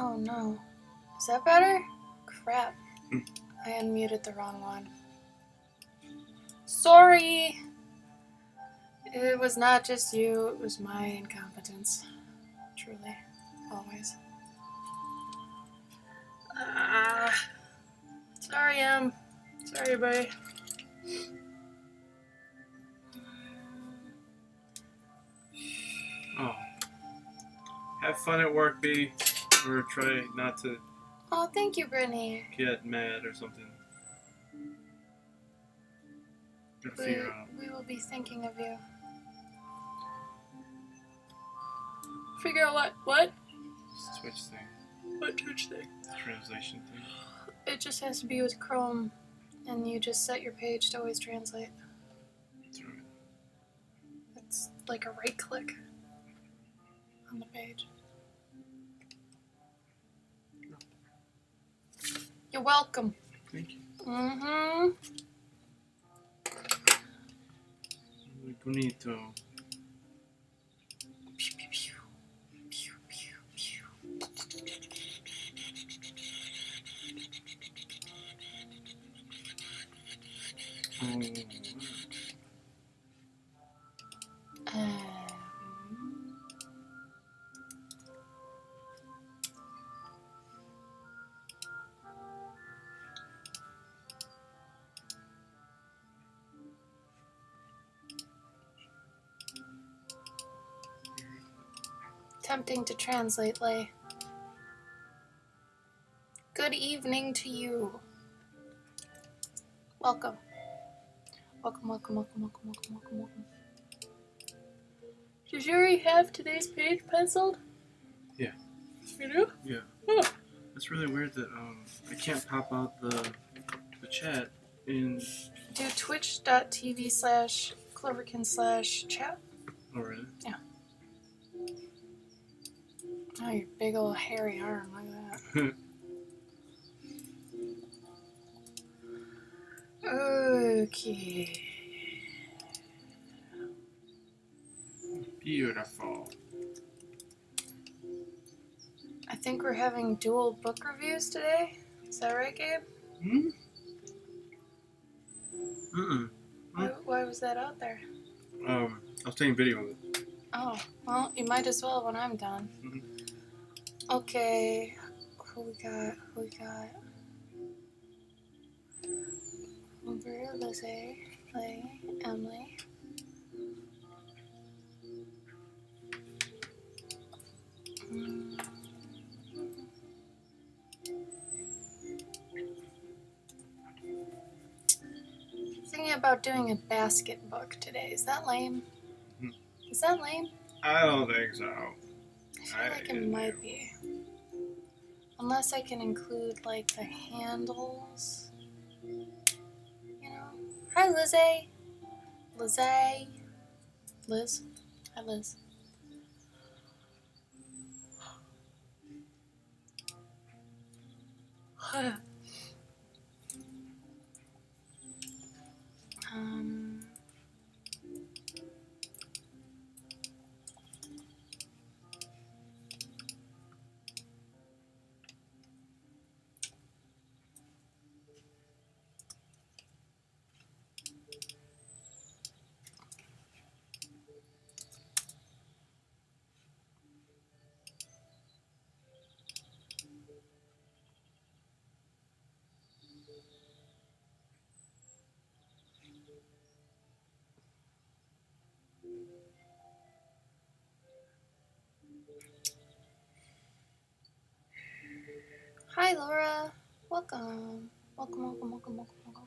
Oh no. Is that better? Crap. I unmuted the wrong one. Sorry! It was not just you, it was my incompetence. Truly. Always. Sorry, Sorry, everybody. Oh. Have fun at work, B. Or try not to Oh, thank you, Brittany. get mad or something. Gotta figure out. We will be thinking of you. Figure out what? What? Switch thing. What Twitch thing? Translation thing. It just has to be with Chrome, and you just set your page to always translate. That's right. It's like a right click on the page. You're welcome. Thank you. Mm-hmm. Muy bonito. Pew, pew, pew. Pew, pew, pew. Tempting to translate, Lay. Good evening to you. Welcome. Welcome, welcome, welcome, welcome, welcome, welcome, welcome. Did you already have today's page penciled? Yeah. You do? Yeah. Oh. It's really weird that I can't pop out the chat in. Do twitch.tv/Cloverkin/chat. Oh really? Yeah. Oh, your big old hairy arm, look at that. Okay. Beautiful. I think we're having dual book reviews today. Is that right, Gabe? Hmm? Mm-mm. Why was that out there? I was taking video of it. Oh, well, you might as well when I'm done. Mm-hmm. Okay. Who we got? Uber, Lizzie, Lay, Emily. Thinking about doing a basket book today. Is that lame? Mhm. Is that lame? I don't think so. I feel like it might be. Unless I can include, like, the handles. You know? Hi, Lizzie. Lizzie. Liz. Hi, Liz. Hi, Laura. Welcome. Welcome, welcome, welcome, welcome, welcome.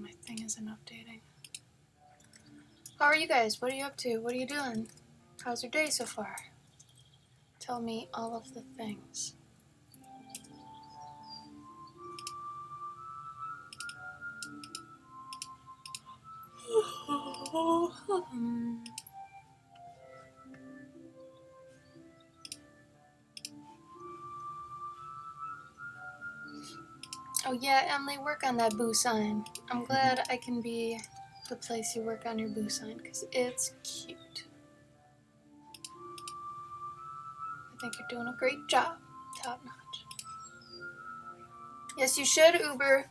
My thing isn't updating. How are you guys? What are you up to? What are you doing? How's your day so far? Tell me all of the things. Oh yeah, Emily, work on that boo sign. I'm glad I can be the place you work on your boo sign, because it's cute. I think you're doing a great job. Top notch. Yes, you should, Uber.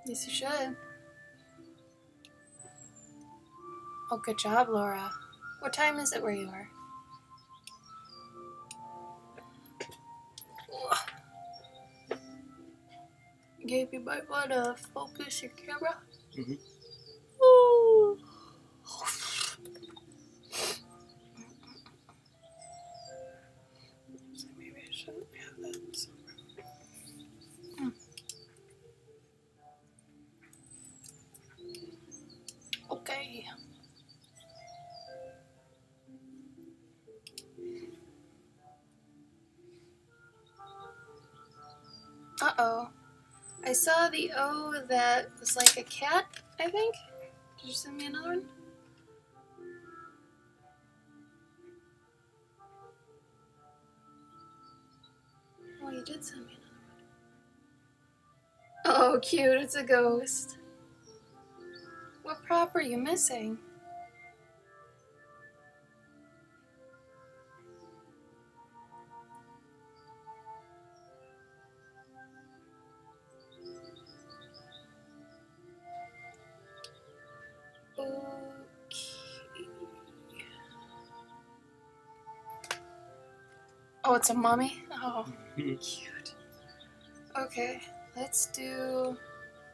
Yes, you should. Oh, good job, Laura. What time is it where you are? Gabe, you might want to focus your camera. Mhm. Ooh. So maybe I shouldn't have that somewhere. Okay. Uh-oh. I saw the O that was like a cat, I think. Did you send me another one? Oh, you did send me another one. Oh, cute. It's a ghost. What prop are you missing? Okay. Oh, it's a mummy? Oh, cute. Okay, let's do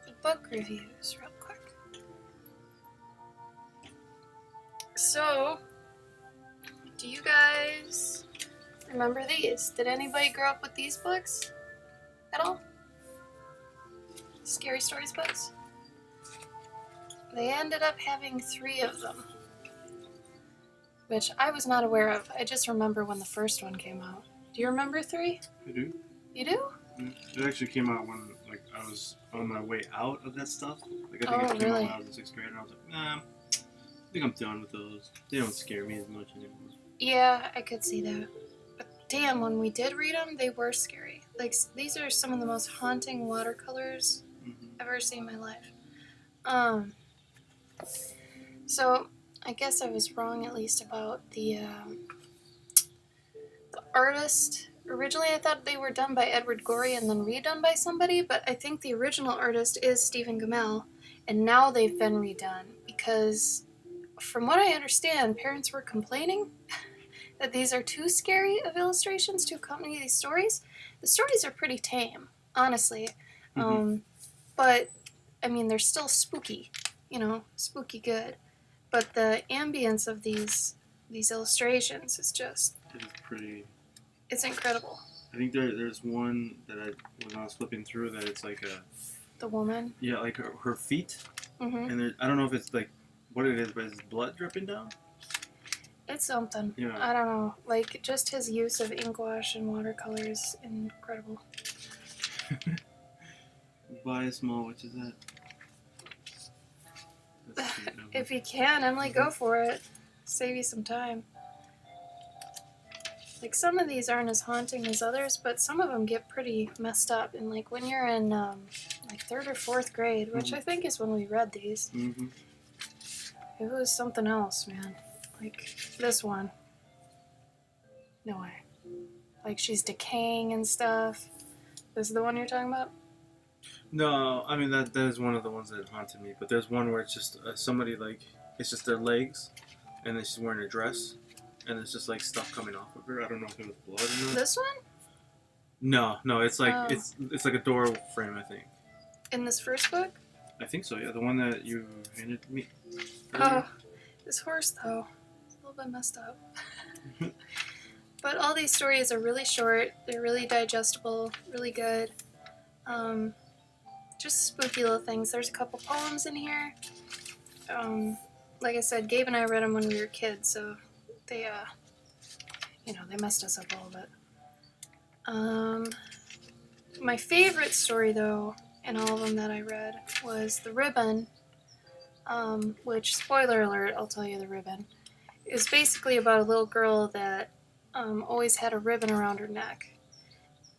the book reviews real quick. So, do you guys remember these? Did anybody grow up with these books at all? Scary Stories books? They ended up having 3 of them, which I was not aware of. I just remember when the first one came out. Do you remember 3? I do. You do? It actually came out when like I was on my way out of that stuff. Like I think Oh, it came really? out when I was in 6th grade, and I was like, nah, I think I'm done with those. They don't scare me as much anymore. Yeah, I could see that. But damn, when we did read them, they were scary. Like, these are some of the most haunting watercolors I've ever seen in my life. So I guess I was wrong at least about the artist. Originally, I thought they were done by Edward Gorey and then redone by somebody, but I think the original artist is Stephen Gamel, and now they've been redone because, from what I understand, parents were complaining that these are too scary of illustrations to accompany these stories. The stories are pretty tame, honestly, but I mean they're still spooky, spooky good. But the ambience of these illustrations is just It is pretty. it's incredible. I think there's one that when I was flipping through that it's like The woman. yeah, like her feet, Mm-hmm. and I don't know if it's like what it is, but it's blood dripping down. It's something. Yeah. I don't know. Like, just his use of ink wash and watercolor is incredible. Buy a small, which is that? That's cute, If you can, Emily, go for it. Save you some time. Like, some of these aren't as haunting as others, but some of them get pretty messed up. And, like, when you're in, like, 3rd or 4th grade, which I think is when we read these, it was something else, man. Like, this one. No way. Like, she's decaying and stuff. This is the one you're talking about? No, I mean that is one of the ones that haunted me. But there's one where it's just somebody like it's just their legs, and then she's wearing a dress, and it's just like stuff coming off of her. I don't know if it was blood or not. This one? No, it's like it's like a door frame, I think. In this first book? I think so. Yeah, the one that you handed me. Oh, this horse though, it's a little bit messed up. But all these stories are really short. They're really digestible, really good. Just spooky little things. There's a couple poems in here. Like I said, Gabe and I read them when we were kids, so they, they messed us up a little bit. My favorite story, though, in all of them that I read, was The Ribbon, which, spoiler alert, I'll tell you the ribbon, is basically about a little girl that always had a ribbon around her neck.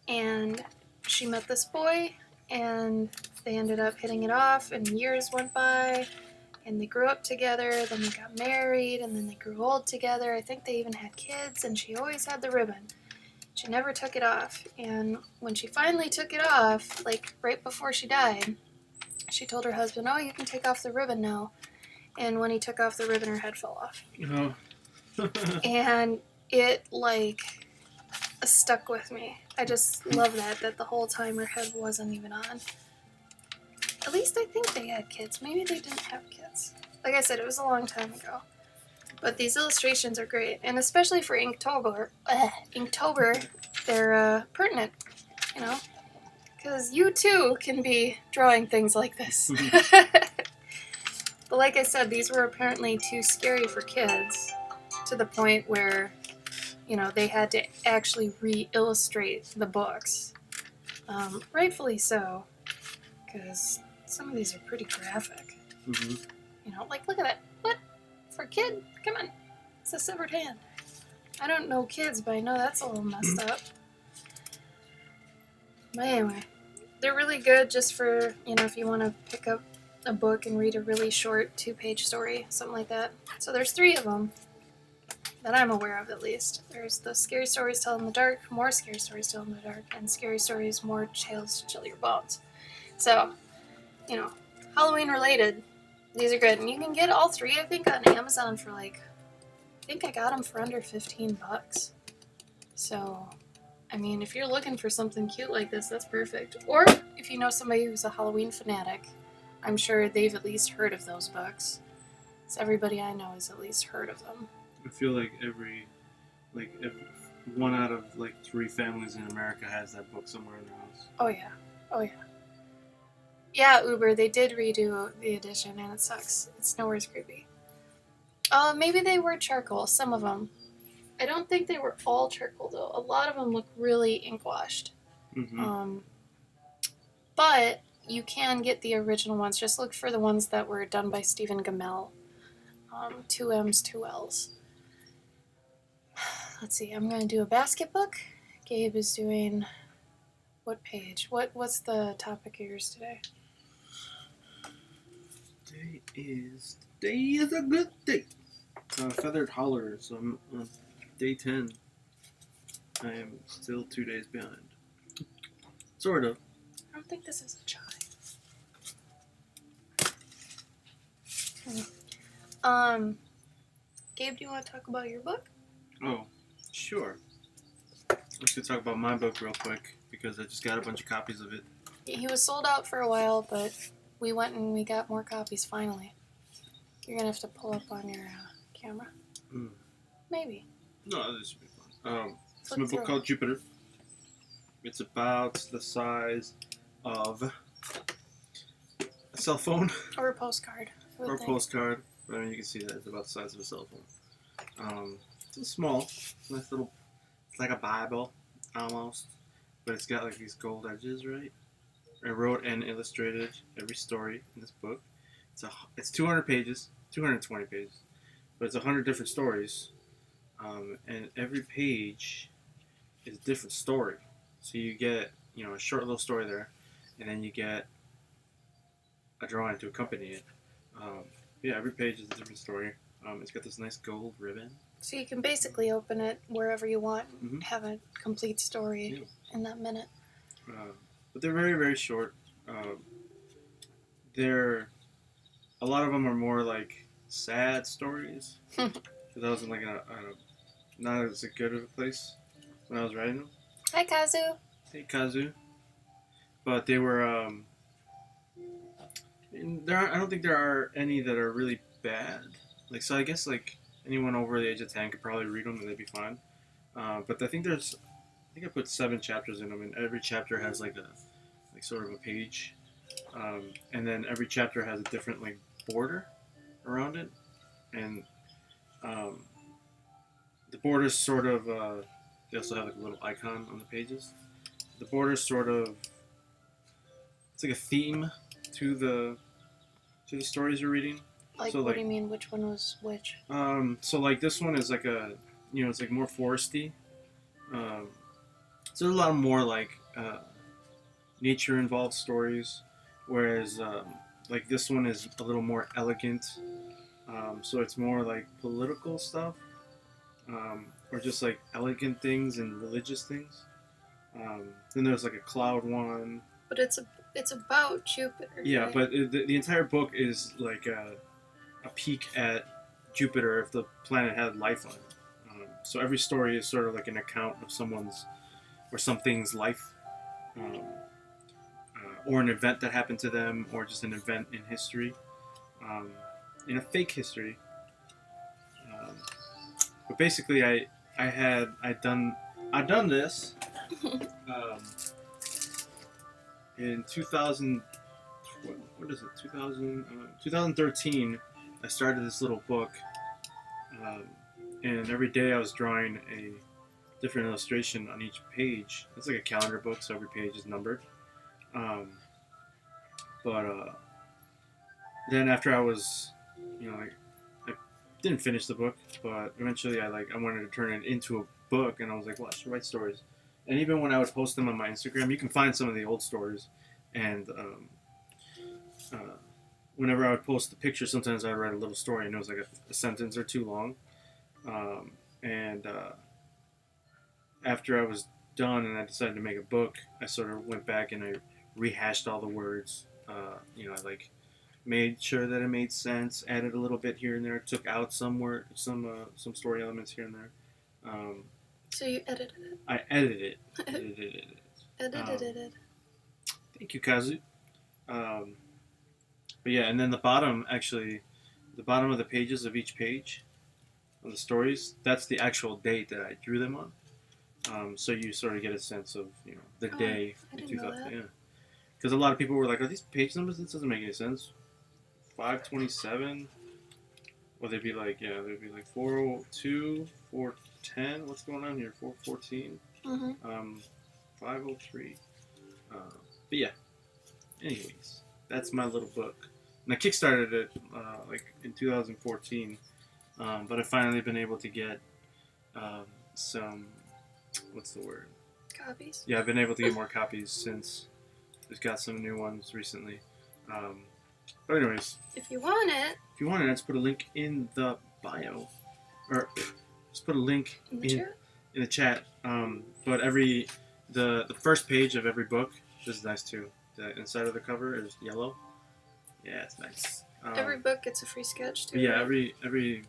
And she met this boy, and they ended up hitting it off, and years went by, and they grew up together, then they got married, and then they grew old together. I think they even had kids, and she always had the ribbon. She never took it off, and when she finally took it off, like right before she died, she told her husband, "Oh, you can take off the ribbon now." And when he took off the ribbon, her head fell off. Oh. And it, like, stuck with me. I just love that the whole time her head wasn't even on. At least I think they had kids. Maybe they didn't have kids. Like I said, it was a long time ago. But these illustrations are great. And especially for Inktober, they're pertinent, you know? Because you, too, can be drawing things like this. But like I said, these were apparently too scary for kids, to the point where, you know, they had to actually re-illustrate the books. Rightfully so, because some of these are pretty graphic. Mm-hmm. You know, like, look at that. What? For a kid? Come on. It's a severed hand. I don't know kids, but I know that's a little messed up. But anyway, they're really good just for, you know, if you want to pick up a book and read a really short 2-page story, something like that. So there's 3 of them that I'm aware of, at least. There's the Scary Stories Tell in the Dark, More Scary Stories Tell in the Dark, and Scary Stories More Tales to Chill Your Bones. So, you know, Halloween related, these are good. And you can get all 3, I think, on Amazon for like, I think I got them for under $15. So, I mean, if you're looking for something cute like this, that's perfect. Or if you know somebody who's a Halloween fanatic, I'm sure they've at least heard of those books. So everybody I know has at least heard of them. I feel like every 1 out of 3 families in America has that book somewhere in their house. Oh yeah. Oh yeah. Yeah, Uber, they did redo the edition and it sucks. It's nowhere as creepy. Maybe they were charcoal, some of them. I don't think they were all charcoal though. A lot of them look really ink washed. Mm-hmm. But you can get the original ones. Just look for the ones that were done by Stephen Gamel. 2 M's, 2 L's. Let's see, I'm going to do a basket book. Gabe is doing what page? What's the topic of yours today? Today is a good day. Feathered Holler, so I'm on day 10. I am still 2 days behind. Sort of. I don't think this is a chime. Gabe, do you want to talk about your book? Oh, sure. Let's talk about my book real quick because I just got a bunch of copies of it. He was sold out for a while, but we went and we got more copies finally. You're going to have to pull up on your camera. Maybe. No, this should be fun. It's my book called Jupiter. It's about the size of a cell phone. Or a postcard. Or a postcard. But I mean, you can see that it's about the size of a cell phone. It's small. It's a nice little, it's like a Bible, almost. But it's got these gold edges, right? I wrote and illustrated every story in this book. It's 200 pages, 220 pages. But it's 100 different stories. And every page is a different story. So you get, a short little story there, and then you get a drawing to accompany it. Every page is a different story. It's got this nice gold ribbon. So you can basically open it wherever you want and have a complete story in that minute. But they're very, very short. A lot of them are more like sad stories. Because I was in not as good of a place when I was writing them. Hi, Kazu. Hey, Kazu. But they were, I don't think there are any that are really bad. So I guess anyone over the age of 10 could probably read them and they'd be fine. But I think I put 7 chapters in them, and every chapter has sort of a page. And then every chapter has a different border around it. And the borders sort of, they also have a little icon on the pages. The borders sort of, it's like a theme to the stories you're reading. What do you mean? Which one was which? So this one is it's more foresty. So there's a lot more nature involved stories, whereas like this one is a little more elegant. So it's more like political stuff, or just like elegant things and religious things. Then there's like a cloud one. But it's about Jupiter. Yeah, right? but the entire book is like a peek at Jupiter if the planet had life on it. So every story is sort of like an account of someone's or something's life, or an event that happened to them, or just an event in history, um, in a fake history. Um, but basically, I'd done this um, in 2000. What is it? 2013. I started this little book, um, and every day I was drawing a different illustration on each page. It's like a calendar book, so every page is numbered. Um, but then after I was, I didn't finish the book, but eventually I wanted to turn it into a book, and I was like, well, I should write stories. And even when I would post them on my Instagram, you can find some of the old stories, and whenever I would post the picture, sometimes I'd write a little story, and it was like a sentence or two long. And after I was done and I decided to make a book, I sort of went back and I rehashed all the words. I like made sure that it made sense, added a little bit here and there, took out some story elements here and there. So you edited it. I edited it. Edited it. Edited it. Thank you, Kazu. But yeah, and then the bottom of the pages of each page of the stories, that's the actual date that I drew them on. So you sort of get a sense of the day. I didn't know that. Yeah, because a lot of people were like, "Are these page numbers? This doesn't make any sense." 527. Well, they'd be like 402, 410. What's going on here? 414. 503. But yeah. Anyways, that's my little book. And I kickstarted it in 2014, but I've finally been able to get some. What's the word? Copies. Yeah, I've been able to get more copies since. Just got some new ones recently. But anyways, if you want it, let's put a link in the bio, or just put a link in the chat. But the first page of every book, this is nice too. The inside of the cover is yellow. Yeah, it's nice. Every book gets a free sketch too. Yeah, right? every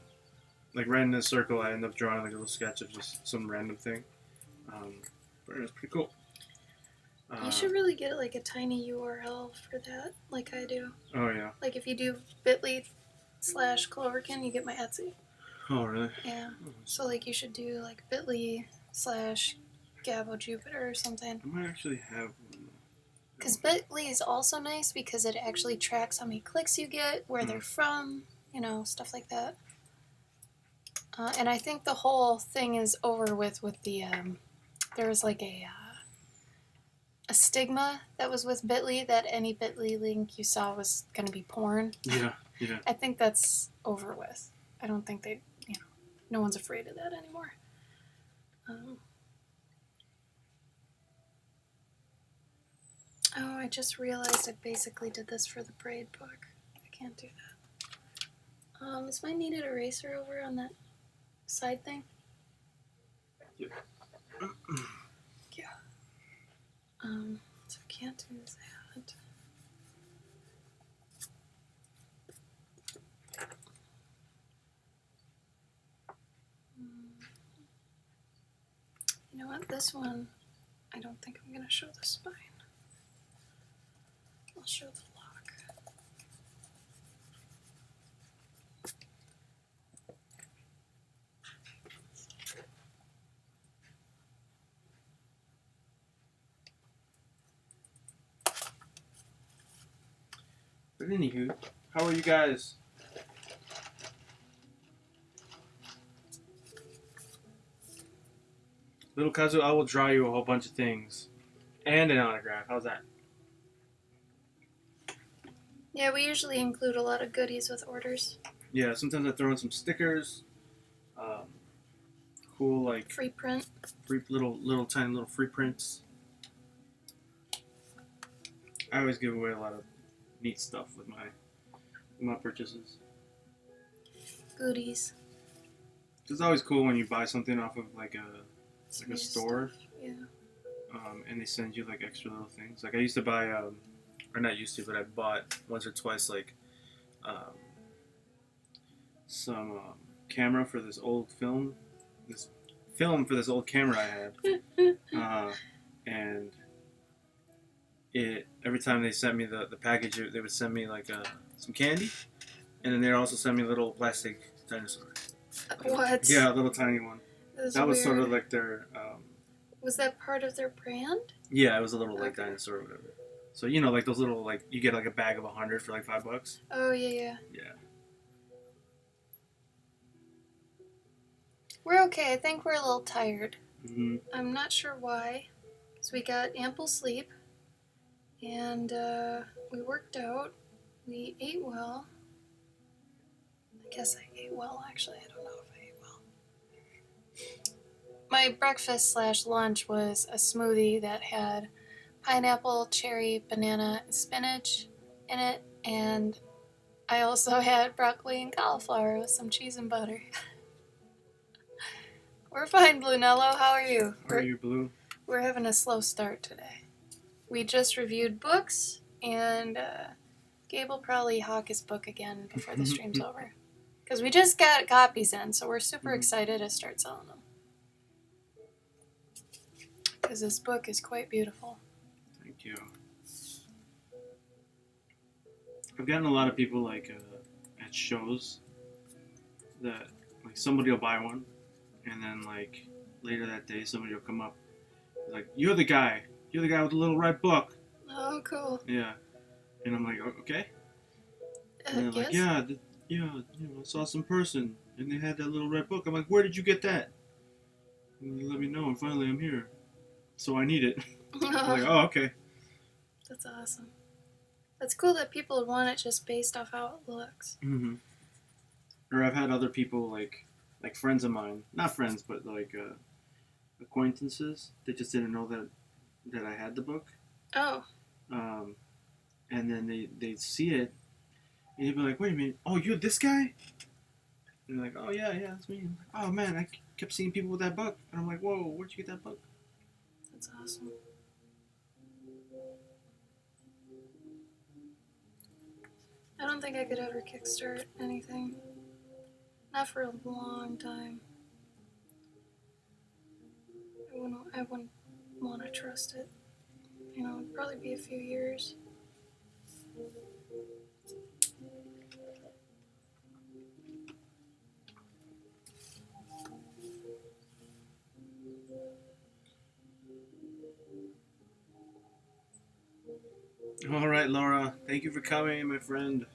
like right in this circle, I end up drawing like a little sketch of just some random thing. But it's pretty cool. You should really get like a tiny URL for that, like I do. Oh yeah. Like if you do bit.ly/Cloverkin, you get my Etsy. Oh really? Yeah. So like you should do like bit.ly/Gabo Jupiter or something. I might actually have one. Because bit.ly is also nice because it actually tracks how many clicks you get, where they're from, stuff like that. And I think the whole thing is over with the there was like a stigma that was with bit.ly that any bit.ly link you saw was going to be porn. Yeah. I think that's over with. I don't think no one's afraid of that anymore. I just realized I basically did this for the braid book. I can't do that. Is my kneaded eraser over on that side thing? Yeah. Yeah. So I can't do that. You know what? This one, I don't think I'm going to show the spine. I'll show the lock. But anywho, how are you guys? Little Kazu, I will draw you a whole bunch of things. And an autograph. How's that? Yeah, we usually include a lot of goodies with orders. Yeah, sometimes I throw in some stickers. Cool, like free print. Free tiny little free prints. I always give away a lot of neat stuff with my purchases. Goodies. It's always cool when you buy something off of like a New store, stuff, yeah. and they send you like extra little things. Like I used to buy, or not used to, but I bought once or twice like um, some camera for this old film, for this old camera I had, and it every time they sent me the package, they would send me like some candy, and then they'd also send me a little plastic dinosaur. What? Yeah, a little tiny one. That was sort of like their. Was that part of their brand? Yeah, it was a little like dinosaur or whatever. So you know, like those little like you get like a bag of 100 for like $5. Oh yeah. Yeah. We're okay. I think we're a little tired. Mm-hmm. I'm not sure why. Because we got ample sleep. And we worked out. We ate well. I guess I ate well, actually. I don't know if I ate well. My breakfast / lunch was a smoothie that had pineapple, cherry, banana, and spinach in it. And I also had broccoli and cauliflower with some cheese and butter. We're fine, Blunello. How are you? How are you, Blue? We're having a slow start today. We just reviewed books, and Gabe will probably hawk his book again before the stream's over. Because we just got copies in, so we're super excited to start selling them. Because this book is quite beautiful. Thank you. I've gotten a lot of people like at shows that like somebody will buy one, and then like later that day somebody will come up like, you're the guy with the little red book. Oh, cool. Yeah. And I'm like, okay. And they're Yes? like, yeah, I saw some person and they had that little red book. I'm like, where did you get that? And they let me know, and finally I'm here, so I need it. I'm like, oh, okay. That's awesome. That's cool that people would want it just based off how it looks. Mm-hmm. Or I've had other people like friends of mine, not friends, but like acquaintances. They just didn't know that I had the book. Oh. And then they'd see it, and you'd be like, wait a minute, oh, you're this guy? And they're like, oh, yeah, that's me. I'm like, oh, man, I kept seeing people with that book. And I'm like, whoa, where'd you get that book? That's awesome. I don't think I could ever kickstart anything. Not for a long time. I wouldn't want to trust it. You know, it'd probably be a few years. All right, Laura, thank you for coming, my friend.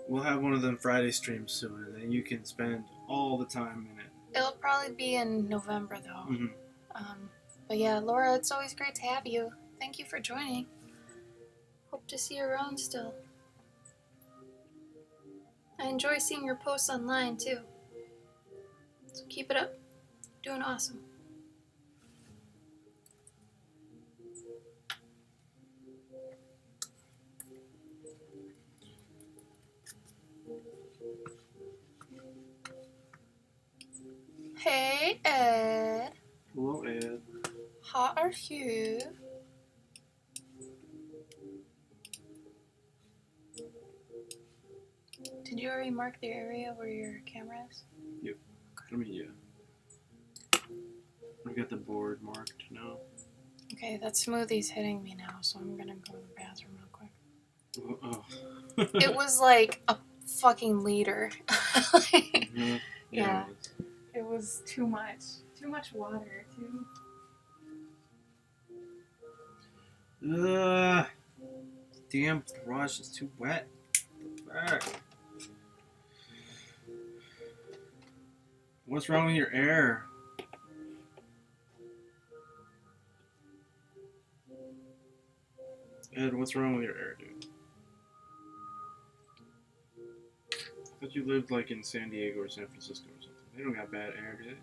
We'll have one of them Friday streams soon, and then you can spend all the time in it. It'll probably be in November, though. Mm-hmm. But yeah, Laura, it's always great to have you. Thank you for joining. Hope to see you around still. I enjoy seeing your posts online, too. So keep it up. Doing awesome. Hey, Ed. Hello, Ed. How are you? Did you already mark the area where your camera is? Yep. I mean, yeah. I got the board marked now. Okay, that smoothie's hitting me now, so I'm gonna go to the bathroom real quick. Oh. It was like a fucking liter. Yeah. It was too much. Too much water, too. Damn brush is too wet. Fuck. What's wrong with your air? Ed, what's wrong with your air, dude? I thought you lived like in San Diego or San Francisco or something. They don't got bad air, do they?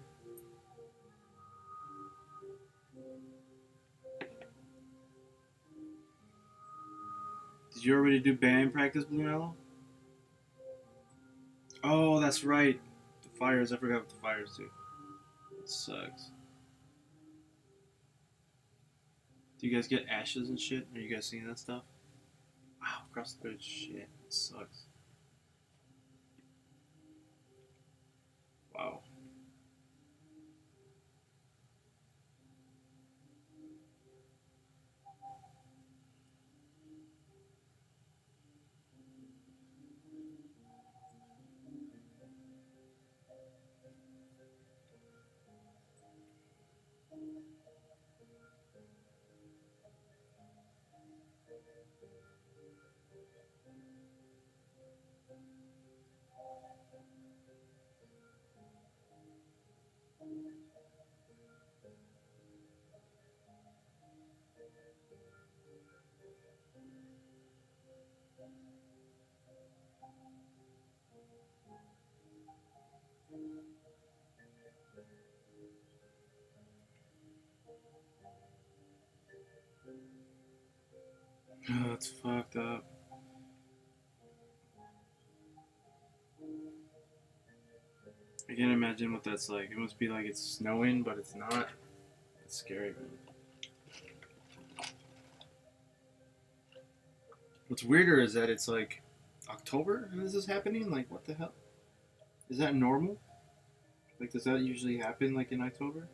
Did you already do band practice, Blue Mellow? Oh, that's right. The fires. I forgot what the fires do. It sucks. Do you guys get ashes and shit? Are you guys seeing that stuff? Wow, across the bridge. Shit, it sucks. Wow. Oh, it's fucked up. I can't imagine what that's like. It must be like it's snowing, but it's not. It's scary, man. What's weirder is that it's like October and this is happening. Like, what the hell? Is that normal? Like, does that usually happen like in October?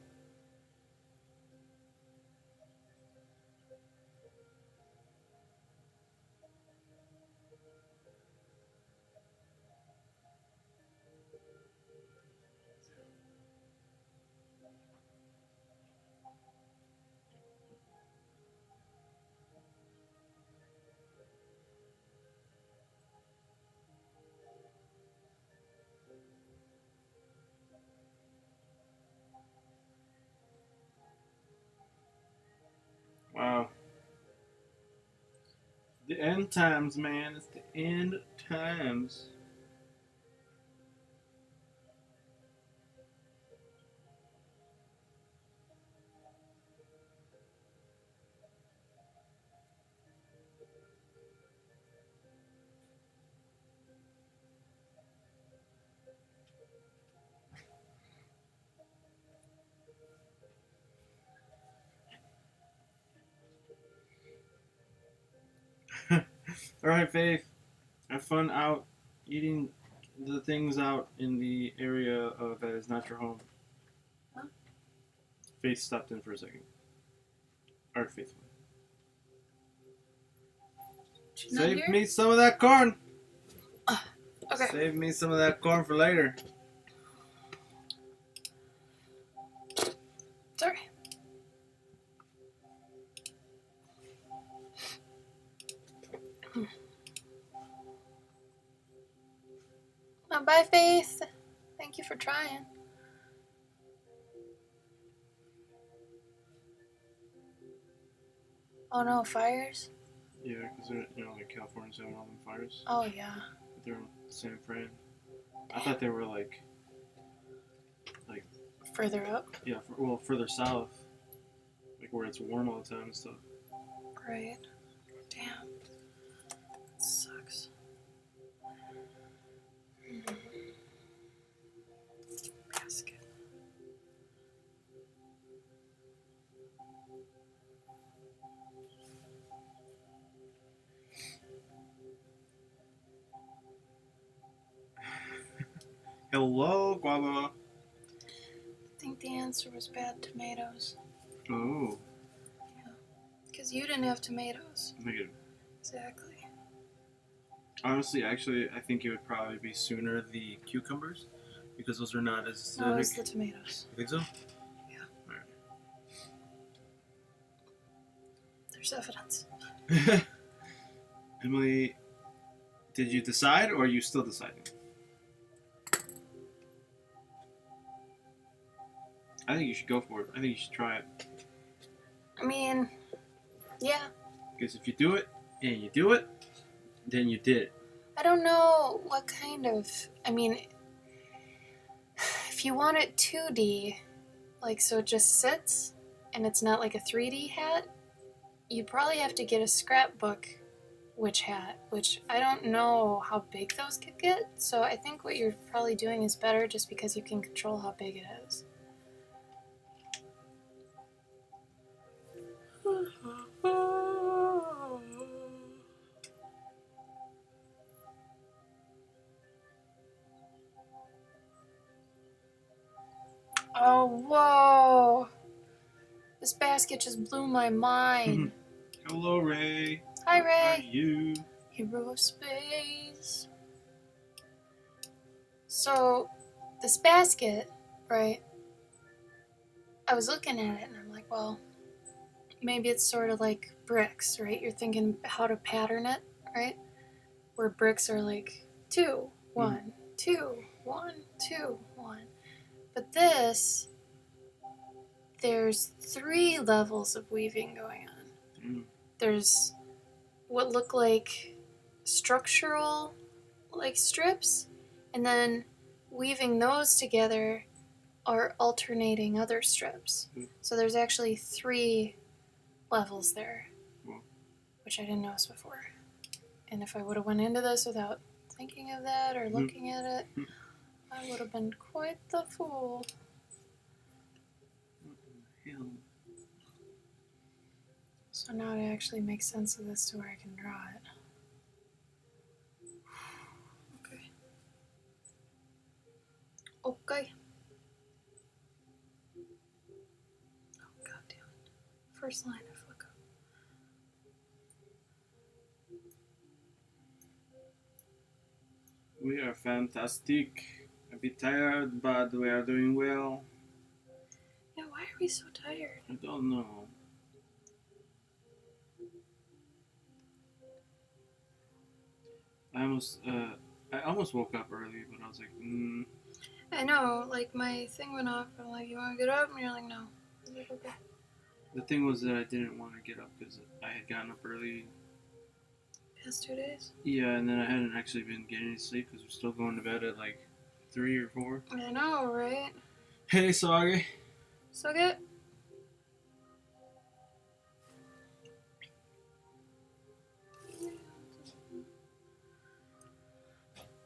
Wow. The end times, man. It's the end times. All right, Faith. Have fun out eating the things out in the area that is not your home. Huh? Faith stopped in for a second. All right, Faith. She's not Save here? me some of that corn. Okay. Save me some of that corn for later. Sorry. Bye, Faith. Thank you for trying. Oh no, fires? Yeah, because they're, like California's having all them fires. Oh yeah. They're in San Fran. I thought they were like Further up? yeah, further south, like where it's warm all the time and stuff. Right. Damn. That sucks. Basket. Hello, Guava. I think the answer was bad tomatoes. Oh, Because you didn't have tomatoes. negative. Exactly. Honestly, actually, I think it would probably be sooner the cucumbers because those are not as acidic. No, it's the tomatoes. You think so? Yeah. All There's evidence. right. Emily, did you decide or are you still deciding? I think you should go for it. I think you should try it. I mean, yeah. Because if you do it and you do it, then you did it. I don't know what kind of. I mean, if you want it 2D, like so it just sits, and it's not like a 3D hat, you probably have to get a scrapbook witch hat, which I don't know how big those could get, so I think what you're probably doing is better just because you can control how big it is. Oh, whoa! This basket just blew my mind. Hello, Ray. Hi, How are Ray. you? Hero of space. So, this basket, right? I was looking at it and I'm like, well, maybe it's sort of like bricks, right? You're thinking how to pattern it, right? Where bricks are like 2, 1, 2, 1, 2, 1. But this, there's 3 levels of weaving going on. There's what look like structural like strips, and then weaving those together are alternating other strips. So there's actually 3 levels there, which I didn't notice before. And if I would have went into this without thinking of that or looking at it, I would have been quite the fool. So now it actually makes sense of this to where I can draw it. Okay. Okay. Oh, god damn it. First line, I fuck up. We are fantastic. A bit tired, but we are doing well. Yeah, why are we so tired? I don't know. I almost woke up early, but I was like, I know, like my thing went off. I'm like, you want to get up? And you're like, no. I was like, okay. The thing was that I didn't want to get up because I had gotten up early. Past 2 days? Yeah, and then I hadn't actually been getting any sleep because we're still going to bed at like 3 or 4. I know, right? Hey, sorry. So good.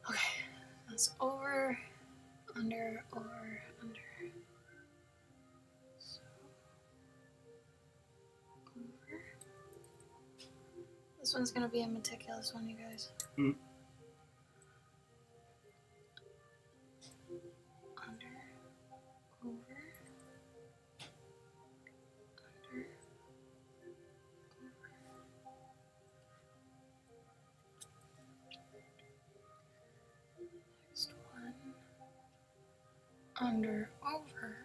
Okay, that's over, under, over, under. So, over. This one's gonna be a meticulous one, you guys. Under, over, under, over. Next one. Under, over,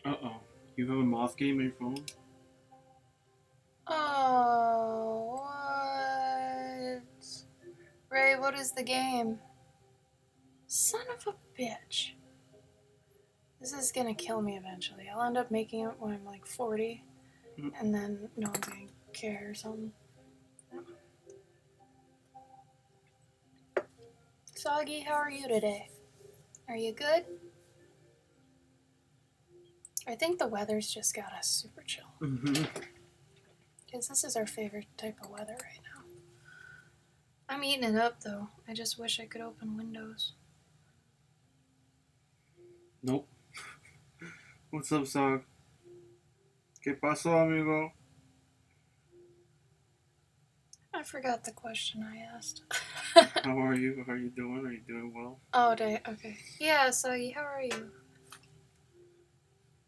under. Uh-oh. You have a moth game on your phone? Oh, what? Ray, what is the game? Son of a bitch. This is gonna kill me eventually. I'll end up making it when I'm like 40, and then no one's gonna care or something. Soggy, how are you today? Are you good? I think the weather's just got us super chill. Because this is our favorite type of weather right now. I'm eating it up though. I just wish I could open windows. Nope. What's up, Sog? ¿Qué pasó, amigo? I forgot the question I asked. How are you? How are you doing? Are you doing well? Oh, okay. Yeah, Soggy, how are you?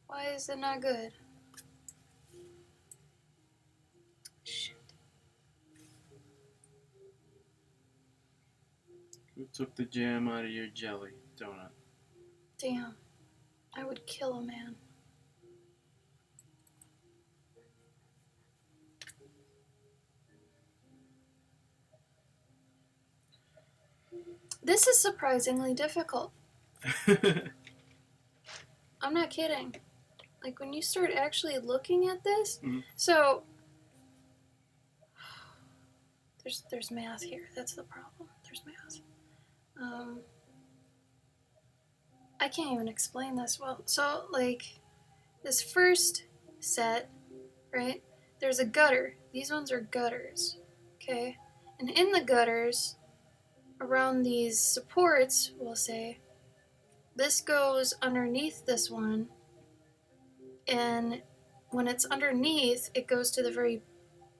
Why is it not good? Shit. Who took the jam out of your jelly donut? Damn. I would kill a man. This is surprisingly difficult. I'm not kidding. Like, when you start actually looking at this, so there's math here. That's the problem. There's math. Um, I can't even explain this well. So, like, this first set, right? There's a gutter. These ones are gutters, okay? And in the gutters, around these supports, we'll say, this goes underneath this one, and when it's underneath, it goes to the very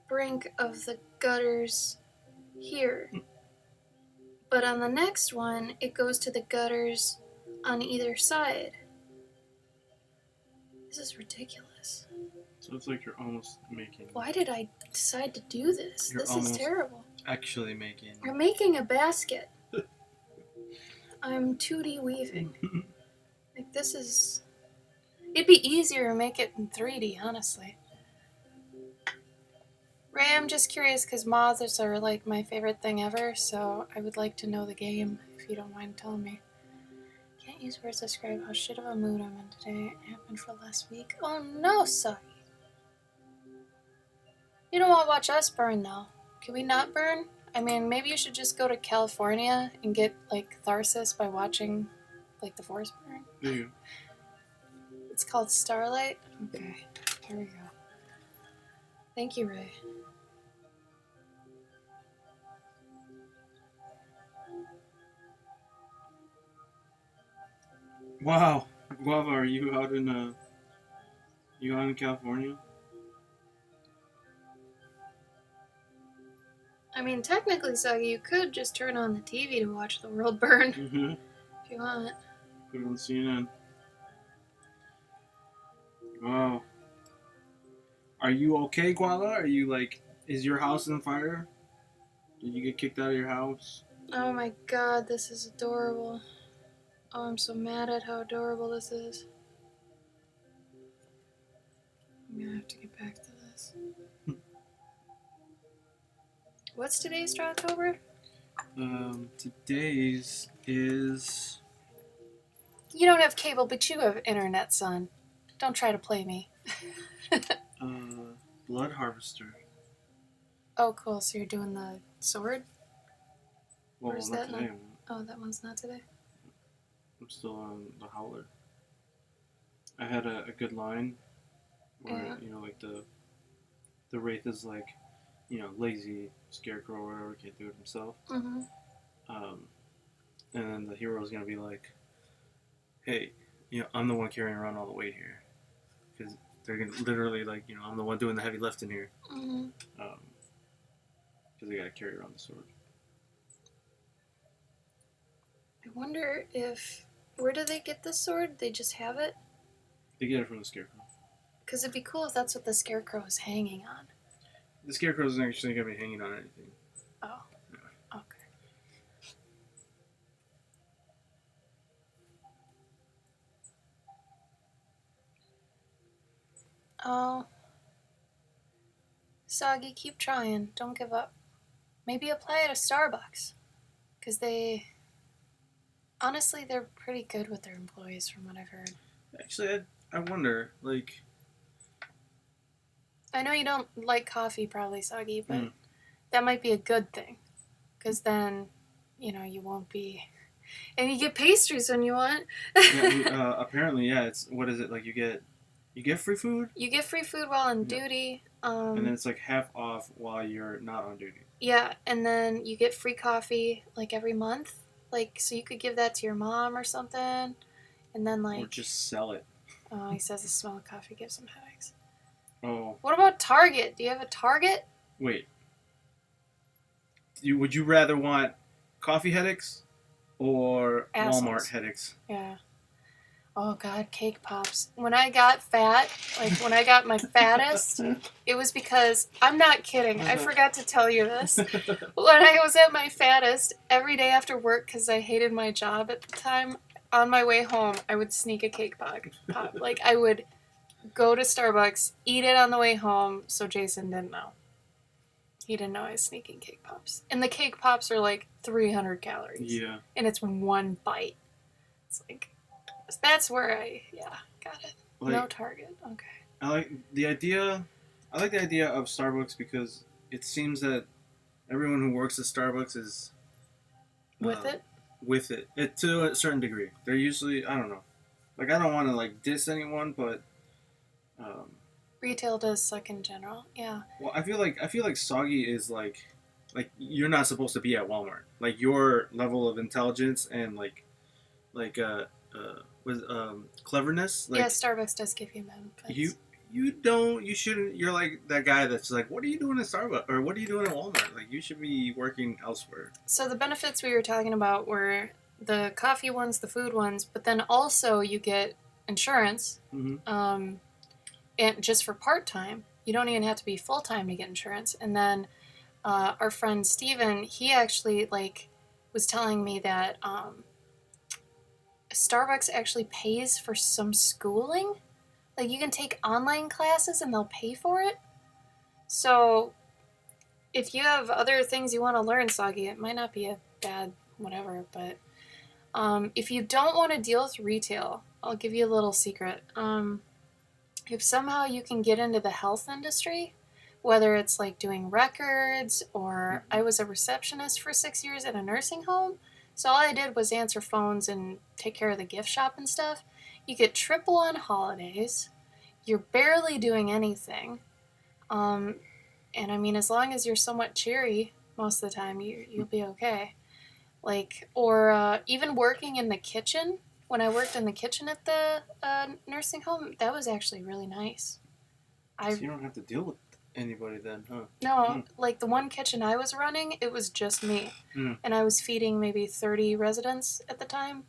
brink of the gutters here. But on the next one, it goes to the gutters on either side. This is ridiculous. So it's like you're almost making. Why did I decide to do this? You're This is almost terrible. actually making. I'm making a basket. I'm 2D weaving. Like, this is... It'd be easier to make it in 3D, honestly. Ray, I'm just curious because moths are like my favorite thing ever, so I would like to know the game, if you don't mind telling me. Can't use words to describe how shit of a mood I'm in today. It happened for last week. Oh no, Suggy. You don't want to watch us burn, though. Can we not burn? I mean, maybe you should just go to California and get, like, catharsis by watching, like, the forest burn. There you go. It's called Starlight? Okay, here we go. Thank you, Ray. Wow, Guava, are you out in California? I mean, technically, Suggy, you could just turn on the TV to watch the world burn Mm-hmm. if you want. Put it on CNN. Wow. Are you okay, Guava? Are you like, is your house on fire? Did you get kicked out of your house? Oh my god, this is adorable. Oh, I'm so mad at how adorable this is. I'm gonna have to get back to this. What's today's Strawtober? Today's is You don't have cable, but you have internet, son. Don't try to play me. Blood Harvester. Oh, cool. So you're doing the sword? Well, Or is not that today. Oh, that one's not today? I'm still on the Howler. I had a good line where, Yeah. like the Wraith is like, lazy scarecrow or whatever, can't do it himself. Mm-hmm. And then the hero is going to be like, hey, I'm the one carrying around all the weight here. Because they're going to literally, like, I'm the one doing the heavy lifting here. Mm-hmm. Because they got to carry around the sword. I wonder if... Where do they get this sword? They just have it? They get it from the scarecrow. Because it'd be cool if that's what the scarecrow is hanging on. The scarecrow isn't actually going to be hanging on anything. Oh. Yeah. Okay. Oh. Soggy, keep trying. Don't give up. Maybe apply it to Starbucks. Because they... Honestly, they're pretty good with their employees from what I've heard. Actually, I wonder, like... I know you don't like coffee probably, Soggy, but that might be a good thing. Because then, you won't be... And you get pastries when you want. Apparently, yeah, it's... What is it? Like, you get free food? You get free food while on duty. And then it's like half off while you're not on duty. Yeah, and then you get free coffee, like, every month. Like, so you could give that to your mom or something. And then, like... Or just sell it. Oh, he says the smell of coffee gives him headaches. Oh. What about Target? Do you have a Target? Wait. Would you rather want coffee headaches or Assholes. Walmart headaches? Yeah. Oh, God, cake pops. When I got fat, like, when I got my fattest, it was because... I'm not kidding. I forgot to tell you this. When I was at my fattest, every day after work, because I hated my job at the time, on my way home, I would sneak a cake pop. Like, I would go to Starbucks, eat it on the way home, so Jason didn't know. He didn't know I was sneaking cake pops. And the cake pops are like 300 calories. Yeah. And it's one bite. It's like, that's where got it. Like, no Target. Okay. I like the idea of Starbucks because it seems that everyone who works at Starbucks is... With it? with it to a certain degree. They're usually, I don't know. Like, I don't want to like diss anyone, but Retail does suck in general. Yeah. well, I feel like soggy is like you're not supposed to be at Walmart. Like your level of intelligence and like with cleverness, Yeah, like Starbucks does give you benefits. you shouldn't. You're like that guy that's like, what are you doing at Starbucks or what are you doing at Walmart? Like you should be working elsewhere. So the benefits we were talking about were the coffee ones, the food ones, but then also you get insurance, Mm-hmm. and just for part time. You don't even have to be full time to get insurance. And then our friend Steven, he actually was telling me that Starbucks actually pays for some schooling. Like you can take online classes and they'll pay for it. So if you have other things you want to learn, Soggy, it might not be a bad whatever, but if you don't want to deal with retail, I'll give you a little secret. If somehow you can get into the health industry, whether it's like doing records or I was a receptionist for 6 years at a nursing home, so all I did was answer phones and take care of the gift shop and stuff. You get triple on holidays. You're barely doing anything. And I mean, as long as you're somewhat cheery most of the time, you'll be okay. Or even working in the kitchen. When I worked in the kitchen at the nursing home, that was actually really nice. So you don't have to deal with anybody then, huh? No, like the one kitchen I was running, it was just me. And I was feeding maybe 30 residents at the time.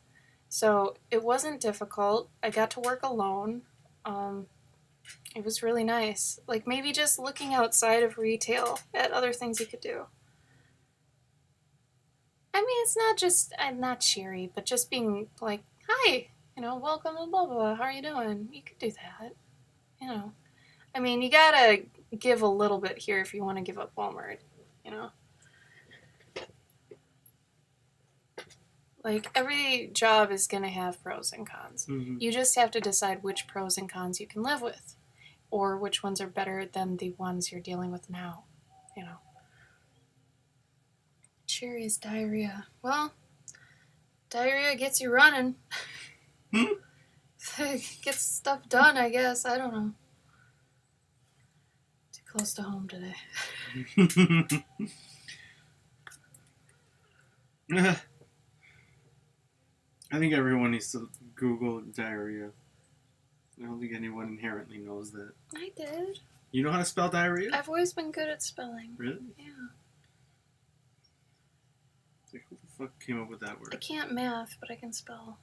So it wasn't difficult. I got to work alone. It was really nice. Like maybe just looking outside of retail at other things you could do. I mean, it's not just, I'm not cheery, but just being like, hi, welcome to blah, blah, blah. How are you doing? You could do that. I mean, you gotta give a little bit here if you want to give up Walmart, Like, every job is gonna have pros and cons. Mm-hmm. You just have to decide which pros and cons you can live with, or which ones are better than the ones you're dealing with now, Cheery is diarrhea. Well, diarrhea gets you running. Gets stuff done, I guess. I don't know. Too close to home today. I think everyone needs to Google diarrhea. I don't think anyone inherently knows that. I did. You know how to spell diarrhea? I've always been good at spelling. Really? Yeah. Like, who the fuck came up with that I word? can't math, but I can spell.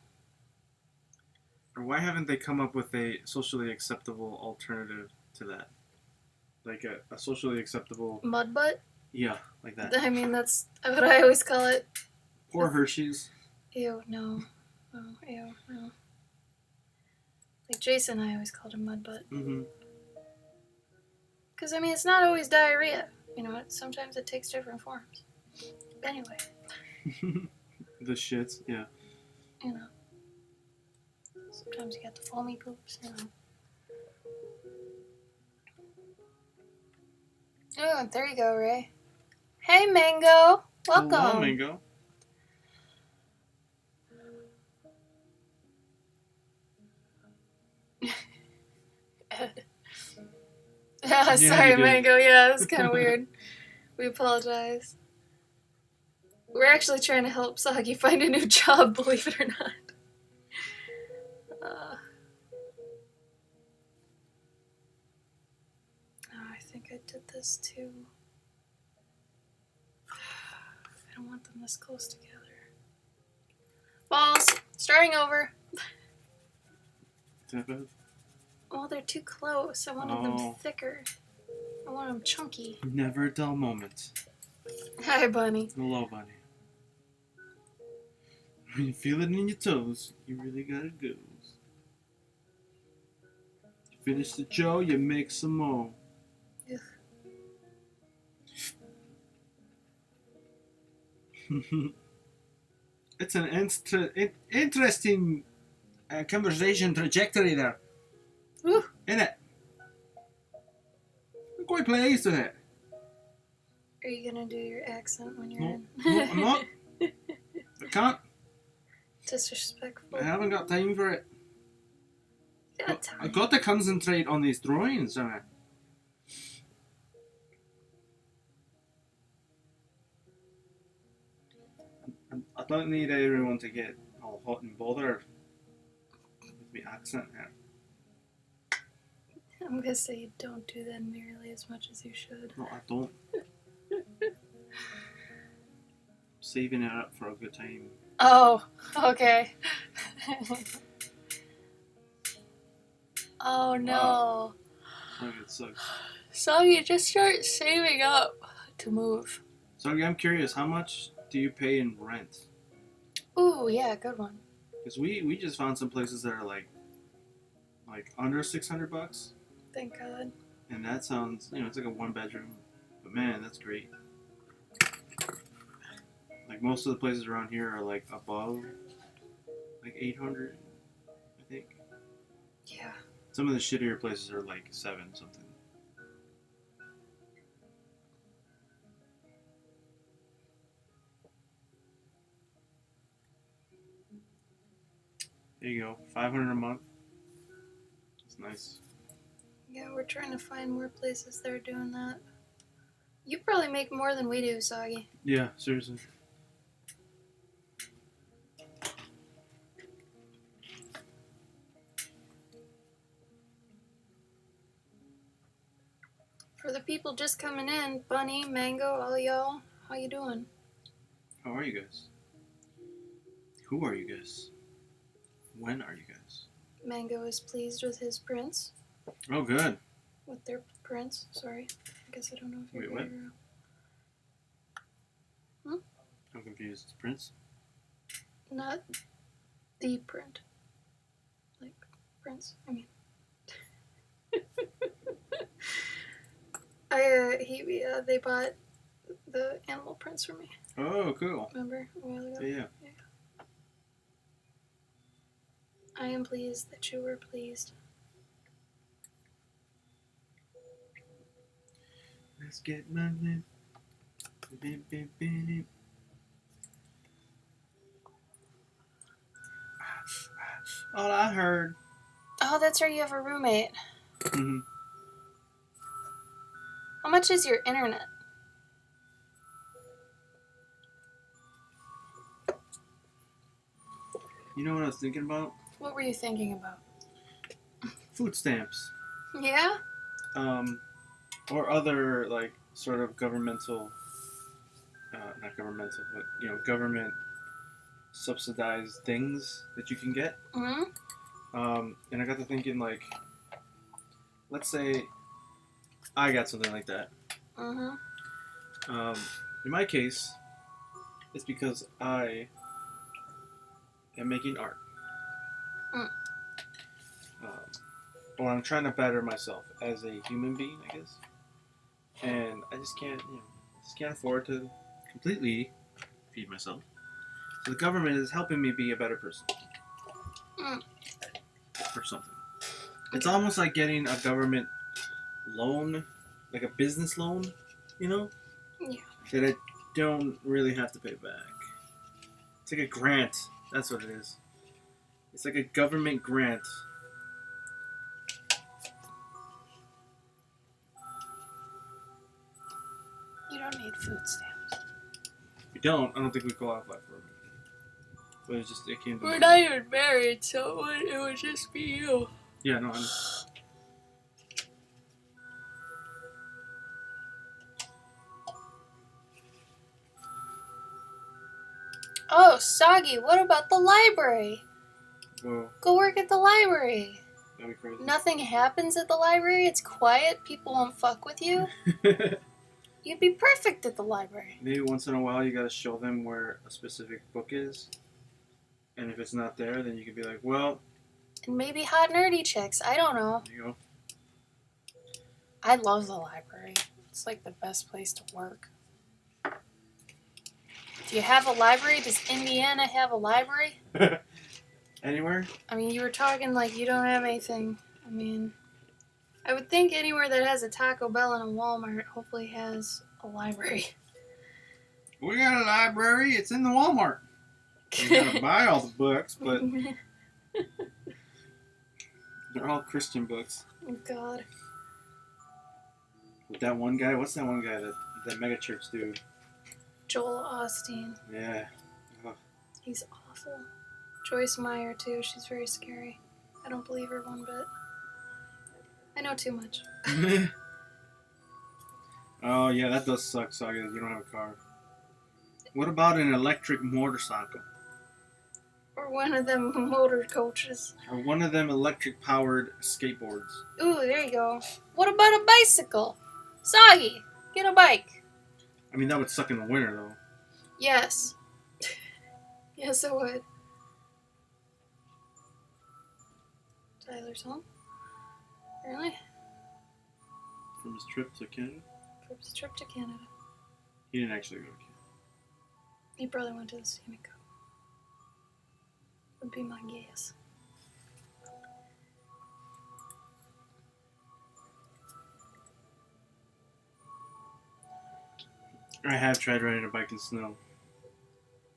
Or why haven't they come up with a socially acceptable alternative to that? Like a socially acceptable... Mud butt? Yeah, like that. I mean, that's what I always call it. Poor Hershey's. Ew, no. Oh, ew, no. Like Jason, I always called him mud butt. Mm-hmm. Because, I mean, it's not always diarrhea. Sometimes it takes different forms. Anyway. The shits, yeah. Sometimes you got the foamy poops, Oh, there you go, Ray. Hey, Mango. Welcome. Hello, Mango. Sorry, you did. Mango. Yeah, that's kind of weird. We apologize. We're actually trying to help Soggy find a new job, believe it or not. I think I did this too. I don't want them this close together. Balls! Starting over. Well, they're too close. I wanted them thicker. I want them chunky. Never a dull moment. Hi, Bunny. Hello, Bunny. When you feel it in your toes, you really gotta go. You finish the Joe, you make some more. Ugh. It's an interesting conversation trajectory there. Woo. Isn't it? I'm quite pleased with it. Are you gonna do your accent when you're No, in? no, I'm not. I can't. Disrespectful. I haven't got time for it. Yeah, I got to concentrate on these drawings. I don't need everyone to get all hot and bothered with my accent here. I'm gonna say you don't do that nearly as much as you should. No, I don't. Saving it up for a good time. Oh, okay. Oh no. Wow. Look, it sucks. So you just start saving up to move. So I'm curious, how much do you pay in rent? Ooh, yeah, good one. Because we just found some places that are like under $600, Thank God. and that sounds, it's like a 1-bedroom, but man, that's great. Like most of the places around here are like above like 800, I think. Yeah. Some of the shittier places are like 7 something. There you go, $500 a month. It's nice. Yeah, we're trying to find more places that are doing that. You probably make more than we do, Soggy. Yeah, seriously. For the people just coming in, Bunny, Mango, all y'all, how you doing? How are you guys? Who are you guys? When are you guys? Mango is pleased with his prince. Oh, good. With their prince, sorry. I guess I don't know if you're Wait, what? here. I'm confused. Prince? Not the print. Like, prince, I mean. They bought the animal prints for me. Oh, cool. Remember a while ago? Yeah. I am pleased that you were pleased. Let's get money. All I heard. Oh, that's right, you have a roommate. Mm-hmm. How much is your internet? You know what I was thinking about? What were you thinking about? Food stamps. Yeah? Or other, like, sort of governmental, not governmental, but, government subsidized things that you can get. Mm-hmm. And I got to thinking, like, let's say I got something like that. Mm-hmm. In my case, it's because I am making art. Or I'm trying to better myself as a human being, I guess. And I just can't, afford to completely feed myself. So the government is helping me be a better person. Or something. It's almost like getting a government loan, like a business loan, Yeah. that I don't really have to pay back. It's like a grant. That's what it is. It's like a government grant. You don't need food stamps. If you don't, I don't think we qualify for it. But it's just, it came to We're me. not even married, so it would just be you. Yeah, no, I know. Oh, Soggy, what about the library? Whoa, Go work at the library. that'd be crazy. Nothing happens at the library. It's quiet. People won't fuck with you. You'd be perfect at the library. Maybe once in a while you gotta show them where a specific book is. And if it's not there, then you can be like, well, And maybe hot nerdy chicks. I don't know. there you go. I love the library. It's like the best place to work. Do you have a library? Does Indiana have a library? Anywhere? I mean, you were talking like you don't have anything. I mean, I would think anywhere that has a Taco Bell and a Walmart hopefully has a library. We got a library. It's in the Walmart. You gotta buy all the books, but they're all Christian books. Oh God. With that one guy, what's that one guy that megachurch dude? Joel Osteen. Yeah. Oh. He's awful. Joyce Meyer too. She's very scary. I don't believe her one bit. I know too much. Oh yeah, that does suck, Saga. You don't have a car. What about an electric motorcycle? Or one of them motor coaches. Or one of them electric powered skateboards? Ooh, there you go. What about a bicycle? Soggy, get a bike. I mean, that would suck in the winter though. Yes. Yes, it would. Tyler's home? Really? From his trip to Canada? For his trip to Canada. He didn't actually go to Canada. He probably went to the Scenic Cup. Would be my guess. I have tried riding a bike in snow.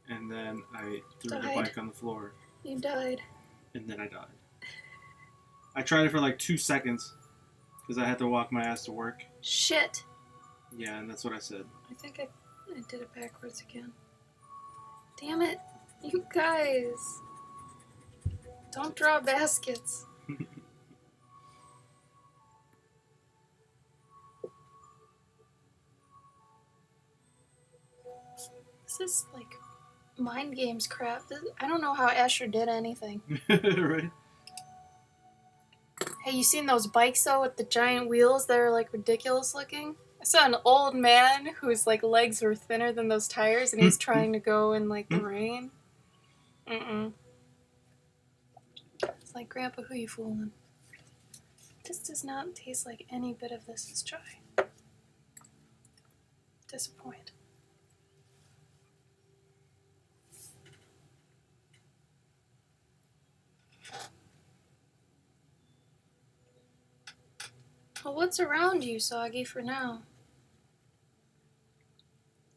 And then I threw the Died. bike on the floor. You died. And then I died. I tried it for like 2 seconds. Because I had to walk my ass to work. Shit. Yeah, and that's what I said. I think I did it backwards again. Damn it. You guys. Don't draw baskets. This is like mind games crap. I don't know how Asher did anything. Right? Hey, you seen those bikes though with the giant wheels that are like ridiculous looking? I saw an old man whose like legs were thinner than those tires and he's trying to go in like the rain. It's like, Grandpa, who you fooling? This does not taste like any bit of this is dry. Disappoint. Well, what's around you, Soggy, for now?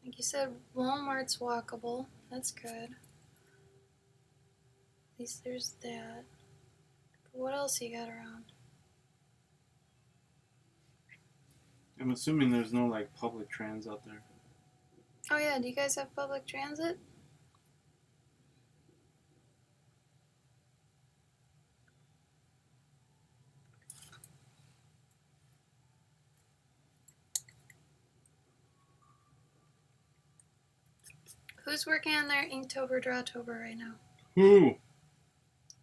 Like you said, Walmart's walkable. That's good. At least there's that. But what else you got around? I'm assuming there's no like public trans out there. Oh yeah, do you guys have public transit? Who's working on their Inktober, Drawtober right now? Who?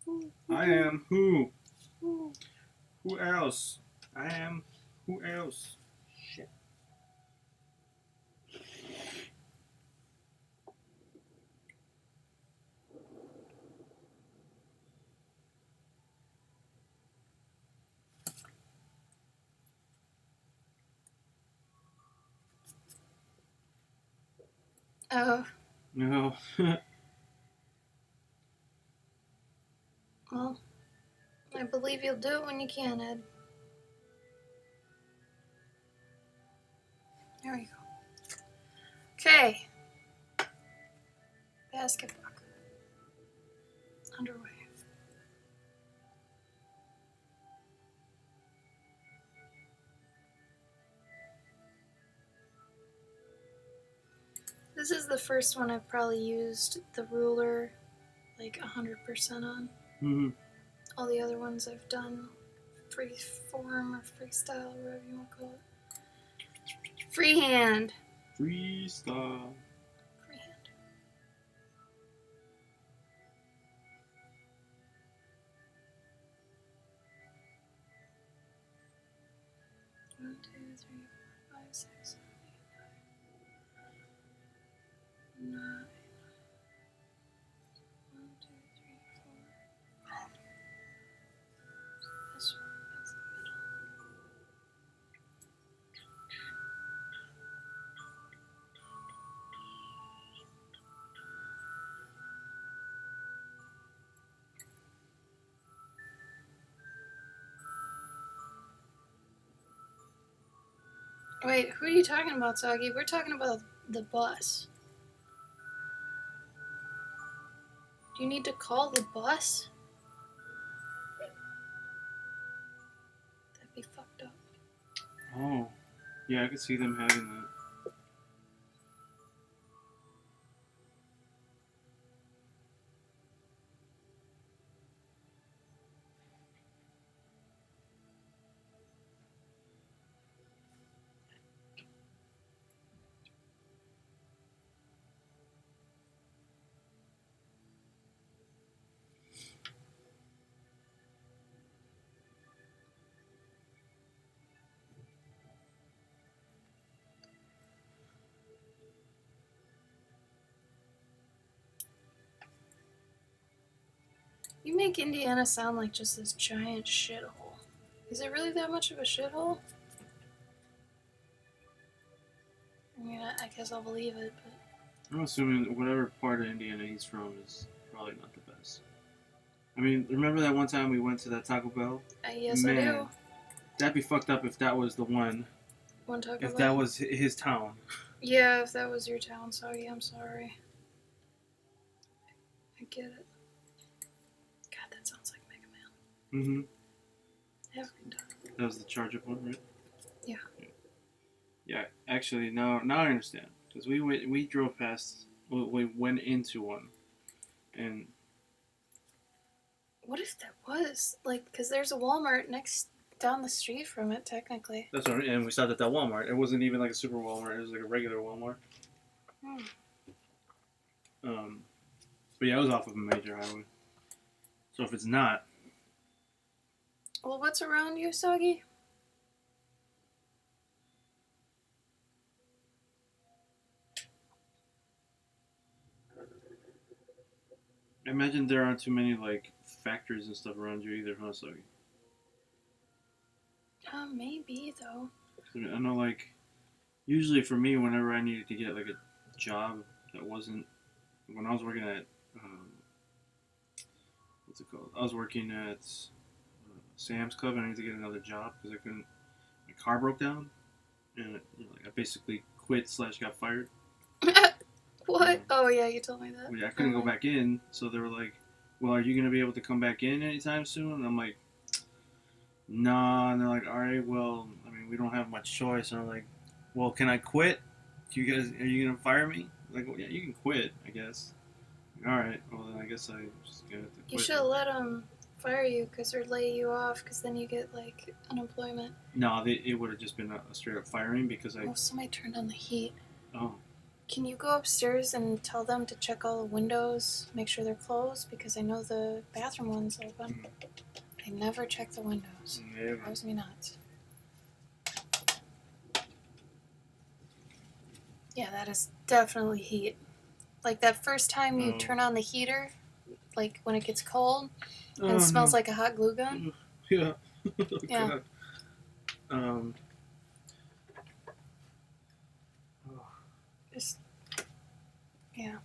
Who? I am. Who? Who? Who else? I am. Who else? Shit. Oh, No. well, I believe you'll do it when you can, Ed. There we go. Okay. Basket buck. Underway. This is the first one I've probably used the ruler like 100% on. Mm-hmm. All the other ones I've done free form or freestyle, or whatever you want to call it. Freehand. Freestyle. Freehand. 1, 2, 3, 4, 5, 6, 7, 8, 9. 1, 2, 3, 4. That's the middle. Wait, who are you talking about, Soggy? We're talking about the bus. Do you need to call the bus? That'd be fucked up. Oh, yeah, I could see them having that. You make Indiana sound like just this giant shithole. Is it really that much of a shithole? I mean, I guess I'll believe it, but... I'm assuming whatever part of Indiana he's from is probably not the best. I mean, remember that one time we went to that Taco Bell? Yes, I do. That'd be fucked up if that was the one. One Taco If Bell? that was his town. Yeah, if that was your town, Soggy, I'm sorry. I get it. God, that sounds like Mega Man. Mm-hmm. Every time. That was the charge up one, right? Yeah. Yeah, actually, now I understand. Because we drove past, we went into one. And What if that was? Like, because there's a Walmart down the street from it, technically. that's what I mean. And we stopped at that Walmart. It wasn't even like a super Walmart. It was like a regular Walmart. But yeah, it was off of a major highway. So if it's not, Well, what's around you, Soggy? I imagine there aren't too many like factories and stuff around you either, huh, Soggy? Maybe, though. I know, like, usually for me, whenever I needed to get like a job that wasn't, when I was working at, what's it called? I was working at Sam's Club, and I needed to get another job because I couldn't. My car broke down, and I basically quit / got fired. What? Oh, yeah, you told me that. I couldn't go back in, so they were like, "Well, are you gonna be able to come back in anytime soon?" And I'm like, "Nah." And they're like, "All right, well, I mean, we don't have much choice." And I'm like, "Well, can I quit? Are you gonna fire me?" Like, well, yeah, you can quit, I guess. All right, well then I guess I just gonna have to quit. You should let them fire you, or lay you off, because then you get, like, unemployment. No, it would have just been a straight up firing because I. Oh, somebody turned on the heat. Oh. Can you go upstairs and tell them to check all the windows, make sure they're closed? Because I know the bathroom one's open. They never check the windows. Yeah. Drives me nuts. Yeah, that is definitely heat. Like that first time you turn on the heater, like when it gets cold, and it smells like a hot glue gun. Yeah. Yeah. Just, yeah.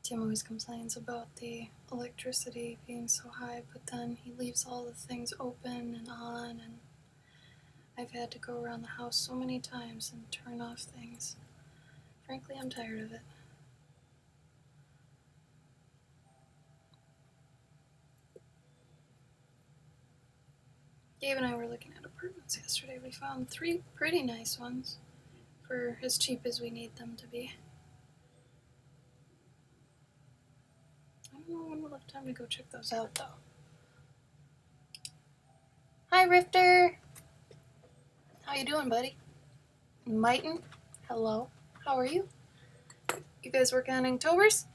Tim always complains about the electricity being so high, but then he leaves all the things open and on, and I've had to go around the house so many times and turn off things. Frankly, I'm tired of it. Gabe and I were looking at apartments yesterday. We found 3 pretty nice ones for as cheap as we need them to be. I don't know when we'll have time to go check those out, though. Hi, Rifter! How you doing, buddy? Mighton? Hello. How are you? You guys working on Inktober's?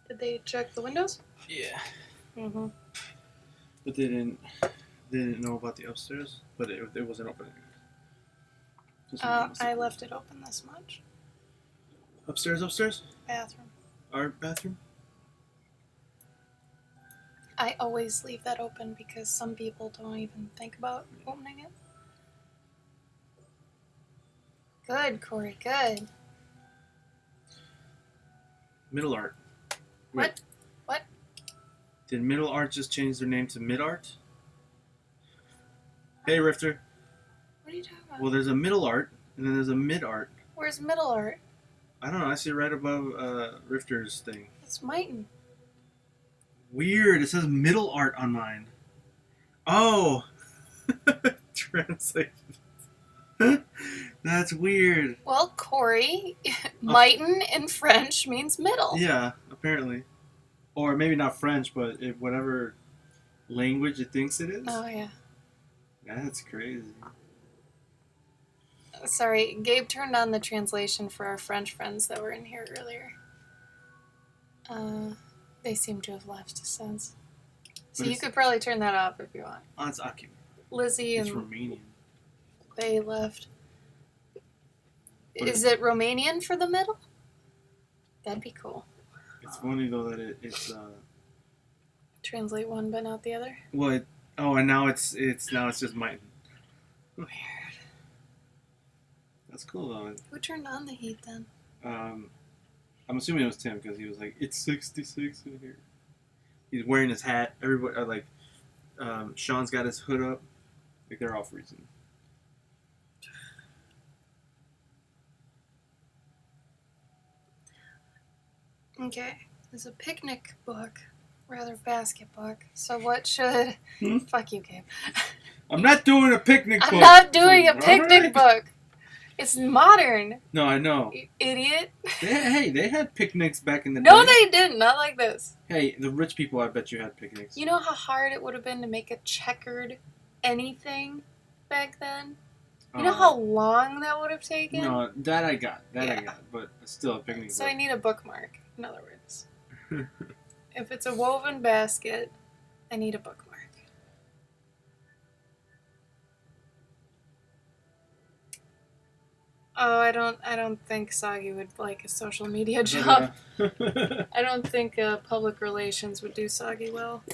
Did they check the windows? Yeah. Mm-hmm. But they didn't know about the upstairs, but it wasn't open. I left it open this much. Upstairs? Bathroom. Our bathroom? I always leave that open because some people don't even think about opening it. Good, Corey, good. Middle Art. What? What? Did Middle Art just change their name to Mid Art? Hey, Rifter. What are you talking about? Well, there's a Middle Art, and then there's a Mid Art. Where's Middle Art? I don't know. I see it right above Rifter's thing. It's Mighton. Weird. It says Middle Art on mine. Oh. Translate. That's weird. Well, Corey, Mighton in French means middle. Yeah, apparently. Or maybe not French, but whatever language it thinks it is. Oh, yeah. That's crazy. Sorry, Gabe turned on the translation for our French friends that were in here earlier. They seem to have left since. So you could probably turn that off if you want. Oh, it's Aki. Lizzie It's and Romanian. they left. But Is it Romanian for the middle? That'd be cool. It's funny though that it's Translate one but not the other. what? Oh, and now it's just Mighton. Weird. That's cool though. Who turned on the heat then? I'm assuming it was Tim because he was like, "It's 66 in here." He's wearing his hat. Everybody Sean's got his hood up. Like they're all freezing. Okay. There's a picnic book. Rather basket book. So what should... Fuck you, Gabe. I'm not doing a picnic book. I'm not doing a picnic Alright. book. It's modern. No, I know. You idiot. They had picnics back in the day. No, they didn't. Not like this. Hey, the rich people, I bet you had picnics. You know how hard it would have been to make a checkered anything back then? You know how long that would have taken? No, that I got. I Yeah. got. But still a picnic So book. I need a bookmark, in other words. If it's a woven basket, I need a bookmark. Oh, I don't think Soggy would like a social media job. I don't think public relations would do Soggy well.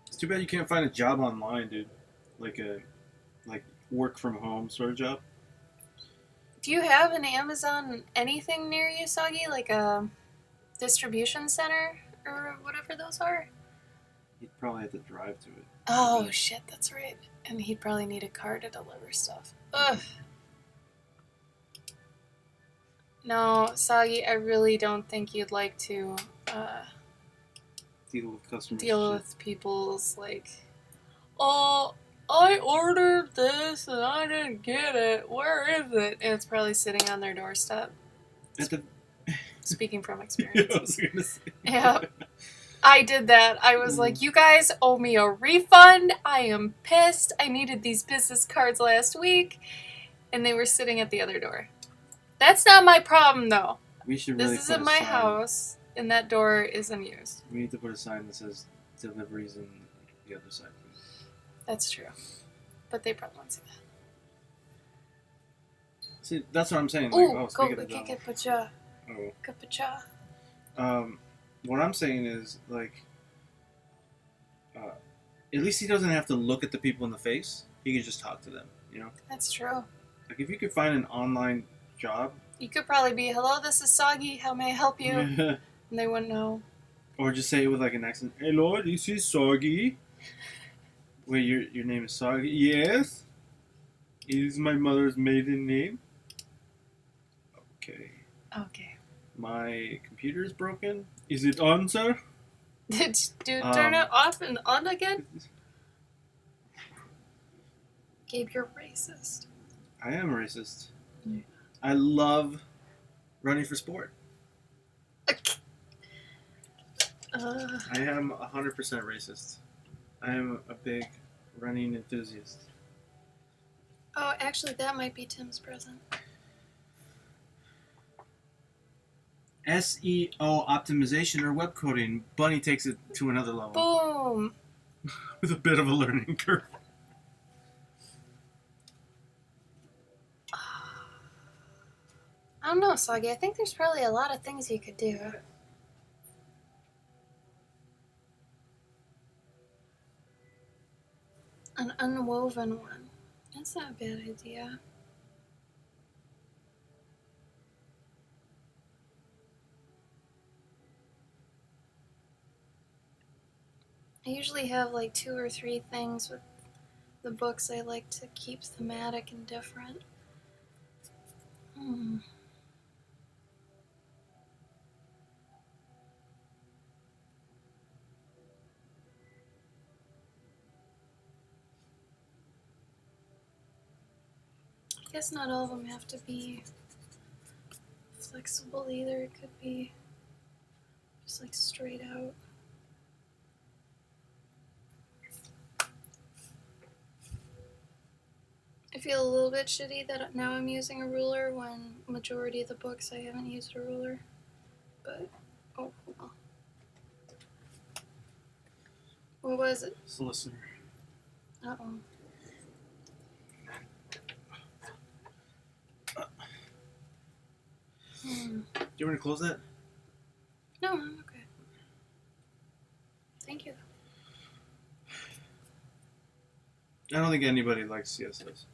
It's too bad you can't find a job online, dude. Like work from home sort of job. Do you have an Amazon anything near you, Soggy? Like a distribution center or whatever those are? You'd probably have to drive to it. Oh, shit, that's right. And he'd probably need a car to deliver stuff. Ugh. No, Soggy, I really don't think you'd like to Deal with customers. deal with people's, like, oh, I ordered this and I didn't get it. Where is it? And it's probably sitting on their doorstep. Speaking from Yeah, experience. I was gonna say. Yeah. I did that. I was like, you guys owe me a refund. I am pissed. I needed these business cards last week. And they were sitting at the other door. That's not my problem, though. We should really This put isn't a my sign. house, and that door is unused. We need to put a sign that says deliveries on the other side. That's true. But they probably won't see that. See, that's what I'm saying. Like, Ooh, go speaking of that. kapacha. Oh. Kapacha. What I'm saying is, like, at least he doesn't have to look at the people in the face. He can just talk to them, you know? That's true. Like, if you could find an online job. You could probably be, hello, this is Soggy. How may I help you? And they wouldn't know. Or just say it with, like, an accent. Hello, this is Soggy. Wait, your name is Soggy? Yes. It is my mother's maiden name. Okay. Okay. My computer is broken. Is it on, sir? Did you turn it off and on again? Gabe, you're racist. I am racist. Yeah. I love running for sport. I am 100% racist. I am a big running enthusiast. Oh, actually, that might be Tim's present. SEO optimization or web coding. Bunny takes it to another level. Boom! With a bit of a learning curve. I don't know, Soggy. I think there's probably a lot of things you could do. An unwoven one. That's not a bad idea. I usually have like 2 or 3 things with the books I like to keep thematic and different. I guess not all of them have to be flexible either. It could be just like straight out. I feel a little bit shitty that now I'm using a ruler when majority of the books I haven't used a ruler. But, oh well. What was it? It's the listener. Uh-oh. Do you want me to close that? No, I'm okay. Thank you. I don't think anybody likes CSS.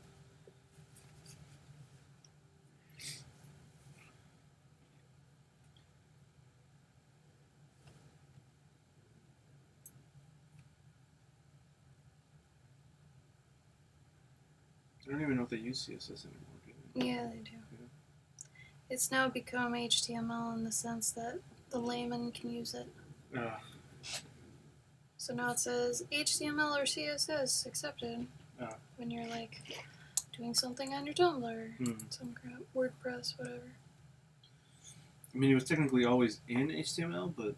I don't even know if they use CSS anymore. Do they? Yeah, they do. It's now become HTML in the sense that the layman can use it. So now it says HTML or CSS accepted when you're like doing something on your Tumblr, some crap, WordPress, whatever. I mean, it was technically always in HTML, but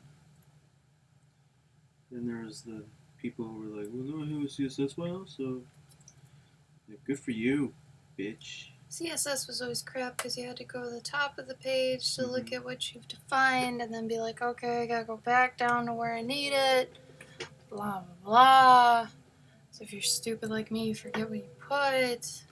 then there was the people who were like, well, no, I have a CSS file, so like, good for you, bitch. CSS was always crap because you had to go to the top of the page to look at what you've defined and then be like, okay, I gotta go back down to where I need it, blah, blah, blah. So if you're stupid like me, you forget what you put.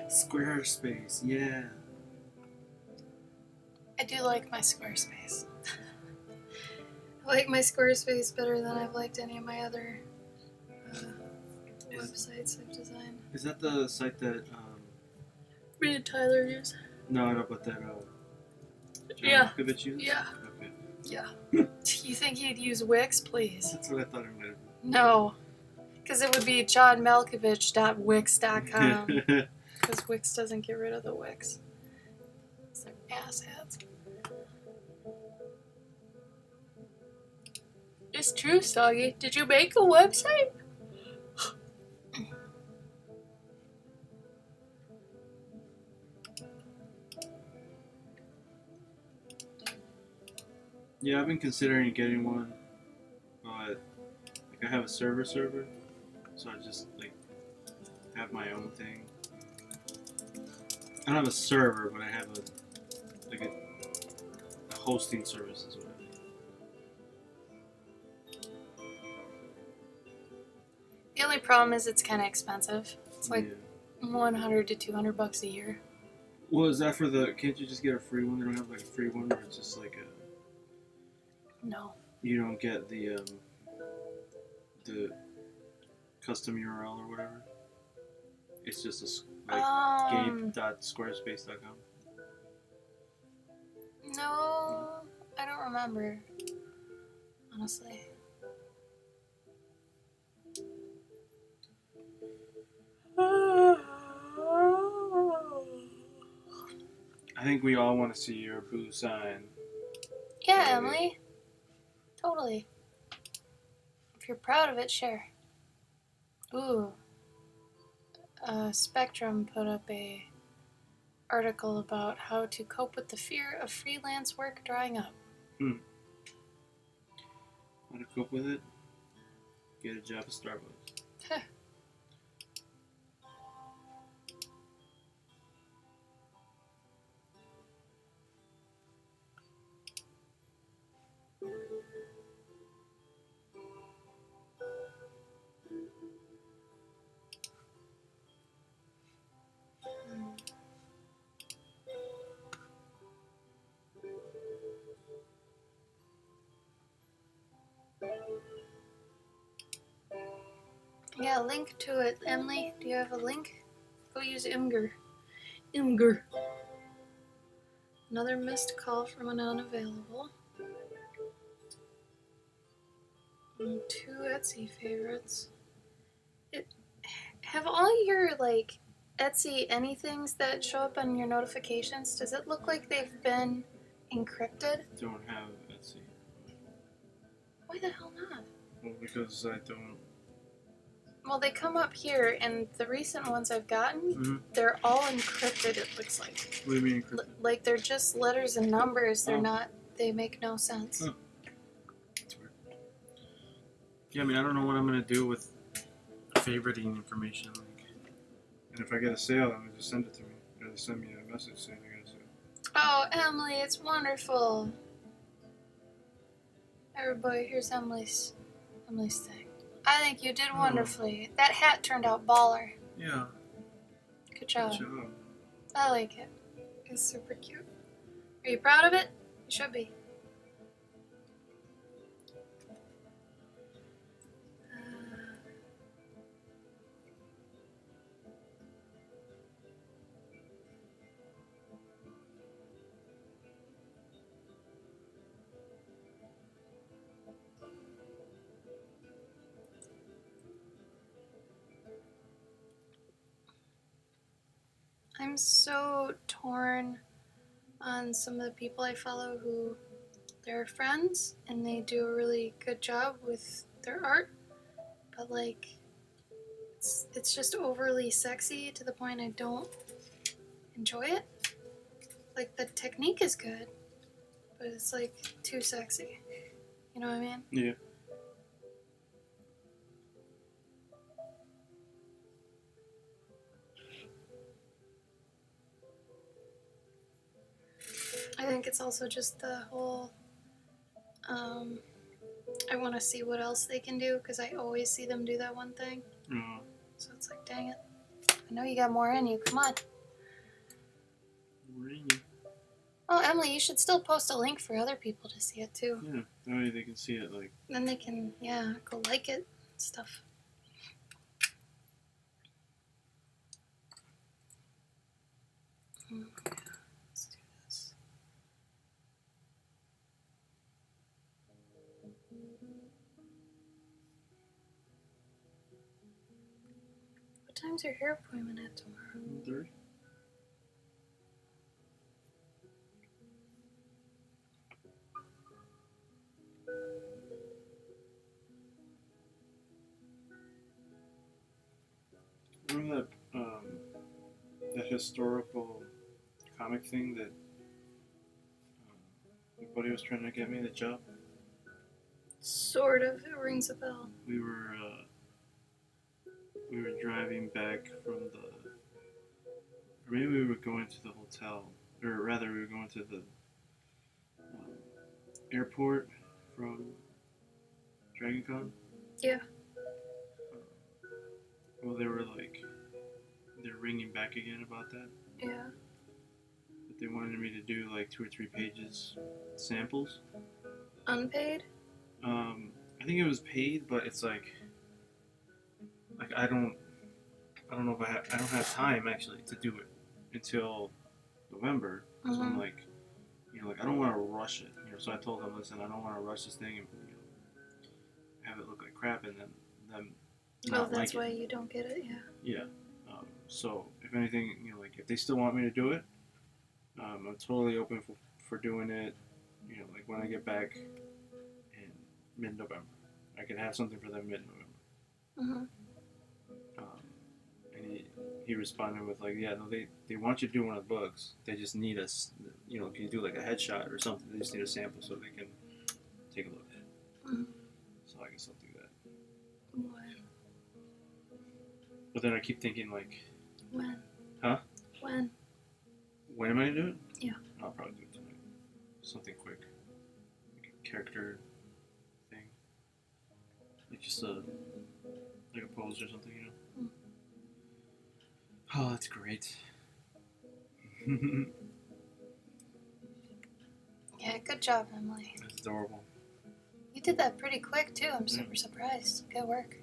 Squarespace, yeah. I do like my Squarespace. I like my Squarespace better than I've liked any of my other websites I've designed. Is that the site that Me and Tyler use. no, but that John Yeah. Malkovich uses? Yeah. Okay. Yeah. You think he'd use Wix, please? That's what I thought it might have No. Because it would be johnmalkovich.wix.com. Because Wix doesn't get rid of the Wix. It's like asshats. It's true, Soggy. Did you make a website? Yeah, I've been considering getting one, but like I have a server, so I just like have my own thing. I don't have a server, but I have a hosting service is what I mean. The only problem is it's kind of expensive. It's like $100 to $200 a year. Well, is that for the? Can't you just get a free one? They don't have like a free one where it's just like a. No. You don't get the custom URL or whatever. It's just a gabe.squarespace.com. No, I don't remember. Honestly. I think we all want to see your boo sign. Yeah, Emily. Totally. If you're proud of it, share. Ooh. Spectrum put up a article about how to cope with the fear of freelance work drying up. How to cope with it? get a job at Starbucks. Yeah, link to it. Emily, do you have a link? Go use Imgur. Imgur. Another missed call from an unavailable. And 2 Etsy favorites. Have all your, like, Etsy anythings that show up on your notifications, does it look like they've been encrypted? Don't have Etsy. Why the hell not? Well, because I don't. Well, they come up here, and the recent ones I've gotten, Mm-hmm. they're all encrypted, it looks like. What do you mean encrypted? Like, they're just letters and numbers. They're Oh. not, they make no sense. Oh. That's weird. Yeah, I mean, I don't know what I'm going to do with favoriting information. Like, and if I get a sale, I'm going to just send it to me. Or they send me a message saying I got a sale. Oh, Emily, it's wonderful. Everybody, here's Emily's thing. I think you did wonderfully. That hat turned out baller. Yeah. Good job. Good job. I like it. It's super cute. Are you proud of it? You should be. I'm so torn on some of the people I follow who they're friends and they do a really good job with their art, but like it's just overly sexy to the point I don't enjoy it. Like the technique is good, but it's like too sexy. You know what I mean? Yeah. I think it's also just the whole I want to see what else they can do because I always see them do that one thing. So it's like, dang it. I know you got more in you. Come on. Really? Oh, Emily, you should still post a link for other people to see it too. Yeah. That way they can see it. Like. Then they can, go like it and stuff. Let's do this. What time's your hair appointment at tomorrow? 3. Remember that historical comic thing that my buddy was trying to get me the job? Sort of. It rings a bell. We were driving back from or maybe we were going to the hotel, or rather we were going to the airport from DragonCon. Yeah. Well, they're ringing back again about that. Yeah. But they wanted me to do like 2 or 3 pages samples. Unpaid? I think it was paid, but it's like I don't know if I don't have time actually to do it until November. So I'm like, I don't want to rush it. So I told them, listen, I don't want to rush this thing and have it look like crap and then them. Oh, that's why you don't get it. Yeah. Yeah. So if anything, if they still want me to do it, I'm totally open for doing it. Like when I get back in mid-November, I can have something for them mid-November. And he responded with like, yeah, no, they want you to do one of the books. They just need us. Can you do like a headshot or something? They just need a sample so they can take a look. So I guess I'll do that. When? But then I keep thinking like, When? Huh? When? when am I gonna do it? Yeah. I'll probably do it tonight. Something quick, like a character thing, like just like a pose or something, you know. Oh, that's great. Yeah, good job, Emily. That's adorable. You did that pretty quick, too. I'm super surprised. Good work.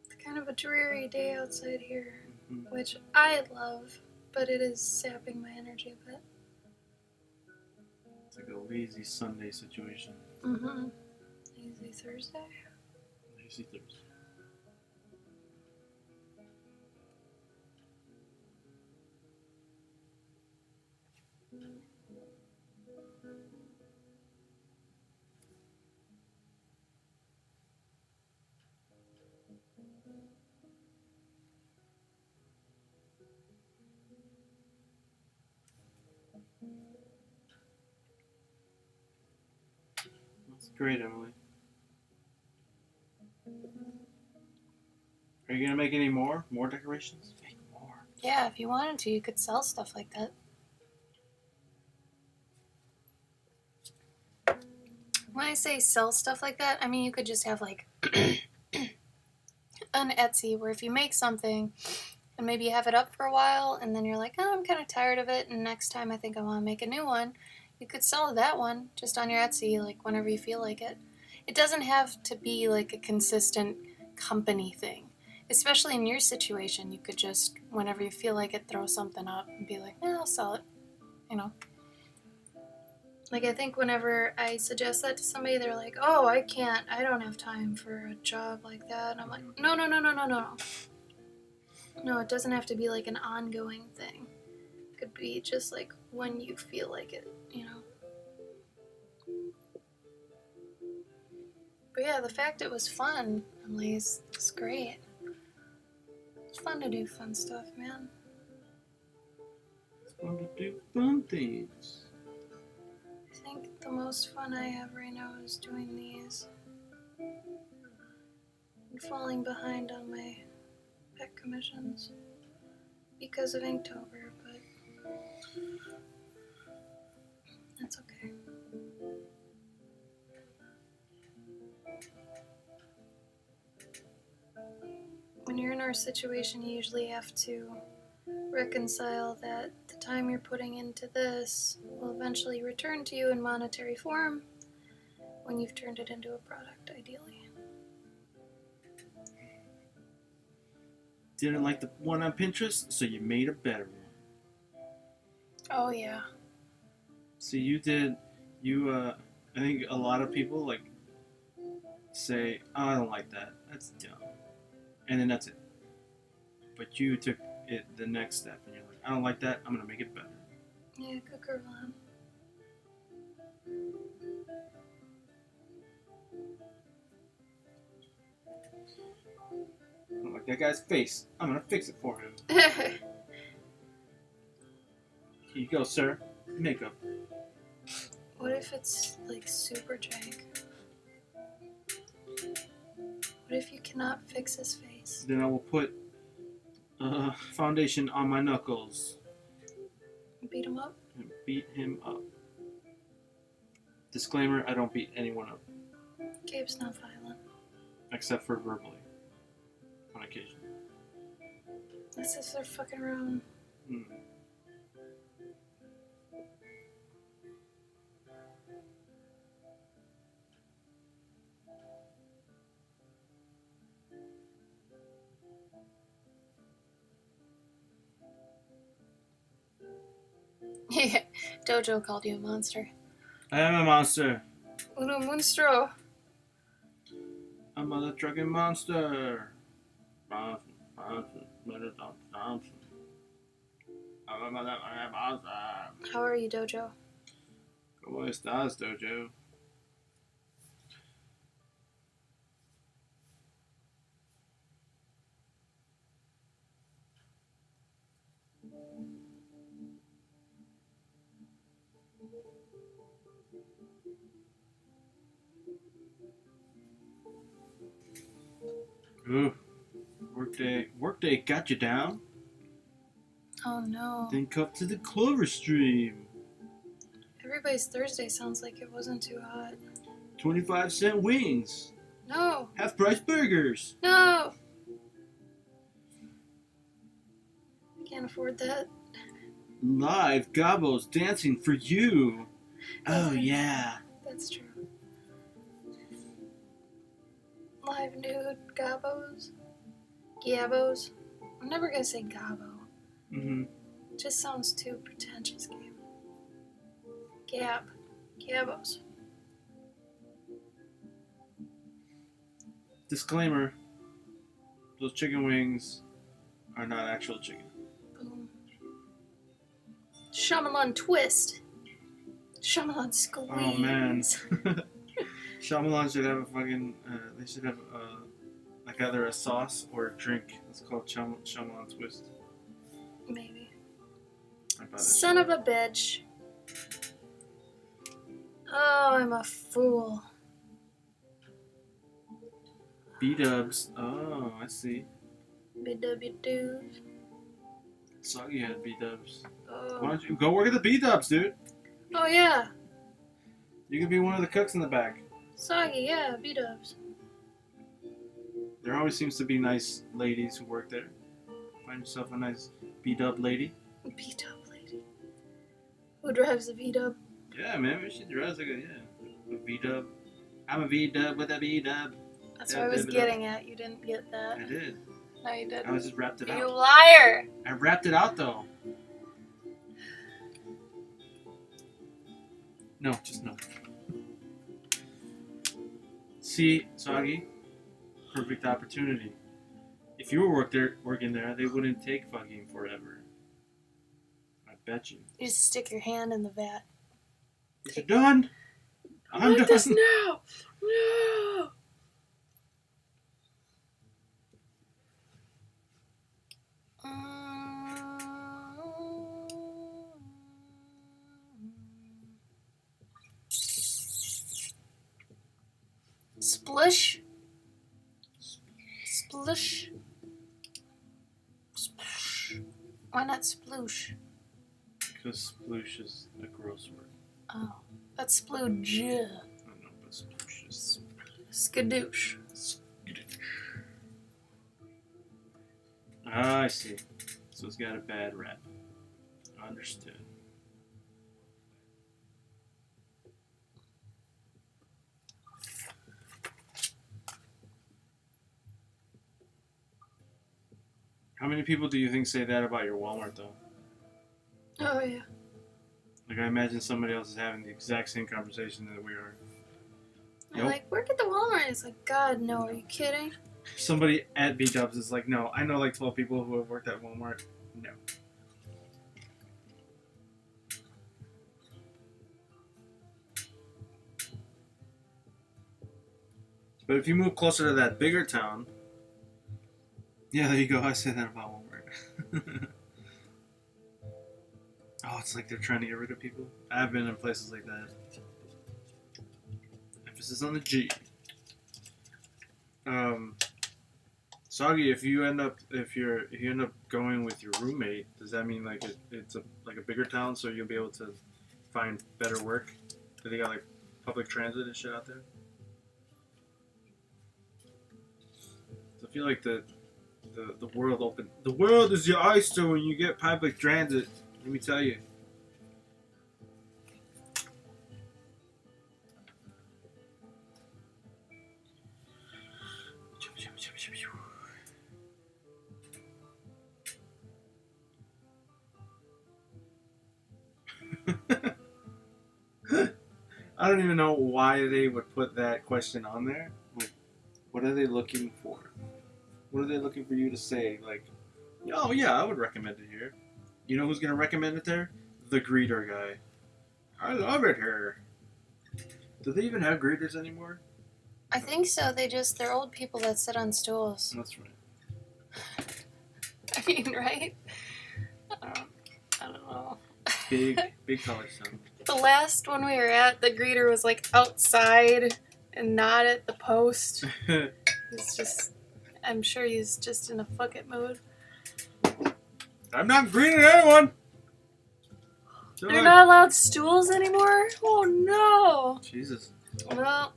It's kind of a dreary day outside here, which I love, but it is sapping my energy a bit. It's like a lazy Sunday situation. Mm-hmm. Lazy Thursday? Lazy Thursday. That's great, Emily. Are you gonna make any more decorations? Make more. Yeah, if you wanted to, you could sell stuff like that. When I say sell stuff like that, I mean you could just have like an Etsy where if you make something and maybe you have it up for a while and then you're like, oh, I'm kind of tired of it and next time I think I want to make a new one, you could sell that one just on your Etsy like whenever you feel like it. It doesn't have to be like a consistent company thing. Especially in your situation, you could just, whenever you feel like it, throw something up and be like, I'll sell it, you know. Like, I think whenever I suggest that to somebody, they're like, oh, I don't have time for a job like that. And I'm like, no. No, it doesn't have to be like an ongoing thing. It could be just like when you feel like it, you know. But yeah, the fact it was fun, Emily, is great. It's fun to do fun stuff, man. It's fun to do fun things. I think the most fun I have right now is doing these. And falling behind on my pet commissions because of Inktober, but that's okay. When you're in our situation, you usually have to reconcile that the time you're putting into this will eventually return to you in monetary form when you've turned it into a product, ideally. Didn't like the one on Pinterest, so you made a better one. Oh, yeah. So I think a lot of people like say, oh, I don't like that. That's dumb. And then that's it. But you took it the next step and you're like, I don't like that, I'm gonna make it better. Yeah, good girl, Em. I don't like that guy's face. I'm gonna fix it for him. Here you go, sir. Makeup. What if it's like super jank? What if you cannot fix his face? Then I will put foundation on my knuckles. Beat him up? And beat him up. Disclaimer, I don't beat anyone up. Gabe's not violent. Except for verbally. On occasion. That's if they're fucking around. Yeah, Dojo called you a monster. I am a monster. Uno monstro. I'm a trucking monster. How are you, Dojo? ¿Cómo estás, Dojo? Ooh. Workday got you down. Oh no. Then come to the Clover stream. Everybody's Thursday sounds like it wasn't too hot. 25-cent wings. No. Half-price burgers. No. Can't afford that. Live gobos dancing for you. Oh, yeah. That's true. Live nude gabos. Gabos. I'm never gonna say gabo. Mm-hmm. It just sounds too pretentious, Gabe. Gab. Gabos. Disclaimer. Those chicken wings are not actual chicken. Boom. Shyamalan twist. Shyamalan squeeze. Oh, man. Shyamalan should have a fucking... they should have like either a sauce or a drink. It's called Shyamalan twist. Maybe. I buy that Son shit. of a bitch. Oh, I'm a fool. B-dubs. Oh, I see. BW2. Soggy had B-dubs. Why Oh. don't you go work at the B-dubs, dude? Oh, yeah. You could be one of the cooks in the back. Soggy, yeah, B-dubs. There always seems to be nice ladies who work there. Find yourself a nice B-dub lady. B-dub lady. Who drives the B-dub? Yeah, man, she drives like a V-dub. I'm a V-dub with a B-dub. That's what I was getting at. You didn't get that. I did. No, you didn't. I was just wrapped it You out. liar! I wrapped it out though. No, just no. See, Soggy, perfect opportunity. If you were working there, they wouldn't take fucking forever. I bet you. You just stick your hand in the vat. Is it done? I'm like done. this now! No! Splish. Splish. Sploosh. Why not sploosh? Because sploosh is a gross word. Oh, that's splooge. I don't know, but sploosh is Skadoosh. Ah, I see. So it's got a bad rap. Understood. How many people do you think say that about your Walmart, though? Oh, yeah. Like, I imagine somebody else is having the exact same conversation that we are. I'm Nope. like, work at the Walmart. It's like, God, no, are you kidding? Somebody at B-Dubs is like, no, I know like 12 people who have worked at Walmart. No. But if you move closer to that bigger town, yeah, there you go. I say that about Walmart. Oh, it's like they're trying to get rid of people. I've been in places like that. Emphasis on the G. Soggy, if you end up going with your roommate, does that mean like it's a bigger town, so you'll be able to find better work? Do they got like public transit and shit out there? So I feel like the world open. The world is your oyster when you get public transit. Let me tell you. I don't even know why they would put that question on there. Like, what are they looking for? What are they looking for you to say? Like, oh yeah, I would recommend it here. You know who's gonna recommend it there? The greeter guy. I love it here. Do they even have greeters anymore? I think so. They're old people that sit on stools. That's right. I mean, right? I don't know. Big college town. The last one we were at, the greeter was like outside and not at the post. It's just, I'm sure he's just in a fuck it mood. I'm not greeting anyone. They're not allowed stools anymore? Oh no! Jesus. Well,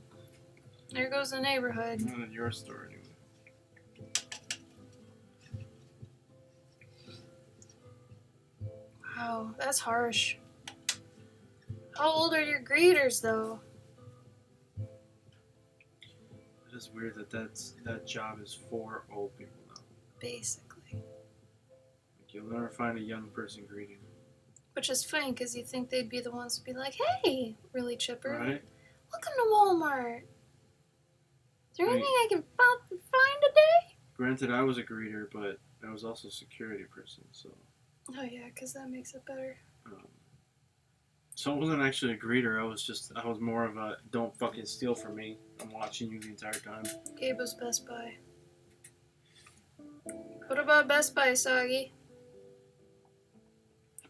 there goes the neighborhood. Not in your store anyway. Wow, that's harsh. How old are your greeters, though? It is weird that job is for old people now. Basically. Like, you'll never find a young person greeting. Which is funny, because you think they'd be the ones to be like, hey, really chipper. Right? Welcome to Walmart. Is there Right. anything I can find today? Granted, I was a greeter, but I was also a security person, so. Oh yeah, because that makes it better. So I wasn't actually a greeter. I was more of a don't fucking steal from me. I'm watching you the entire time. Gabe was Best Buy. What about Best Buy, Soggy?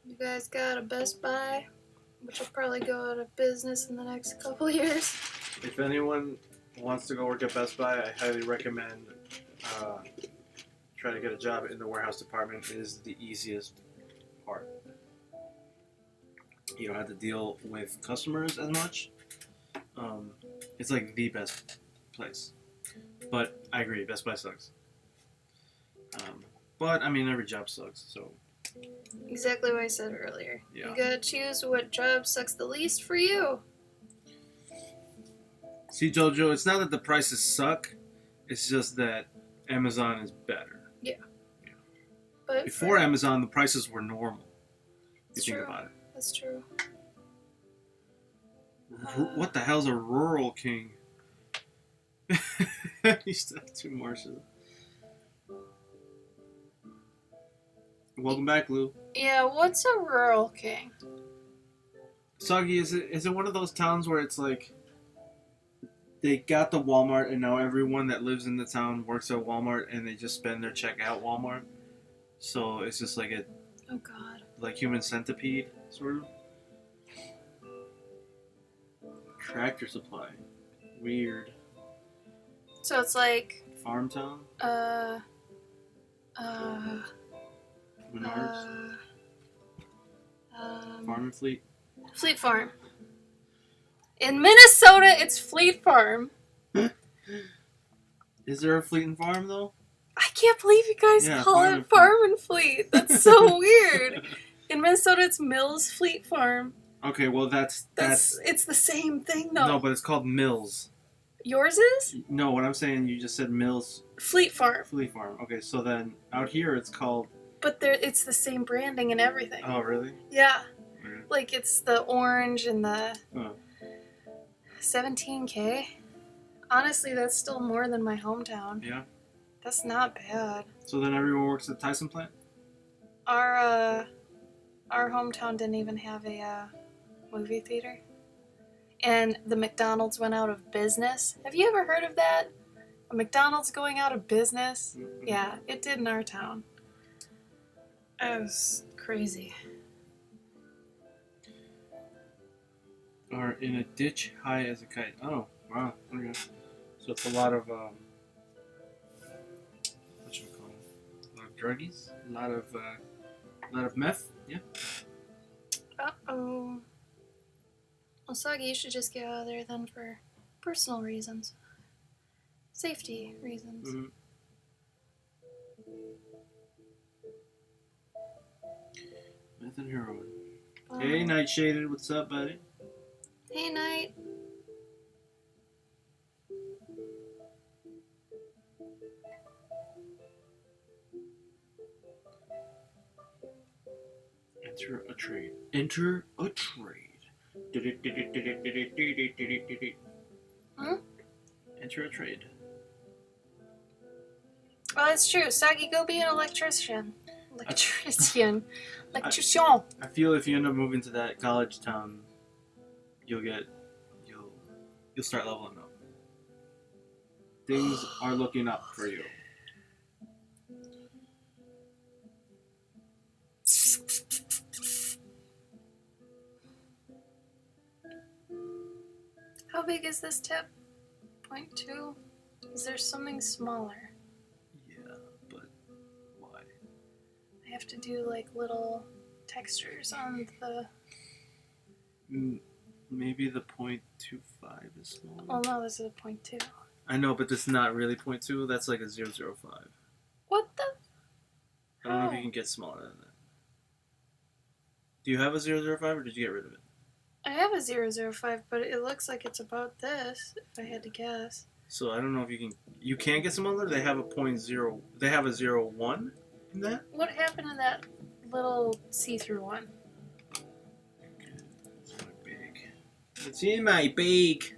You guys got a Best Buy, which will probably go out of business in the next couple years. If anyone wants to go work at Best Buy, I highly recommend try to get a job in the warehouse department. It is the easiest part. You don't have to deal with customers as much. It's like the best place. But I agree, Best Buy sucks. But I mean, every job sucks, so. Exactly what I said earlier. Yeah. You gotta choose what job sucks the least for you. See, Jojo, it's not that the prices suck. It's just that Amazon is better. But Before Amazon, the prices were normal. If It's you think true. about it. That's true. What the hell's a rural king? You still have two Marshes. Welcome back, Lou. Yeah, what's a rural king? Soggy, is it one of those towns where it's like they got the Walmart and now everyone that lives in the town works at Walmart and they just spend their check at Walmart? So it's just like Oh god. like human centipede, sort of. Tractor Supply. Weird. So it's like, Farm town? Menards? Farm and Fleet? Fleet Farm. In Minnesota, it's Fleet Farm. Is there a Fleet and Farm though? I can't believe you guys Yeah, call Farm it and Farm and Fleet. That's so weird. In Minnesota, it's Mills Fleet Farm. Okay, well that's It's the same thing though. no, but it's called Mills. Yours is No, what I'm saying, you just said Mills Fleet Farm, Fleet Farm. Okay, so then out here it's called. but it's the same branding and everything. Oh, really? Yeah, Weird. like it's the orange and the Oh. 17K. Honestly, that's still more than my hometown. Yeah. That's not bad. So then everyone works at the Tyson plant. Our hometown didn't even have a movie theater, and the McDonald's went out of business. Have you ever heard of that? A McDonald's going out of business? Mm-hmm. Yeah, it did in our town. It was crazy. Or in a ditch high as a kite. Oh, wow. Okay. So it's a lot of what should we call it? A lot of druggies. A lot of meth. Yeah. Uh-oh. Well, Soggy, you should just get out of there then for personal reasons. Safety reasons. Mm-hmm. Meth and heroin. Hey, Nightshaded, what's up, buddy? Hey, Night. Enter a trade. Enter a trade. Hmm? Enter a trade. Oh, that's true. Soggy, go be an electrician. Electrician. Electrician. I feel if you end up moving to that college town, you'll start leveling up. Things are looking up for you. How big is this tip? 0.2? Is there something smaller? have to do like little textures on the. Maybe the 0.25 is smaller. Oh no, this is a 0.2. I know, but it's not really 0.2. That's like a 0.05. What the? I don't know if you How? can get smaller than that. Do you have a 0.05 or did you get rid of it? I have a 0.05, but it looks like it's about this, if I had to guess. So I don't know if you can. You can get smaller. They have a 0.0. They have a 0.1 in that. What happened to that little see-through one? It's my bag. It's in my bag.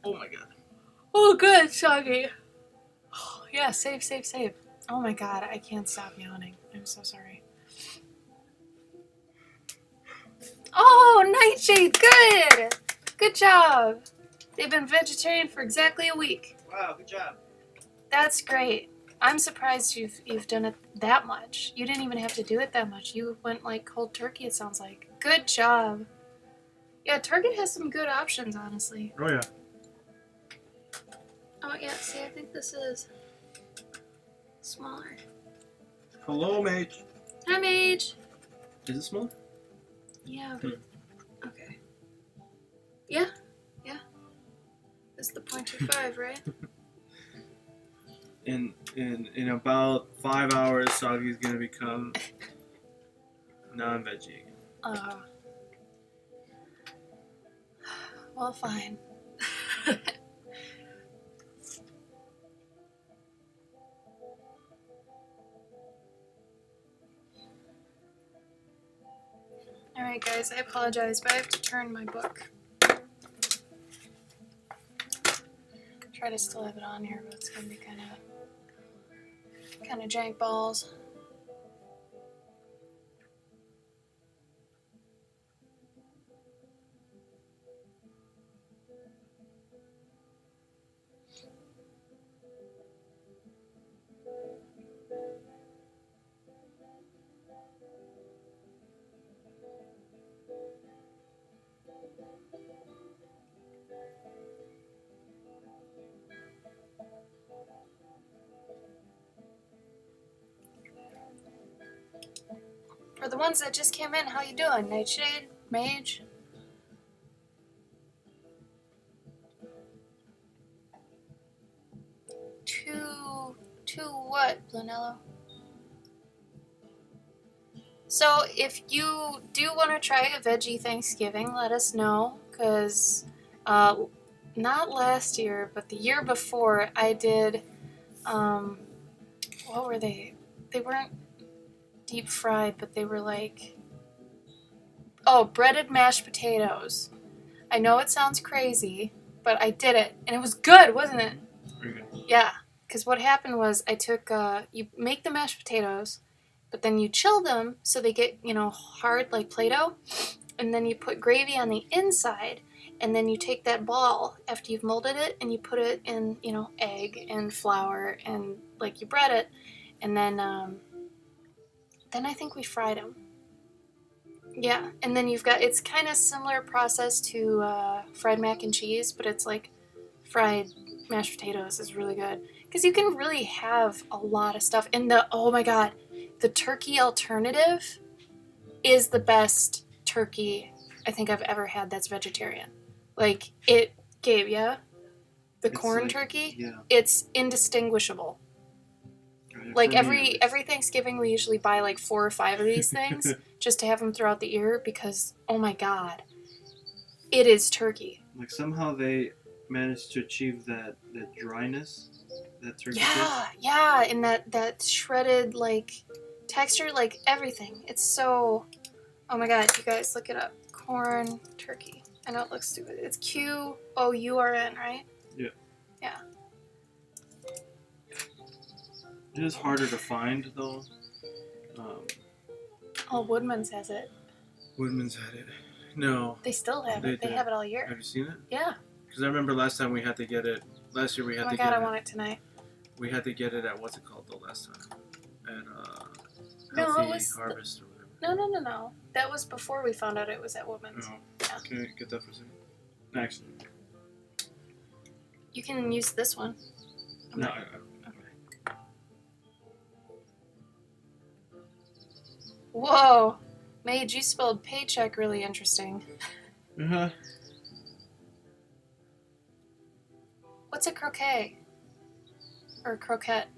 Oh my god. Oh, good, Soggy. Oh, yeah, save. Oh my god, I can't stop yawning. I'm so sorry. Oh, Nightshade, good! Good job. They've been vegetarian for exactly a week. Wow, good job. That's great. I'm surprised you've done it that much. You didn't even have to do it that much. You went like cold turkey, it sounds like. Good job. Yeah, Target has some good options, honestly. Oh yeah. Oh yeah, see, I think this is smaller. Hello, mate. Hi, Mage. Is it small? Yeah, but okay. Yeah. It's the 0.25, right? In about 5 hours, Soggy's gonna become non-veggie again. Well, fine. Alright guys, I apologize, but I have to turn my book. Try to still have it on here, but it's gonna be kind of jank balls. For the ones that just came in, how you doing? Nightshade? Mage? Two what, Blunello? So if you do want to try a veggie Thanksgiving, let us know, because not last year, but the year before, I did, what were they? They weren't deep fried, but they were like, oh, breaded mashed potatoes. I know it sounds crazy, but I did it, and it was good, wasn't it? Very good. Yeah, because what happened was I took, you make the mashed potatoes, but then you chill them so they get, hard like Play-Doh, and then you put gravy on the inside, and then you take that ball after you've molded it, and you put it in, egg and flour, and like you bread it, and then I think we fried them. Yeah, and then it's kind of similar process to fried mac and cheese, but it's like fried mashed potatoes is really good. Because you can really have a lot of stuff. And oh my god, the turkey alternative is the best turkey I think I've ever had that's vegetarian. Like, the It's corn like, turkey, yeah. it's indistinguishable. Like, every Thanksgiving we usually buy like 4 or 5 of these things just to have them throughout the year because, oh my god, it is turkey. Like, somehow they managed to achieve that dryness that turkey Yeah, and that shredded, like, texture, like, everything. It's so... Oh my god, you guys, look it up. Corn turkey. I know it looks stupid. It's Qourn, right? Yeah. Yeah. It is harder to find, though. Woodman's has it. Woodman's had it. No. They still have it. They do. have it all year. Have you seen it? Yeah. Because I remember last time we had to get it. Last year we had Oh my to god, get I it. want it tonight. We had to get it at, what's it called, though, last time? At, No, Healthy it was Harvest or whatever. No. That was before we found out it was at Woodman's. Oh. Yeah. Can I get that for a second? Actually. You can use this one. No, Okay. Whoa. Mage, you spelled paycheck really interesting. Uh-huh. What's a croquet? Or croquette?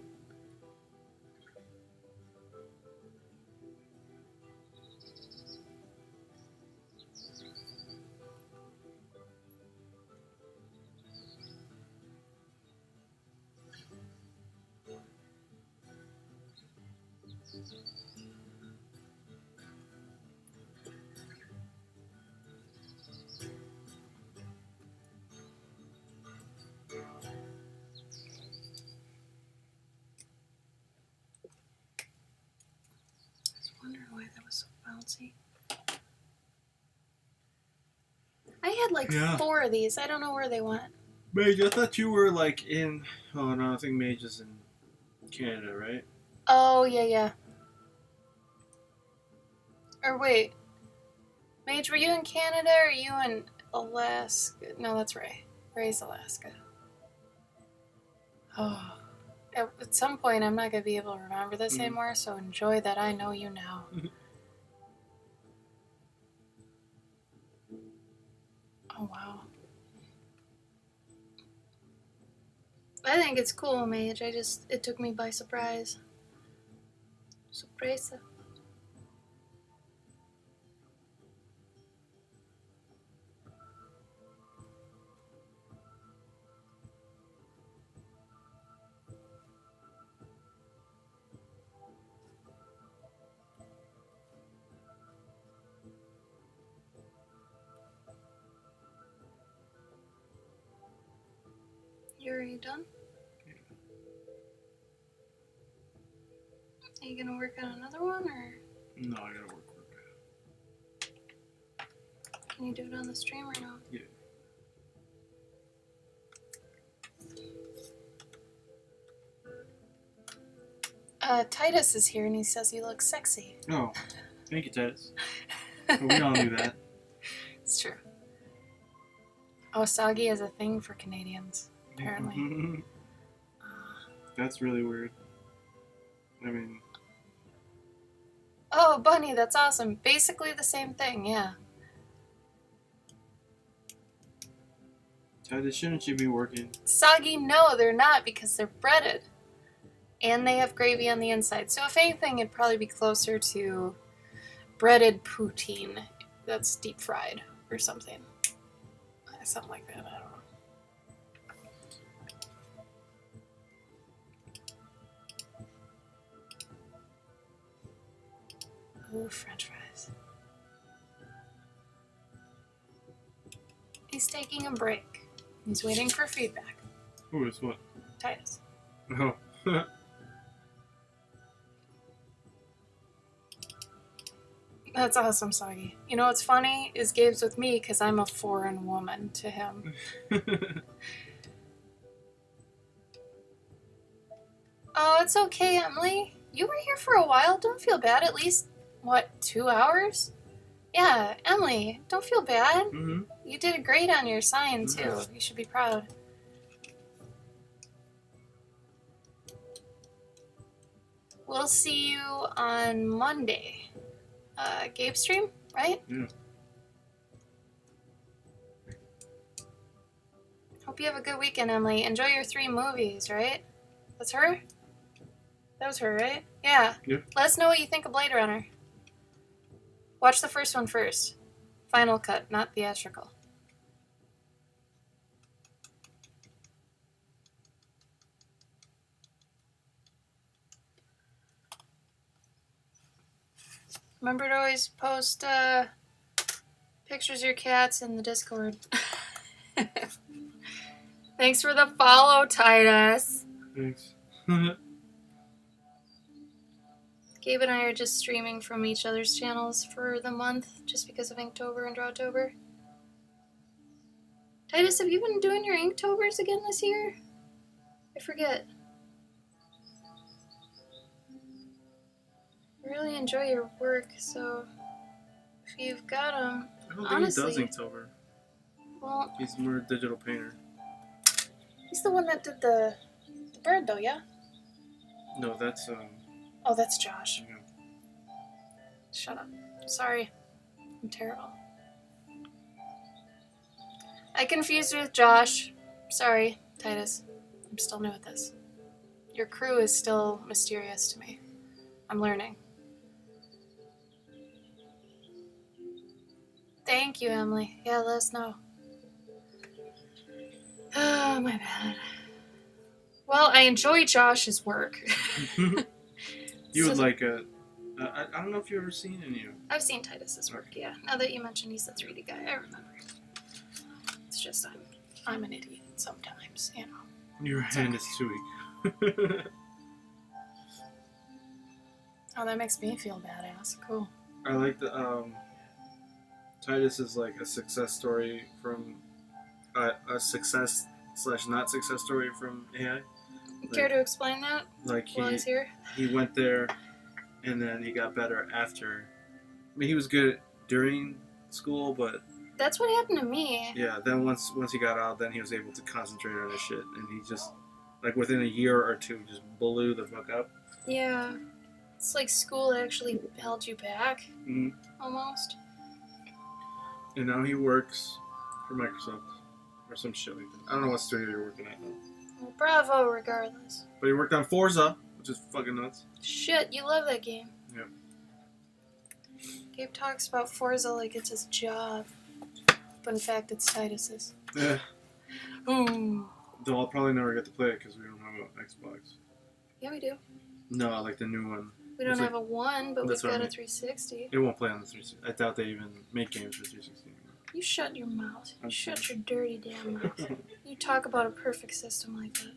I wonder why that was so bouncy. I had like Yeah. 4 of these. I don't know where they went. Mage, I thought you were like in. Oh no, I think Mage is in Canada, right? Oh, yeah. Or wait. Mage, were you in Canada or are you in Alaska? No, that's Ray. Ray's Alaska. Oh. At some point, I'm not going to be able to remember this anymore, so enjoy that I know you now. Oh, wow. I think it's cool, Mage. It took me by surprise. Surprise. Are you done? Are you gonna work on another one, or No, I gotta work. can you do it on the stream or no? Yeah. Titus is here and he says you look sexy. Oh, thank you, Titus. We all knew that. It's true. Oh, soggy is a thing for Canadians, apparently. That's really weird. I mean... Oh, Bunny, that's awesome. Basically the same thing, yeah. Titus, shouldn't you be working? Soggy, no, they're not because they're breaded. And they have gravy on the inside. So if anything, it'd probably be closer to breaded poutine that's deep fried or something. Something like that, I don't know. Ooh, french fries. He's taking a break. He's waiting for feedback. Who is what? Titus. Oh. That's awesome, Soggy. You know what's funny is Gabe's with me because I'm a foreign woman to him. Oh, it's okay, Emily. You were here for a while. Don't feel bad. At least, 2 hours? Yeah, Emily, don't feel bad. Mm-hmm. You did great on your sign, too. You should be proud. We'll see you on Monday. Gabe stream, right? Yeah. Hope you have a good weekend, Emily. Enjoy your 3 movies, right? That's her? That was her, right? Yeah. Yep. Let us know what you think of Blade Runner. Watch the first one first. Final cut, not theatrical. Remember to always post pictures of your cats in the Discord. Thanks for the follow, Titus. Thanks. Gabe and I are just streaming from each other's channels for the month just because of Inktober and Drawtober. Titus, have you been doing your Inktobers again this year? I forget. I really enjoy your work, so if you've got them, I don't honestly, think he does Inktober. Well, He's more a digital painter. he's the one that did the bird, though, yeah? No, that's Oh, that's Josh. yeah. Shut up. Sorry. I'm terrible. I confused you with Josh. Sorry, Titus. I'm still new at this. Your crew is still mysterious to me. I'm learning. Thank you, Emily. Yeah, let us know. Oh, my bad. Well, I enjoy Josh's work. You would like a... I don't know if you've ever seen any of... I've seen Titus's work, yeah. Now that you mentioned he's a 3D guy, I remember. It's just I'm an idiot sometimes, you know. Your hand is too weak. Oh, that makes me feel badass. Cool. I like the... Titus is like a success story from... a success / not success story from AI. Care to explain that Like while he's here? he went there, and then he got better after. I mean, he was good during school, but That's what happened to me. yeah. Then once he got out, then he was able to concentrate on his shit, and he just like within a year or two just blew the fuck up. Yeah. It's like school actually held you back, Mm-hmm. almost. And now he works for Microsoft or some shit like that. I don't know what studio you're working at now. Well, bravo, regardless. But he worked on Forza, which is fucking nuts. Shit, you love that game. Yep. Gabe talks about Forza like it's his job. But in fact, it's Titus's. Yeah. Ooh. Though I'll probably never get to play it because we don't have an Xbox. Yeah, we do. No, like the new one. We don't It's have a 1, but we've that's what I got a mean. 360. It won't play on the 360. I doubt they even make games for 360 anymore. You shut your mouth. You I'm shut your dirty damn mouth. You talk about a perfect system like that.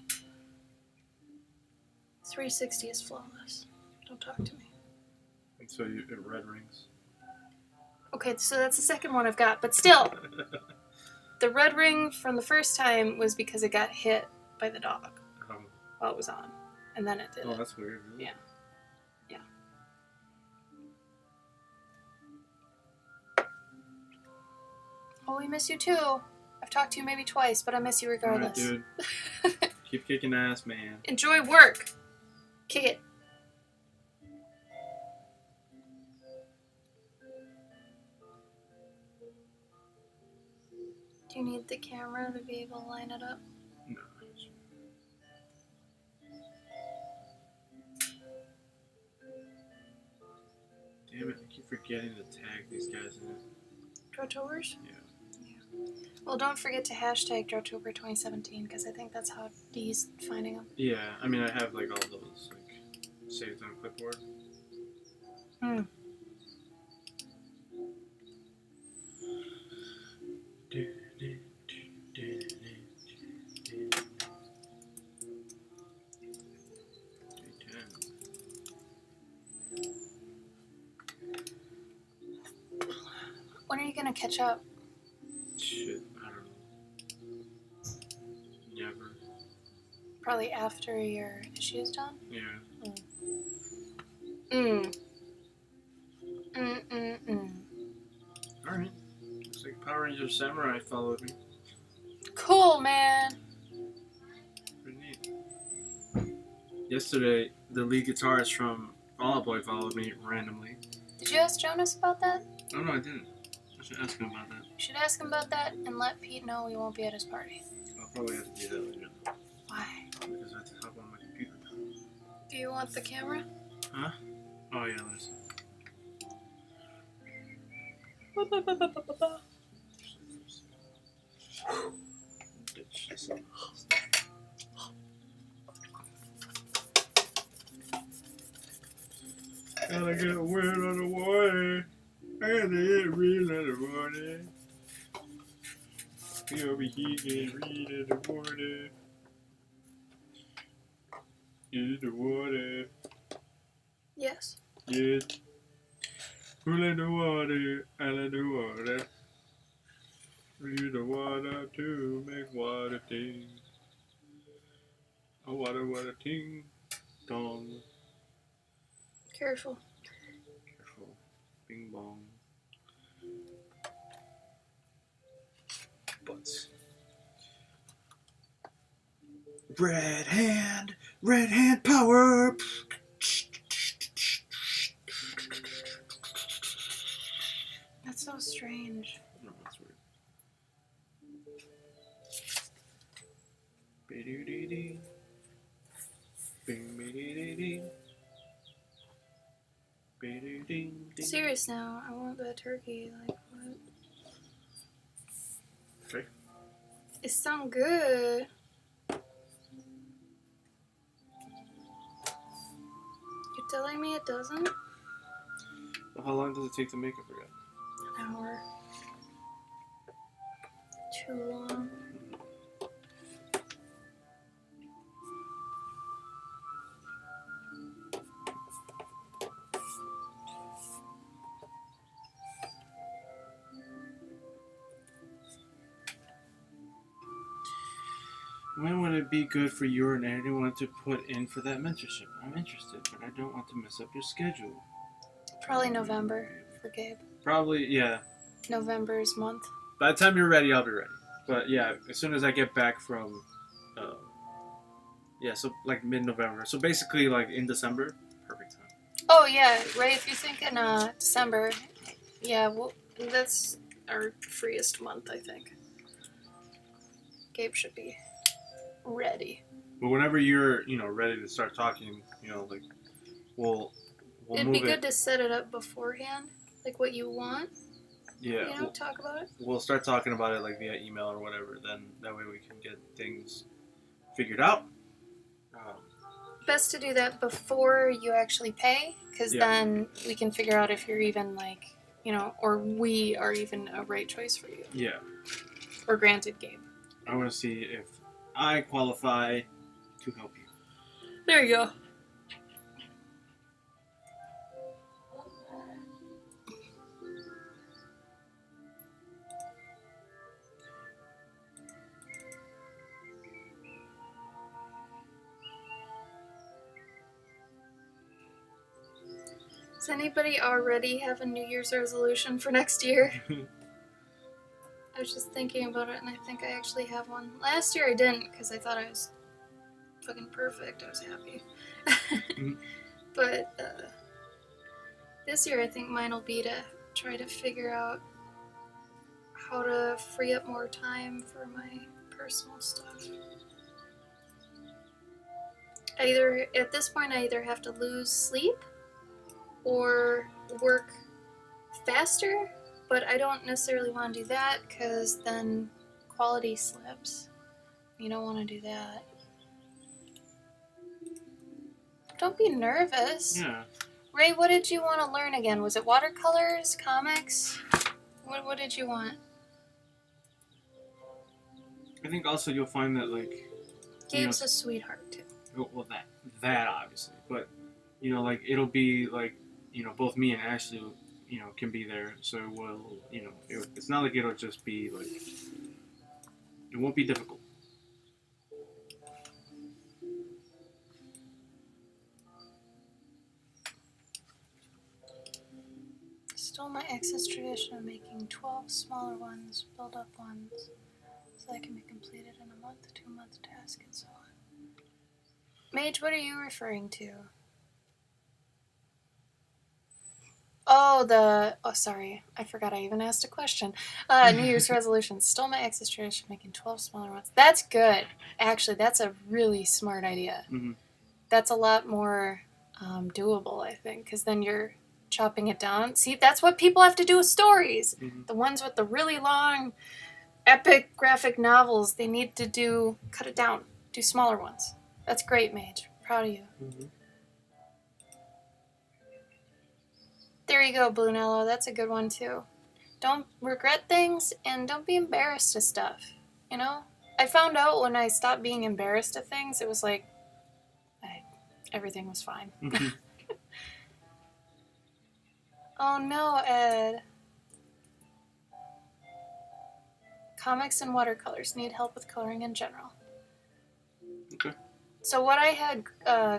360 is flawless. Don't talk to me. And so it red rings. Okay, so that's the second one I've got, but still, the red ring from the first time was because it got hit by the dog while it was on, and then it did. Oh, that's weird. Really? Yeah. Oh, we miss you too. I've talked to you maybe twice, but I miss you regardless. Alright, dude. Keep kicking ass, man. Enjoy work. Kick it. Do you need the camera to be able to line it up? No. Damn it, I keep forgetting to tag these guys in it. Drawtobers? Yeah. Well, don't forget to hashtag Drawtober 2017 because I think that's how Dee's finding them. Yeah, I mean, I have like all those like saved on clipboard. Hmm. When are you gonna catch up? Shit, I don't know. Never. Probably after your issue is done? Yeah. Alright. Looks like Power Ranger Samurai followed me. Cool, man. Pretty neat. Yesterday, the lead guitarist from Fall Out Boy followed me randomly. Did you ask Jonas about that? Oh no, I didn't. I should ask him about that. You should ask him about that and let Pete know we won't be at his party. I'll probably have to do that later. Why? Because I have to hop on my computer. Do you want the camera? Huh? Oh yeah, there's... Ditch this. Gotta get wet on the water. I gotta get real on the water. You'll be heating read in the water. In the water. Yes. Yes. Pull in the water, out of the water. Use the water to make water ting. A water ting dong. Careful. Careful. Bing bong. Butts. Red hand power. strange. No, that's weird. Be-do-dee-dee. Bing-be-dee-dee-dee. Be-do-ding-ding. Serious now, I want that turkey. Like, what? Okay. It sounds good. You're telling me it doesn't? Well, how long does it take to make it for you? An hour. Too long. When would it be good for you or anyone to put in for that mentorship? I'm interested, but I don't want to mess up your schedule. Probably November for Gabe. Probably, yeah. November's month. By the time you're ready, I'll be ready. But yeah, as soon as I get back from, yeah, so like mid-November. So basically, like in December, perfect time. Oh yeah, right. If you're thinking December, yeah, well, that's our freest month, I think. Gabe should be ready. But whenever you're, ready to start talking, like we'll It'd move be good it. to set it up beforehand, like what you want. Yeah, Talk about it. we'll start talking about it like via email or whatever. Then that way we can get things figured out. Best to do that before you actually pay, because then we can figure out if you're even or we are even a right choice for you. Yeah. Or granted, Gabe. I want to see if I qualify to help you. There you go. Does anybody already have a New Year's resolution for next year? I was just thinking about it, and I think I actually have one. Last year I didn't, because I thought I was fucking perfect. I was happy. But this year I think mine will be to try to figure out how to free up more time for my personal stuff. At this point, I either have to lose sleep or work faster, but I don't necessarily want to do that because then quality slips. You don't want to do that. Don't be nervous. Yeah. Ray, what did you want to learn again? Was it watercolors, comics? What did you want? I think also you'll find that Gabe's a sweetheart too. well that obviously, but it'll be both me and Ashley can be there, so we'll it's not like it'll just be it won't be difficult. Stole my ex's tradition of making 12 smaller ones, build up ones, so they can be completed in a month, 2-month task, and so on. Mage, what are you referring to? Oh, sorry. I forgot I even asked a question. New Year's resolution. Stole my ex's tradition, making 12 smaller ones. That's good. Actually, that's a really smart idea. Mm-hmm. That's a lot more doable, I think, because then you're chopping it down. See, that's what people have to do with stories. Mm-hmm. The ones with the really long, epic graphic novels, they need to cut it down. Do smaller ones. That's great, Mage. Proud of you. Mm-hmm. There you go, Brunello. That's a good one, too. Don't regret things, and don't be embarrassed of stuff. I found out when I stopped being embarrassed of things, it was like, everything was fine. Mm-hmm. Oh no, Ed. Comics and watercolors. Need help with coloring in general. Okay. So what I had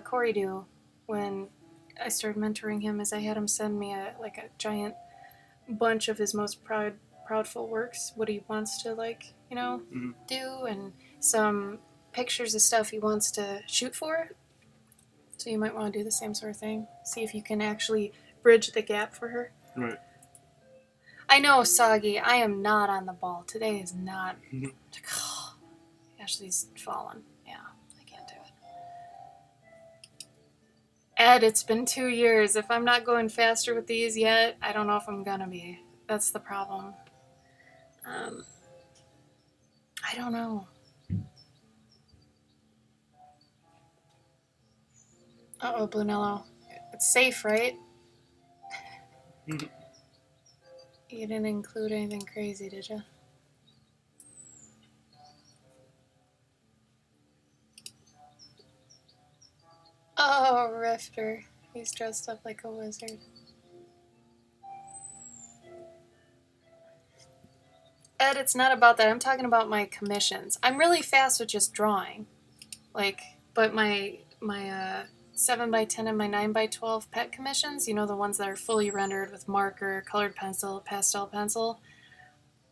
Corey do when I started mentoring him is I had him send me a giant bunch of his most proudful works, what he wants to Mm-hmm. do, and some pictures of stuff he wants to shoot for. So you might want to do the same sort of thing. See if you can actually bridge the gap for her. Right. I know, Soggy, I am not on the ball. Today is not... Ashley's fallen. Yeah, I can't do it. Ed, it's been 2 years. If I'm not going faster with these yet, I don't know if I'm gonna be. That's the problem. I don't know. Uh-oh, Brunello. It's safe, right? You didn't include anything crazy, did you? Oh, Rifter. He's dressed up like a wizard. Ed, it's not about that. I'm talking about my commissions. I'm really fast with just drawing. But my 7x10 and my 9x12 pet commissions, you know, the ones that are fully rendered with marker, colored pencil, pastel pencil,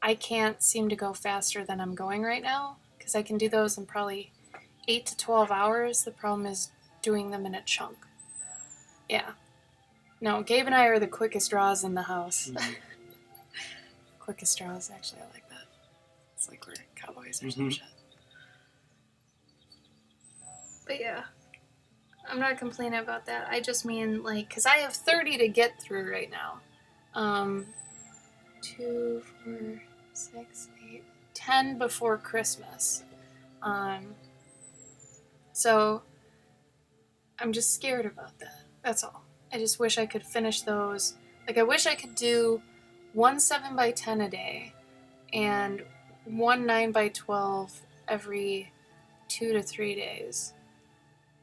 I can't seem to go faster than I'm going right now, because I can do those in probably 8 to 12 hours. The problem is doing them in a chunk. Yeah. No, Gabe and I are the quickest draws in the house. Mm-hmm. Quickest draws, actually, I like that. It's like we're cowboys or some shit. But yeah, I'm not complaining about that. I just mean, like, because I have 30 to get through right now. 2, 4, 6, 8, 10 before Christmas. So I'm just scared about that. That's all. I just wish I could finish those. Like, I wish I could do 1 7x10 a day and 1 9x12 every 2 to 3 days.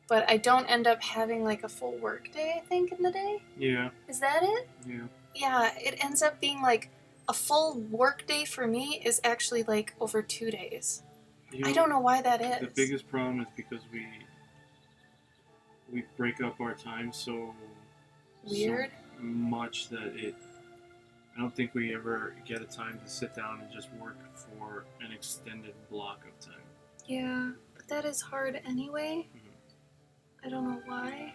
But I don't end up having like a full work day, I think, in the day. Yeah. Is that it? Yeah. Yeah, it ends up being like a full work day for me is actually like over 2 days. You know, I don't know why that is. The biggest problem is because we break up our time so Weird. So much that I don't think we ever get a time to sit down and just work for an extended block of time. Yeah, but that is hard anyway. Mm-hmm. I don't know why.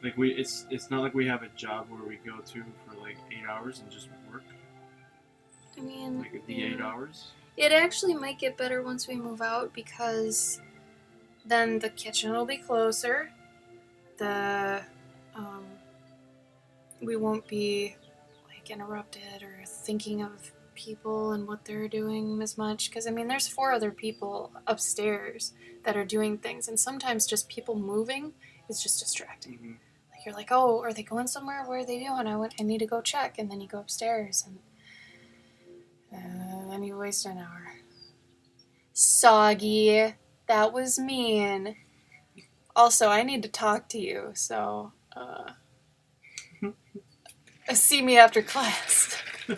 Like it's not like we have a job where we go to for like 8 hours and just work. I mean, Like the 8 hours. It actually might get better once we move out, because then the kitchen will be closer. We won't be like interrupted or thinking of people and what they're doing as much. Because I mean, there's 4 other people upstairs that are doing things, and sometimes just people moving is just distracting. Mm-hmm. Like you're like, oh, are they going somewhere? What are they doing? I need to go check, and then you go upstairs and then you waste an hour. Soggy, that was mean. Also, I need to talk to you, so see me after class. Oh,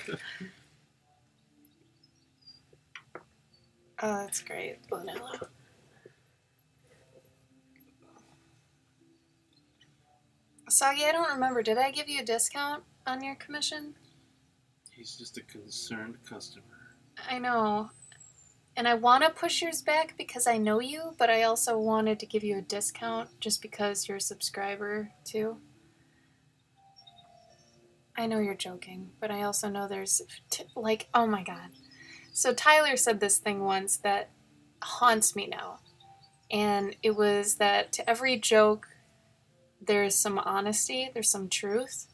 that's great, Vanilla. Soggy, I don't remember. Did I give you a discount on your commission? He's just a concerned customer. I know. And I want to push yours back because I know you, but I also wanted to give you a discount just because you're a subscriber, too. I know you're joking, but I also know there's, oh my god. So Tyler said this thing once that haunts me now. And it was that to every joke, there's some honesty, there's some truth.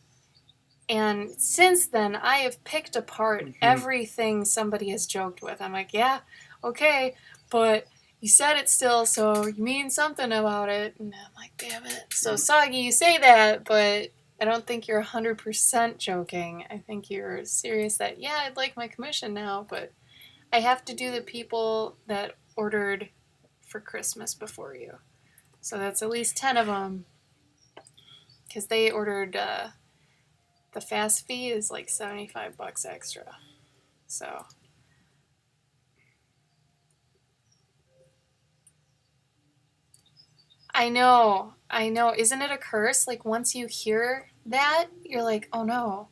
And since then, I have picked apart everything somebody has joked with. I'm like, yeah, okay, but you said it still, so you mean something about it. And I'm like, damn it. So, Soggy, you say that, but I don't think you're 100% joking. I think you're serious that, yeah, I'd like my commission now, but I have to do the people that ordered for Christmas before you. So that's at least 10 of them. Because they ordered, the fast fee is like $75 extra. So. I know. Isn't it a curse? Like, once you hear that, you're like, oh no.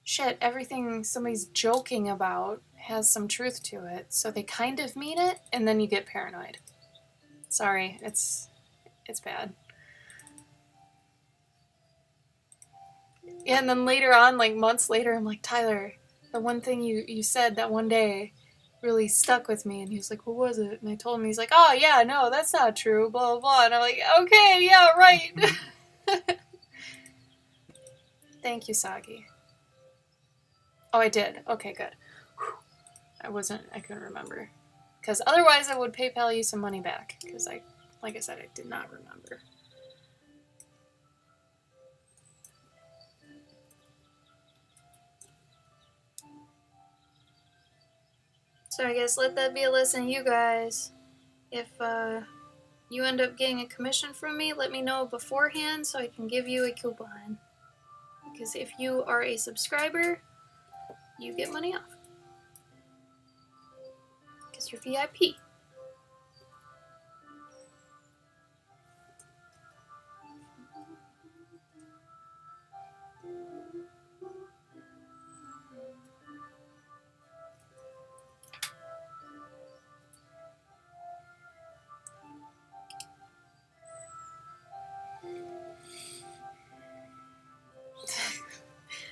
Shit, everything somebody's joking about has some truth to it. So they kind of mean it, and then you get paranoid. Sorry, it's bad. Yeah, and then later on, like months later, I'm like, Tyler, the one thing you said that one day really stuck with me, and he was like, what was it? And I told him, he's like, oh yeah, no, that's not true, blah blah blah. And I'm like, okay, yeah, right. Thank you, Sagi. Oh, I did. Okay, good. I couldn't remember. Because otherwise I would PayPal you some money back. Because like I said, I did not remember. So I guess let that be a lesson, you guys. If you end up getting a commission from me, let me know beforehand so I can give you a coupon. Because if you are a subscriber, you get money off. Because you're VIP.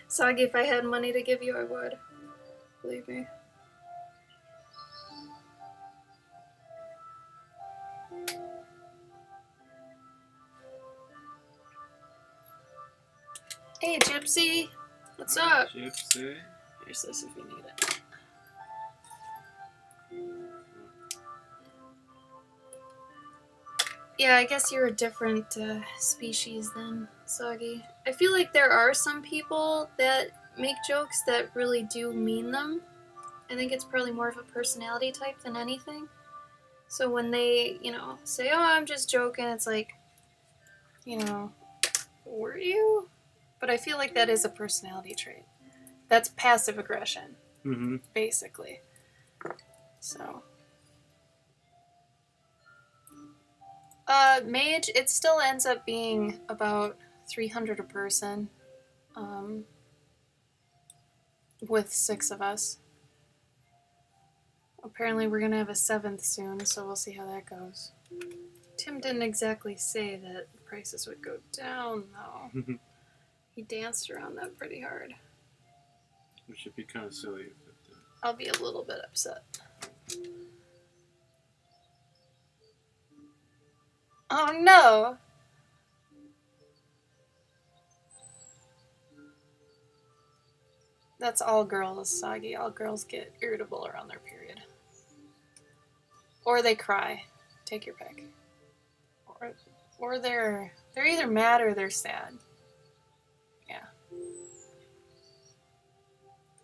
Sagi, if I had money to give you, I would. Believe me. Hey, Gypsy. What's up? Gypsy. Here's this if you need it. Yeah, I guess you're a different species than Sagi. I feel like there are some people that make jokes that really do mean them. I think it's probably more of a personality type than anything. So when they, say, oh, I'm just joking, it's like, were you? But I feel like that is a personality trait. That's passive aggression, basically. So. Mage, it still ends up being about 300 a person. With 6 of us. Apparently we're gonna have a 7th soon, so we'll see how that goes. Tim didn't exactly say that prices would go down, though. He danced around that pretty hard. Which should be kind of silly if it did. I'll be a little bit upset. Oh no! That's all girls, Sagi. All girls get irritable around their period. Or they cry. Take your pick. Or they're either mad or they're sad. Yeah.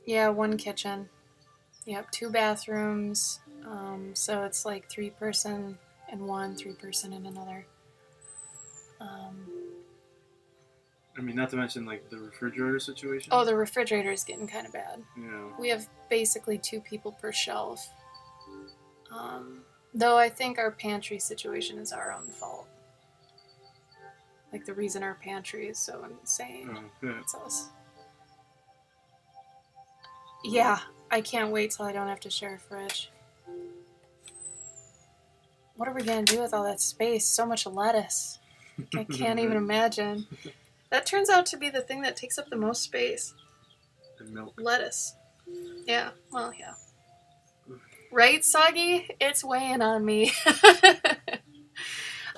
Yeah, 1 kitchen. Yep, 2 bathrooms. So it's like 3 person in one, 3 person in another. I mean, not to mention like the refrigerator situation. Oh, the refrigerator is getting kind of bad. Yeah. We have basically 2 people per shelf. Though I think our pantry situation is our own fault. Like the reason our pantry is so insane. Oh, yeah. It's us. Yeah, I can't wait till I don't have to share a fridge. What are we gonna do with all that space? So much lettuce. I can't even imagine. That turns out to be the thing that takes up the most space. And milk. Lettuce. Yeah, well, yeah. Right, Sagi? It's weighing on me.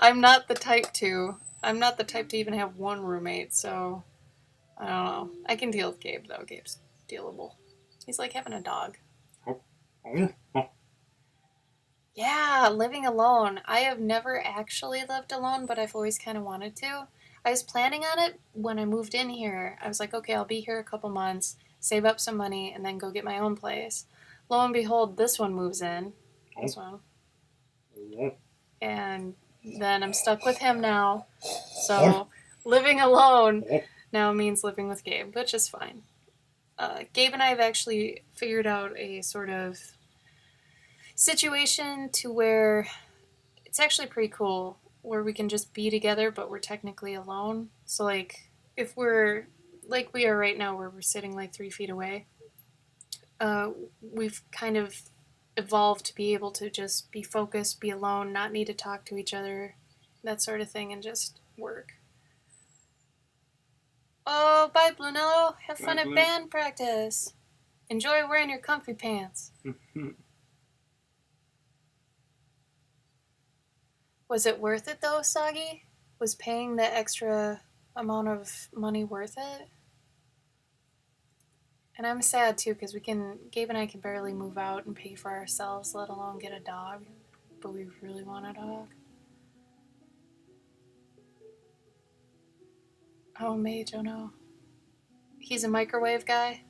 I'm not the type to even have 1 roommate, so I don't know. I can deal with Gabe, though. Gabe's dealable. He's like having a dog. Oh. Yeah, living alone. I have never actually lived alone, but I've always kind of wanted to. I was planning on it when I moved in here. I was like, okay, I'll be here a couple months, save up some money, and then go get my own place. Lo and behold, this one moves in. This one. And then I'm stuck with him now. So living alone now means living with Gabe, which is fine. Gabe and I have actually figured out a sort of situation to where it's actually pretty cool, where we can just be together, but we're technically alone. So, like, if we're like we are right now, where we're sitting like 3 feet away, we've kind of evolved to be able to just be focused, be alone, not need to talk to each other, that sort of thing, and just work. Oh, bye, Brunello. Have fun at band practice. Enjoy wearing your comfy pants. Was it worth it though, Soggy? Was paying the extra amount of money worth it? And I'm sad too, because Gabe and I can barely move out and pay for ourselves, let alone get a dog. But we really want a dog. Oh, Mage, oh no. He's a microwave guy?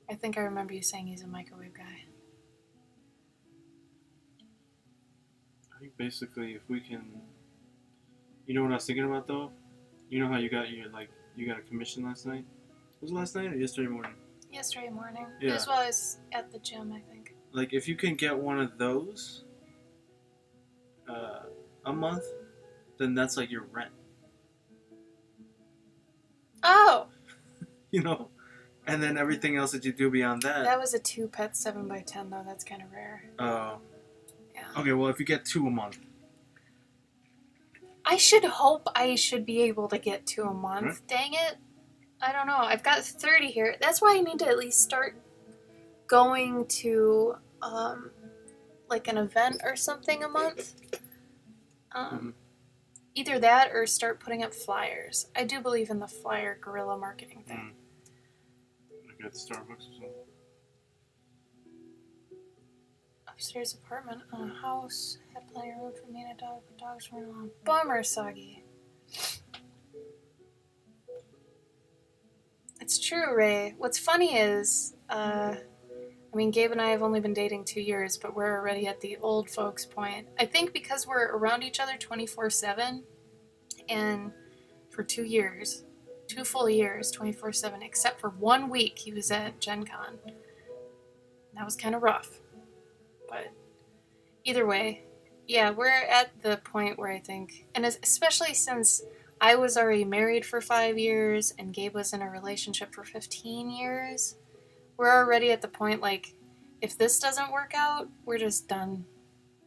I think I remember you saying he's a microwave guy. I think basically if we can... You know what I was thinking about though? You know how you got a commission last night? Was it last night or yesterday morning? Yesterday morning. Yeah. It was while I was at the gym, I think. Like if you can get one of those a month, then that's like your rent. Oh! You know? And then everything else that you do beyond that. That was a 2-pet 7x10 though, that's kind of rare. Oh. Yeah. Okay, well if you get 2 a month. I should hope I should be able to get 2 a month. Right. Dang it. I don't know. I've got 30 here. That's why I need to at least start going to like an event or something a month. Either that or start putting up flyers. I do believe in the flyer guerrilla marketing thing. Like at Starbucks or something. Upstairs apartment on a house. Had plenty of room for me and a dog, but dogs weren't allowed. Bummer, Soggy. It's true, Ray. What's funny is, Gabe and I have only been dating 2 years, but we're already at the old folks point. I think because we're around each other 24/7, and for 2 years, 2 full years, 24/7, except for 1 week he was at Gen Con. That was kind of rough. But either way, yeah, we're at the point where I think, and especially since I was already married for 5 years and Gabe was in a relationship for 15 years, we're already at the point, like, if this doesn't work out, we're just done.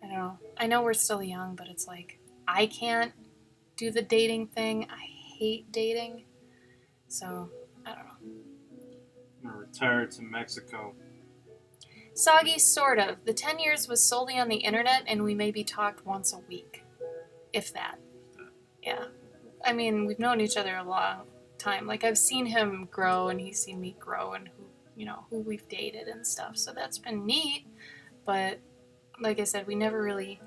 I don't know. I know we're still young, but it's like, I can't do the dating thing. I hate dating. So, I don't know. I'm gonna retire to Mexico. Soggy, sort of. The 10 years was solely on the internet, and we maybe talked once a week. If that. Yeah. We've known each other a long time. Like, I've seen him grow, and he's seen me grow, and who we've dated and stuff. So that's been neat. But, like I said, we never really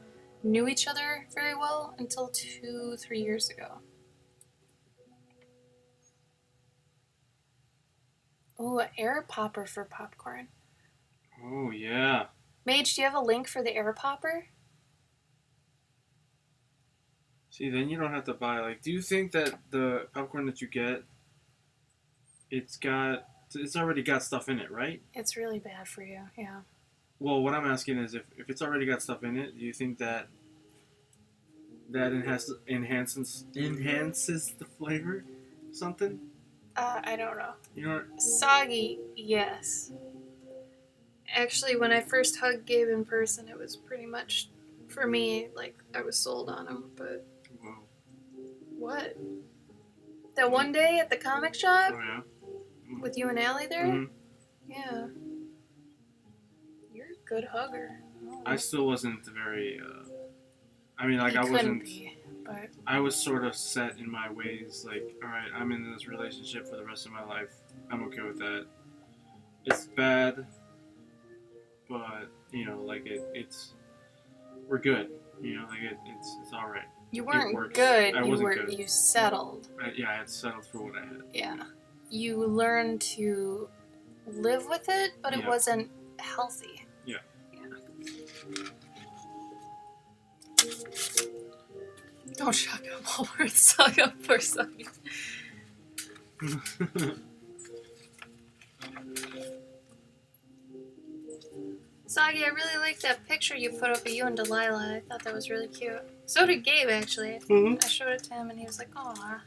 knew each other very well until 2-3 years ago. Ooh, an air popper for popcorn. Oh, yeah. Mage, do you have a link for the air popper? See, then you don't have to buy, like, do you think that the popcorn that you get, it's already got stuff in it, right? It's really bad for you, yeah. Well, what I'm asking is if it's already got stuff in it, do you think that enhances the flavor? Something? I don't know. You know, Soggy, yes. Actually, when I first hugged Gabe in person, it was pretty much, for me, like, I was sold on him, but... whoa. What? That one day at the comic shop? Oh, yeah? With you and Allie there? Mm-hmm. Yeah. You're a good hugger. I still wasn't very, I couldn't wasn't... be, but... I was sort of set in my ways, like, alright, I'm in this relationship for the rest of my life. I'm okay with that. It's bad, but, it's... We're good. It's alright. You weren't works. good, I wasn't good. You settled. I had settled for what I had. Yeah. You learned to live with it, but it wasn't healthy. Yeah. Don't shut up while we're suck up for something. Soggy, I really like that picture you put up of you and Delilah. I thought that was really cute. So did Gabe, actually. Mm-hmm. I showed it to him, and he was like, "Aw,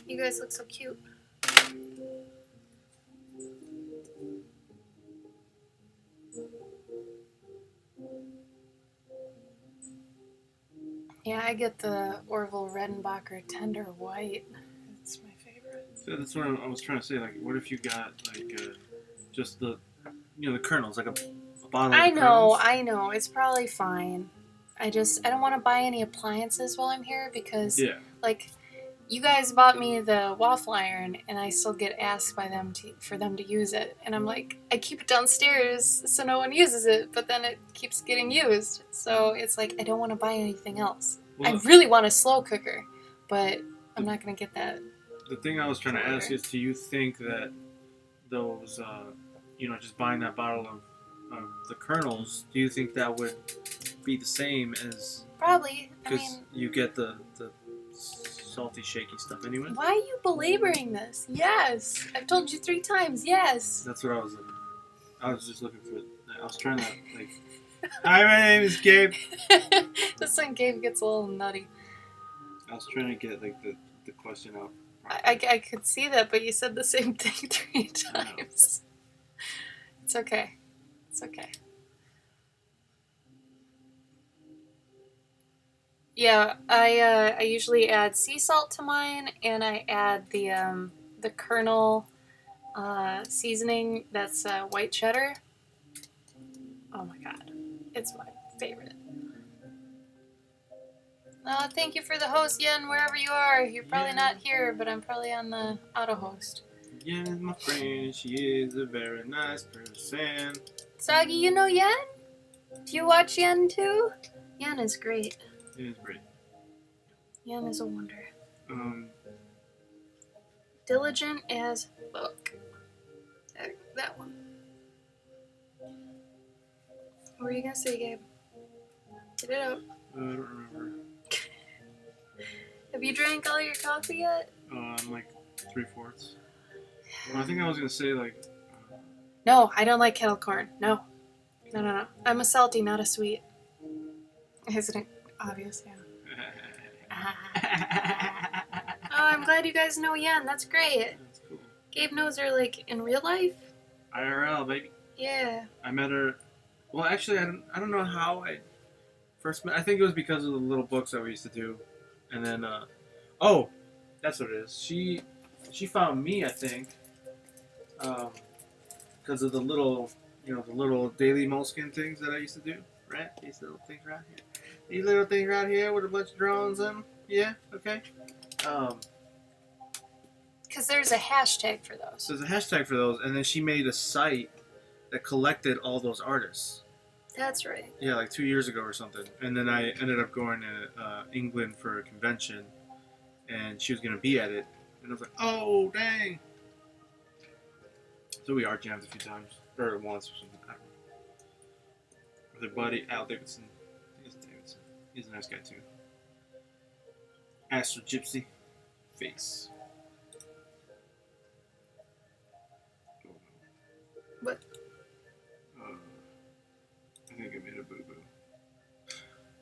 you guys look so cute." Yeah, I get the Orville Redenbacher Tender White. It's my favorite. So that's what I was trying to say. Like, what if you got, like, Just the the kernels, like a bottle I of know, kernels. it's probably fine. I don't want to buy any appliances while I'm here because, Yeah. like, you guys bought me the waffle iron, and I still get asked by them for them to use it, and I'm like, I keep it downstairs so no one uses it, but then it keeps getting used. So it's like I don't want to buy anything else. Well, I really want a slow cooker, but I'm not gonna get that. the thing I was trying to ask is, do you think that those, just buying that bottle of the kernels, do you think that would be the same as, Probably. I because mean, you get the salty, shaky stuff anyway? why are you belaboring this? Yes, I've told you 3 times. Yes. That's what I was looking for. I was just looking for. I was trying to like. Hi, my name is Gabe. This one Gabe gets a little nutty. I was trying to get like the question out. I could see that, but you said the same thing 3 times. It's okay. It's okay. Yeah, I usually add sea salt to mine, and I add the kernel seasoning that's white cheddar. Oh my god, it's my favorite. Thank you for the host, Yen, wherever you are. You're probably not here, but I'm probably on the auto host. Yen is my friend. She is a very nice person. Sagi, you know Yen? Do you watch Yen too? Yen is great. It is great. Yen is a wonder. Um, Diligent as fuck. That one. What were you gonna say, Gabe? Get it out. I don't remember. Have you drank all your coffee yet? I'm like 3/4. Well, I think I was gonna say like. No, I don't like kettle corn. No. No. I'm a salty, not a sweet. Isn't it obvious? Yeah. Oh, I'm glad you guys know Yen. That's great. That's cool. Gabe knows her, like, in real life? IRL, baby. Yeah. I met her. Well, actually, I don't know how I first met. I think it was because of the little books that we used to do, and then oh, that's what it is. She found me, I think, because of the little the little daily moleskin things that I used to do. Right, these little things right here. These little things right here with a bunch of drawings on them. Yeah, okay. Because there's a hashtag for those. So there's a hashtag for those, and then she made a site that collected all those artists. That's right. Yeah, like 2 years ago or something. And then I ended up going to England for a convention, and she was going to be at it. And I was like, oh, dang. So we art jammed a few times, or once or something. I don't know. With her buddy, Al Davidson. I think it's Davidson. He's a nice guy, too. Astro Gypsy. Face. What? I think I made a boo-boo.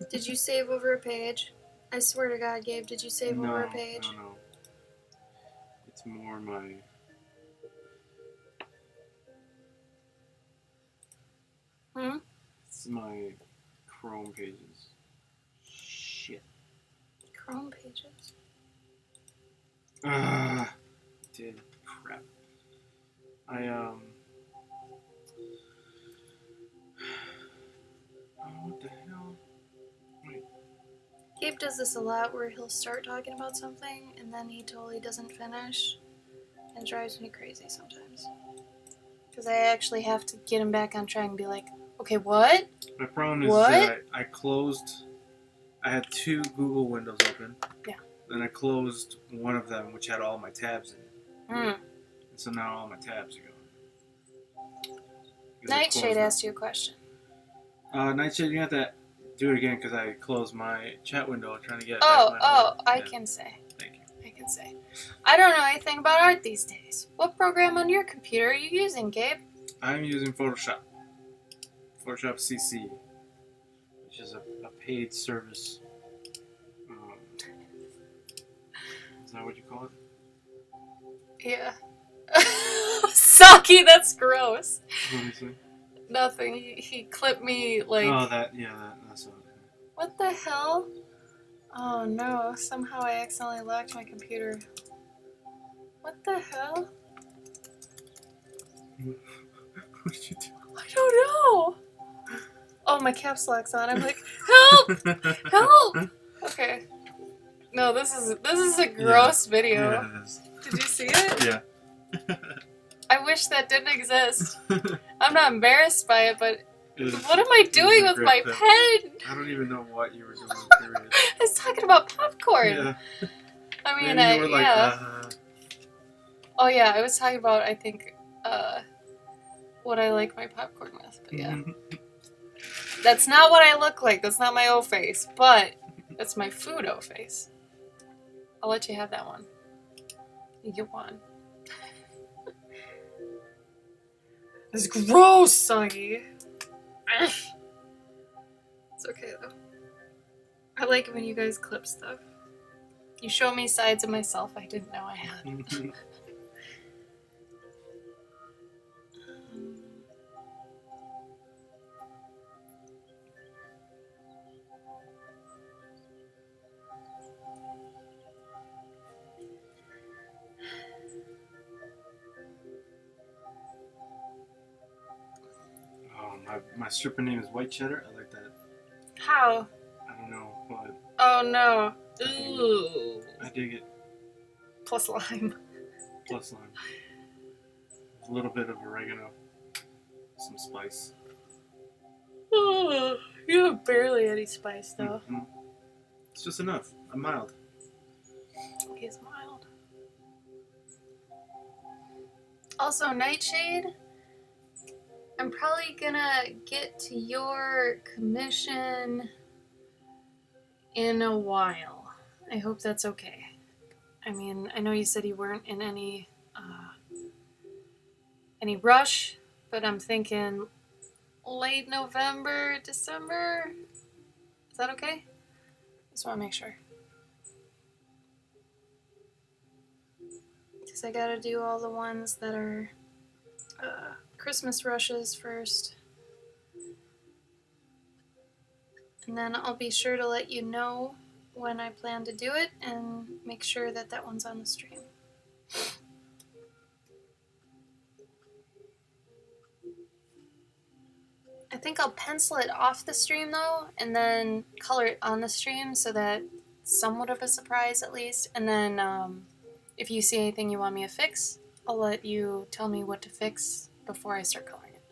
Did you save over a page? I swear to God, Gabe, did you save over a page? No. It's more my... It's my Chrome pages. Shit. Chrome pages? Ah, did crap. Oh, what the hell? Wait. Gabe does this a lot where he'll start talking about something and then he totally doesn't finish. And it drives me crazy sometimes. Because I actually have to get him back on track and be like, okay, what? My problem is What? that I closed. I had 2 Google windows open. Yeah. Then I closed one of them, which had all my tabs in it. Hmm. And so now all my tabs are gone. Because I Nightshade closed asked you a question. Nightshade, you have to do it again because I closed my chat window trying to get. I can say. Thank you. I can say. I don't know anything about art these days. What program on your computer are you using, Gabe? I'm using Photoshop. Photoshop CC, which is a paid service. Is that what you call it? Yeah. Saki, that's gross. What do you say? Nothing. He clipped me like. Oh, that's what. What the hell? Oh no, somehow I accidentally locked my computer. What the hell? What did you do? I don't know. Oh, my caps lock's on. I'm like, help! Help! Okay. No, this is a gross video. Yeah, it is. Did you see it? Yeah. I wish that didn't exist. I'm not embarrassed by it, but It what am I doing with my great pen? I don't even know what you were doing. Period. I was talking about popcorn. Yeah. I mean, Maybe you were like, yeah. Oh yeah, I was talking about, I think, what I like my popcorn with, but yeah. That's not what I look like. That's not my O face, but that's my food O face. I'll let you have that one. You get one. It's gross, soggy. It's okay though. I like it when you guys clip stuff. You show me sides of myself I didn't know I had. My stripper name is White Cheddar. I like that. How? I don't know, but Oh no. Ooh. I dig it. Plus lime. Plus lime. A little bit of oregano. Some spice. Oh, you have barely any spice though. Mm-hmm. It's just enough. I'm mild. He's mild. Also, Nightshade, I'm probably gonna get to your commission in a while. I hope that's okay. I mean, I know you said you weren't in any rush, but I'm thinking late November, December. Is that okay? Just want to make sure. Because I gotta do all the ones that are Christmas rushes first. And then I'll be sure to let you know when I plan to do it and make sure that that one's on the stream. I think I'll pencil it off the stream though, and then color it on the stream so that it's somewhat of a surprise at least. And then if you see anything you want me to fix, I'll let you tell me what to fix before I start coloring it.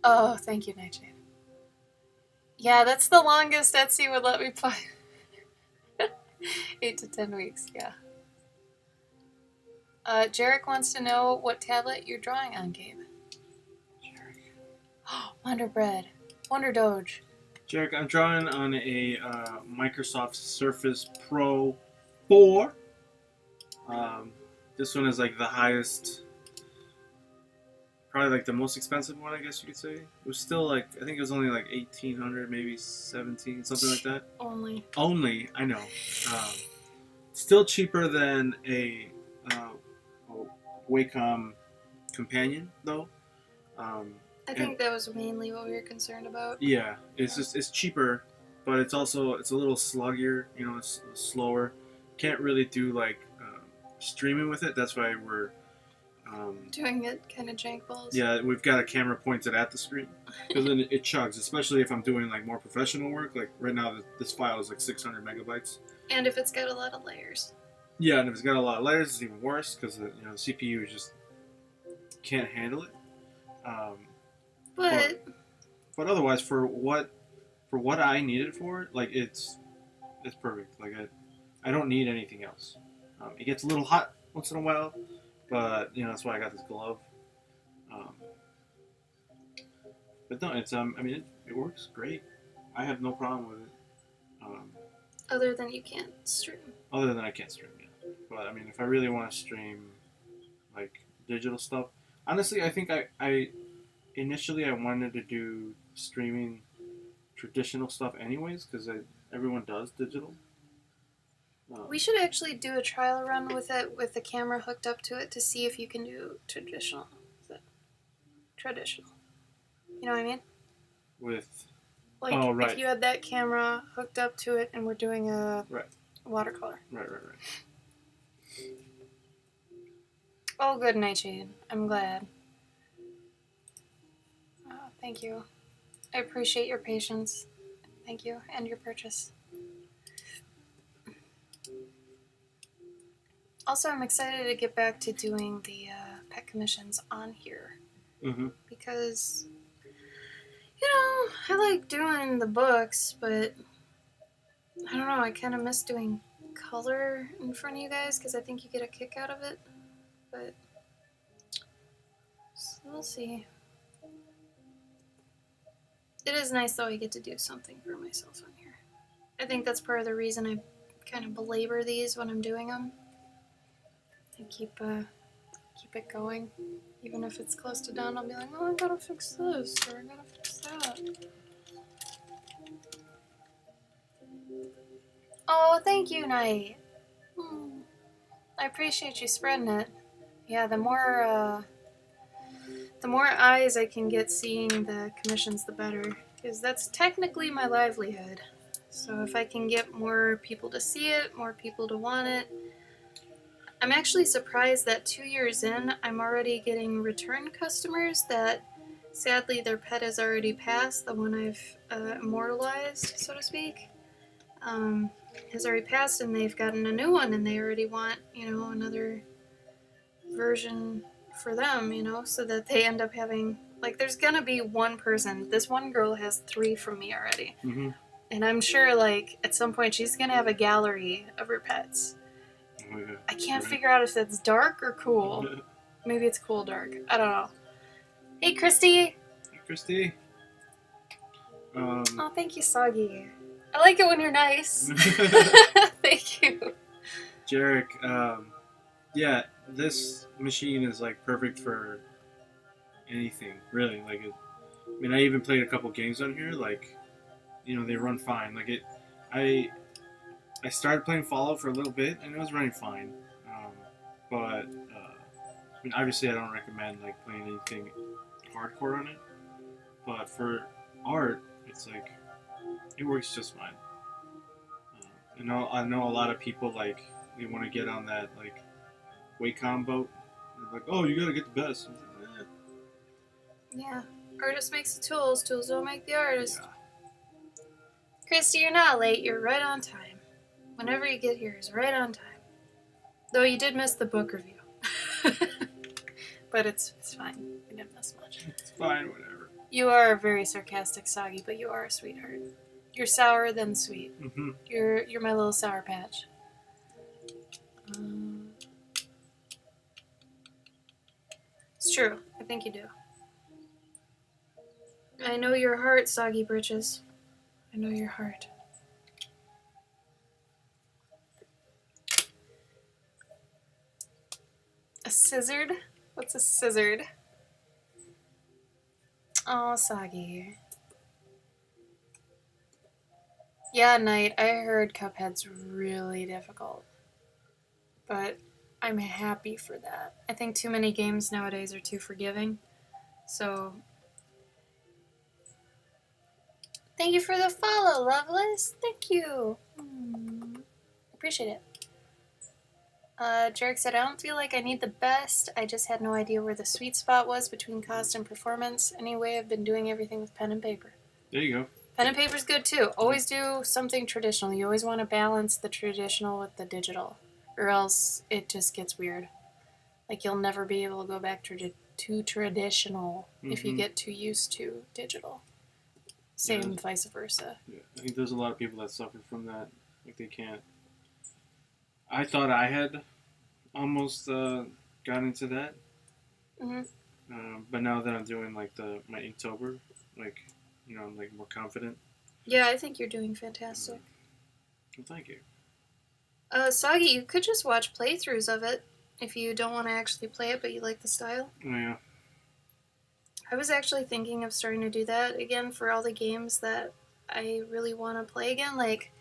Oh, thank you, Nightshade. Yeah, that's the longest Etsy would let me play. 8 to 10 weeks, yeah. Jarek wants to know what tablet you're drawing on, Gabe. Jarek. Oh, Wonder Bread. Wonder Doge. Jarek, I'm drawing on a Microsoft Surface Pro 4. This one is like the highest, probably like the most expensive one, I guess you could say. It was still like, I think it was only like 1,800, maybe 17, something like that. Only, I know. Still cheaper than a Wacom Companion, though. I think that was mainly what we were concerned about. Yeah, it's cheaper, but it's also a little sluggier. You know, it's slower. Can't really do like streaming with it. That's why we're doing it kind of jank balls. Yeah, we've got a camera pointed at the screen because then it chugs. Especially if I'm doing like more professional work. Like right now, this file is like 600 megabytes. And if it's got a lot of layers. Yeah, and if it's got a lot of layers, it's even worse because the CPU just can't handle it. But otherwise, for what I need it for, like it's perfect. Like I don't need anything else. It gets a little hot once in a while, but that's why I got this glove. But no, it's I mean it works great. I have no problem with it. Other than you can't stream. Other than I can't stream, yeah. But I mean, if I really want to stream like digital stuff, honestly, I think I initially I wanted to do streaming traditional stuff anyways because everyone does digital. We should actually do a trial run with it with the camera hooked up to it to see if you can do traditional. Traditional. You know what I mean? With like right. If you had that camera hooked up to it and we're doing a right. watercolor. Right. Oh, good, Nightshade. I'm glad. Thank you. I appreciate your patience. Thank you, and your purchase. Also, I'm excited to get back to doing the pet commissions on here. Mm-hmm. Because, I like doing the books, but I don't know, I kind of miss doing color in front of you guys because I think you get a kick out of it. But, so we'll see. It is nice, though, I get to do something for myself on here. I think that's part of the reason I kind of belabor these when I'm doing them. I keep it going. Even if it's close to done, I'll be like, oh, I gotta fix this, or I gotta fix that. Oh, thank you, Knight. I appreciate you spreading it. Yeah, the more eyes I can get seeing the commissions, the better. Because that's technically my livelihood. So if I can get more people to see it, more people to want it. I'm actually surprised that 2 years in, I'm already getting return customers that sadly their pet has already passed, the one I've immortalized, so to speak. Has already passed and they've gotten a new one and they already want, another version for them, so that they end up having, like, there's gonna be one person. This one girl has 3 from me already. Mm-hmm. And I'm sure, like, at some point she's gonna have a gallery of her pets. Oh, yeah. I can't figure out if that's dark or cool. Maybe it's cool dark. I don't know. Hey, Christy! Hey, Christy. Oh, thank you, Soggy. I like it when you're nice. Thank you. Jarek, yeah, this machine is like perfect for anything, really. Like, I even played a couple games on here. Like, they run fine. Like I started playing Fallout for a little bit, and it was running fine. But obviously, I don't recommend like playing anything hardcore on it. But for art, it's like it works just fine. I know a lot of people like they want to get on that like Wacom boat. They're like, oh, you gotta get the best. Like, Yeah. Artist makes the tools. Tools don't make the artist. yeah. Christy, you're not late. You're right on time. Whenever you get here is right on time. Though you did miss the book review. But it's fine. You didn't miss much. It's fine, whatever. You are a very sarcastic Soggy, but you are a sweetheart. You're sour then sweet. Mm-hmm. You're my little sour patch. It's true. I think you do. I know your heart, Soggy Britches. I know your heart. A scissored? What's a scissored? Oh, Soggy. Yeah, Knight, I heard Cuphead's really difficult. But I'm happy for that. I think too many games nowadays are too forgiving. So, thank you for the follow, Loveless. Thank you. Appreciate it. Jarek said, I don't feel like I need the best. I just had no idea where the sweet spot was between cost and performance. Anyway, I've been doing everything with pen and paper. There you go. Pen and paper's good too. Always do something traditional. You always want to balance the traditional with the digital, or else it just gets weird. Like, you'll never be able to go back to traditional if you get too used to digital. Same vice versa. Yeah, I think there's a lot of people that suffer from that. Like, they can't. I thought I had almost got into that. But now that I'm doing like my Inktober, like, I'm like more confident. Yeah, I think you're doing fantastic. Well, thank you. Soggy, you could just watch playthroughs of it if you don't want to actually play it, but you like the style. Oh, yeah. I was actually thinking of starting to do that again for all the games that I really want to play again. Like,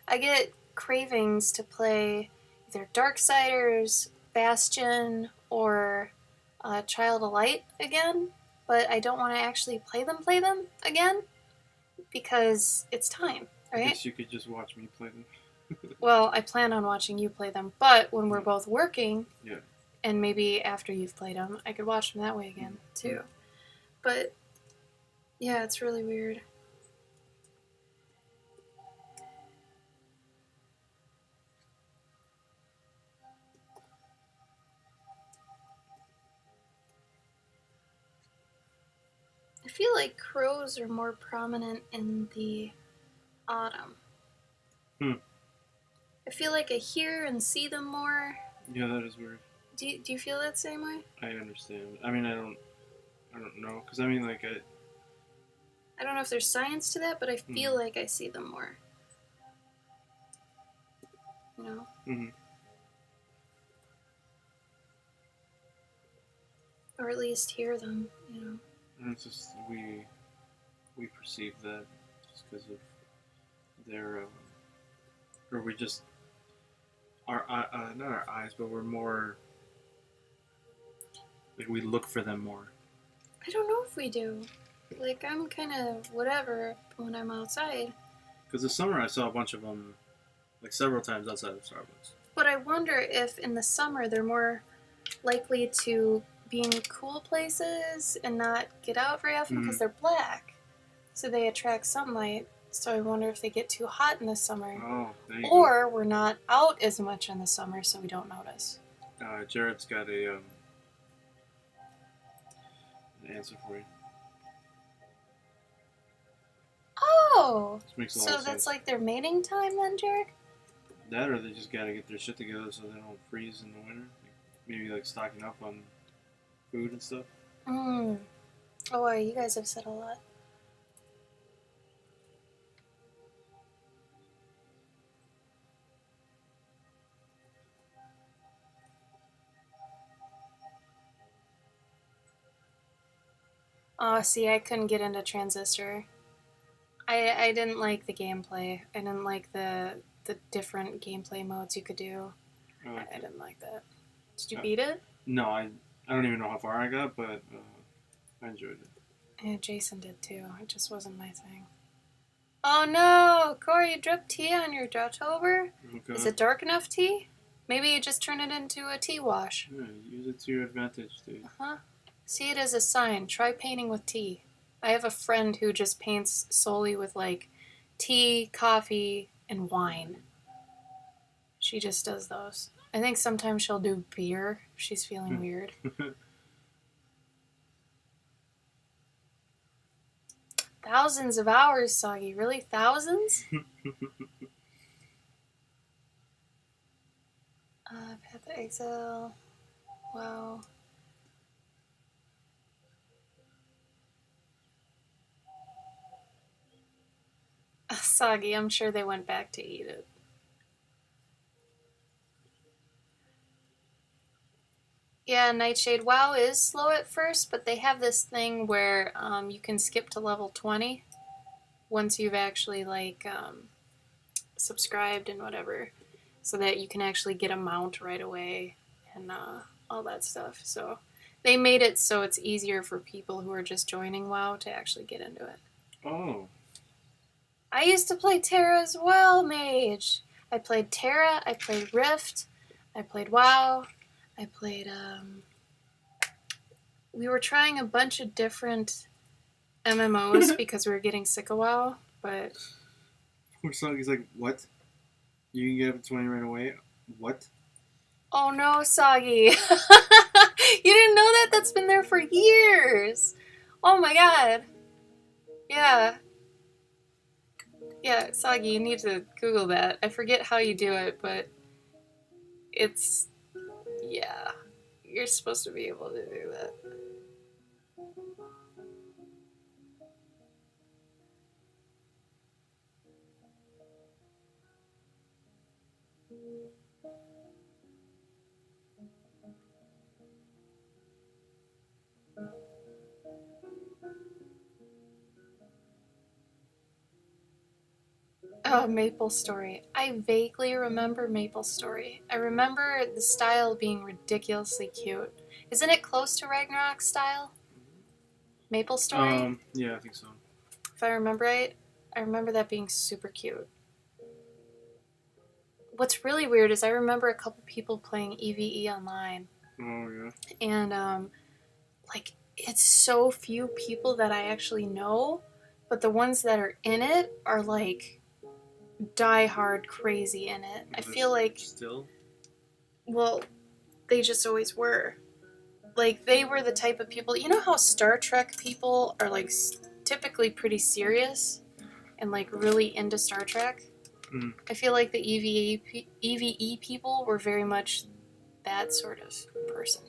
I get cravings to play either Darksiders, Bastion, or Child of Light again, but I don't want to actually play them again because it's time, right? I guess you could just watch me play them. Well, I plan on watching you play them, but when we're both working, And maybe after you've played them, I could watch them that way again, too. But, yeah, it's really weird. I feel like crows are more prominent in the autumn. I feel like I hear and see them more. Yeah, that is weird. Do you feel that same way? I understand. I mean, I don't know, because I mean, like, I don't know if there's science to that, but I feel like I see them more. You know? Mm-hmm. Or at least hear them, you know? And it's just, we perceive that just because of their, or we just, our, not our eyes, but we're more, like, we look for them more. I don't know if we do. Like, I'm kind of whatever when I'm outside. Because this summer I saw a bunch of them, like, several times outside of Starbucks. But I wonder if in the summer they're more likely to be in cool places and not get out very often because they're black. So they attract sunlight. So I wonder if they get too hot in the summer. Oh, there you Or we're not out as much in the summer, so we don't notice. go. Jared's got an answer for you. Oh! This makes a lot So of that's sense. like their mating time then, Jared? That, or they just gotta get their shit together so they don't freeze in the winter. Like, maybe like stocking up on food and stuff. Oh, wow, you guys have said a lot. Oh, see, I couldn't get into Transistor. I didn't like the gameplay. I didn't like the different gameplay modes you could do. I didn't like that. Did you beat it? No, I don't even know how far I got, but I enjoyed it. Yeah, Jason did too. It just wasn't my thing. Oh no! Corey, you dripped tea on your Drawtober? Okay. Is it dark enough tea? Maybe you just turn it into a tea wash. Yeah, use it to your advantage, dude. Uh-huh. See it as a sign. Try painting with tea. I have a friend who just paints solely with, like, tea, coffee, and wine. She just does those. I think sometimes she'll do beer if she's feeling weird. Thousands of hours, Soggy. Really? Thousands? Path of Exile. Wow. Soggy, I'm sure they went back to eat it. Yeah, Nightshade. WoW is slow at first, but they have this thing where you can skip to level 20 once you've actually, like, subscribed and whatever, so that you can actually get a mount right away and all that stuff. So they made it so it's easier for people who are just joining WoW to actually get into it. Oh. I used to play Terra as well, Mage. I played Terra, I played Rift, I played WoW, I played, we were trying a bunch of different MMOs because we were getting sick of WoW, but... Poor Soggy's like, what? You can get up to 20 right away? What? Oh no, Soggy. You didn't know that? That's been there for years. Oh my god. Yeah. Yeah, Soggy, you need to Google that. I forget how you do it, but it's... yeah. You're supposed to be able to do that. Oh, Maple Story. I vaguely remember Maple Story. I remember the style being ridiculously cute. Isn't it close to Ragnarok style? Maple Story? Yeah, I think so. If I remember right, I remember that being super cute. What's really weird is I remember a couple people playing EVE Online. Oh yeah. And like it's so few people that I actually know, but the ones that are in it are like die hard crazy in it. I feel like still. well, they just always were. Like they were the type of people. You know how Star Trek people are like typically pretty serious and like really into Star Trek. Mm. I feel like the EVE people were very much that sort of person.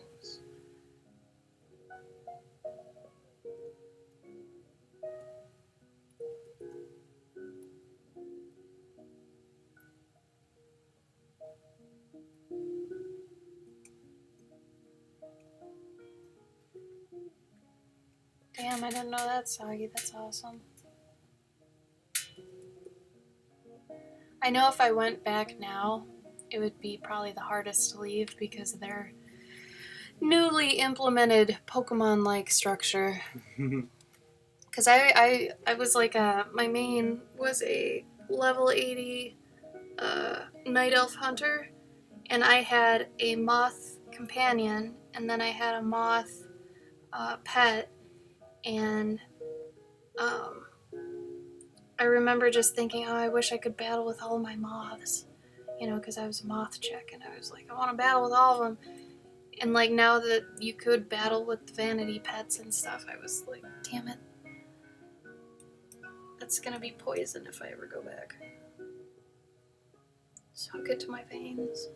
Damn, I didn't know that, Soggy. That's awesome. I know if I went back now, it would be probably the hardest to leave because of their newly implemented Pokemon-like structure. Because I was like my main was a level 80 Night Elf Hunter, and I had a moth companion, and then I had a moth pet, and I remember just thinking, oh, I wish I could battle with all my moths, you know, because I was a moth chick, and I was like, I want to battle with all of them. And like now that you could battle with vanity pets and stuff, I was like, damn it. That's gonna be poison if I ever go back. Suck it to my veins.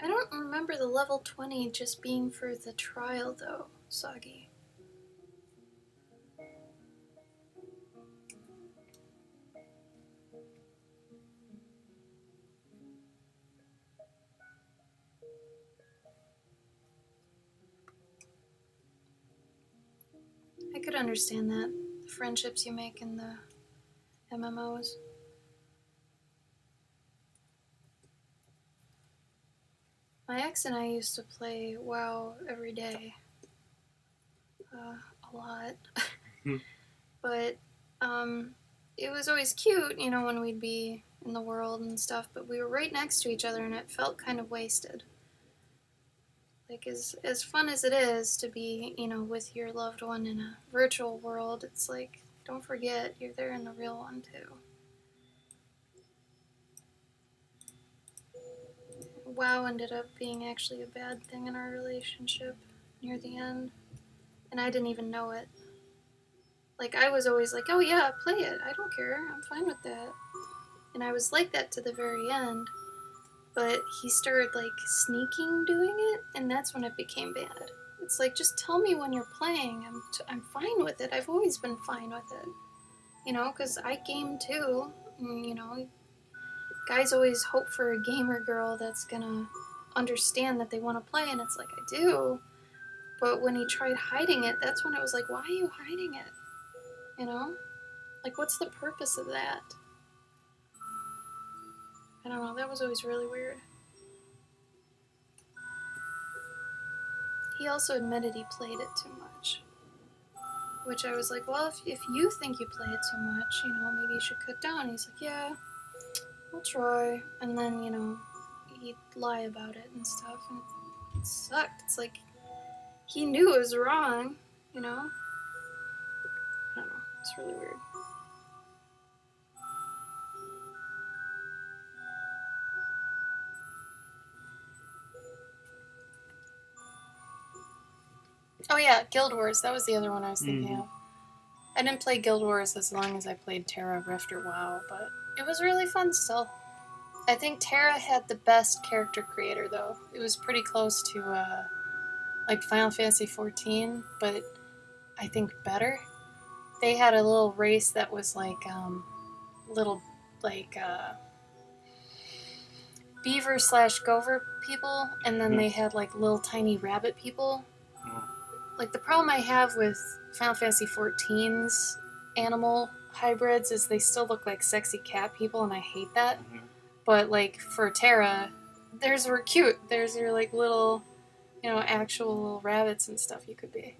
I don't remember the level 20 just being for the trial though, Soggy. I could understand that. The friendships you make in the MMOs. My ex and I used to play WoW every day. A lot. But it was always cute, you know, when we'd be in the world and stuff, but we were right next to each other and it felt kind of wasted. Like, as fun as it is to be, you know, with your loved one in a virtual world, it's like, don't forget, you're there in the real one too. WoW ended up being actually a bad thing in our relationship near the end, and I didn't even know it. Like, I was always like, oh yeah, play it, I don't care, I'm fine with that. And I was like that to the very end, but he started like sneaking doing it, and that's when it became bad. It's like, just tell me when you're playing. I'm fine with it. I've always been fine with it. You know, because I game too. And, you know, guys always hope for a gamer girl that's gonna understand that they want to play, and it's like, I do. But when he tried hiding it, that's when it was like, why are you hiding it? You know? Like, what's the purpose of that? I don't know, that was always really weird. He also admitted he played it too much. Which I was like, well, if you think you play it too much, you know, maybe you should cut down. He's like, yeah, I'll try. And then, you know, he'd lie about it and stuff, and it sucked. It's like, he knew it was wrong, you know? I don't know, it's really weird. Oh yeah, Guild Wars, that was the other one I was thinking of. I didn't play Guild Wars as long as I played Terra, Rift, or WoW, but it was really fun still. I think Terra had the best character creator, though. It was pretty close to, like, Final Fantasy XIV, but I think better. They had a little race that was, like, little, like, beaver / Gover people, and then they had, like, little tiny rabbit people. Like, the problem I have with Final Fantasy XIV's animal hybrids is they still look like sexy cat people, and I hate that. Mhm. But like for Terra, theirs were cute. There's your like little, actual little rabbits and stuff you could be.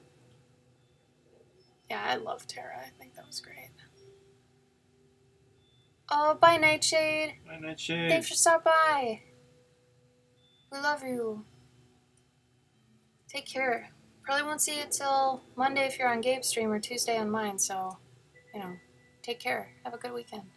Yeah, I love Terra. I think that was great. Oh, bye, Nightshade. Bye, Nightshade. Thanks for stopping by. We love you. Take care. Probably won't see you till Monday if you're on Gabe's stream or Tuesday on mine, so, take care. Have a good weekend.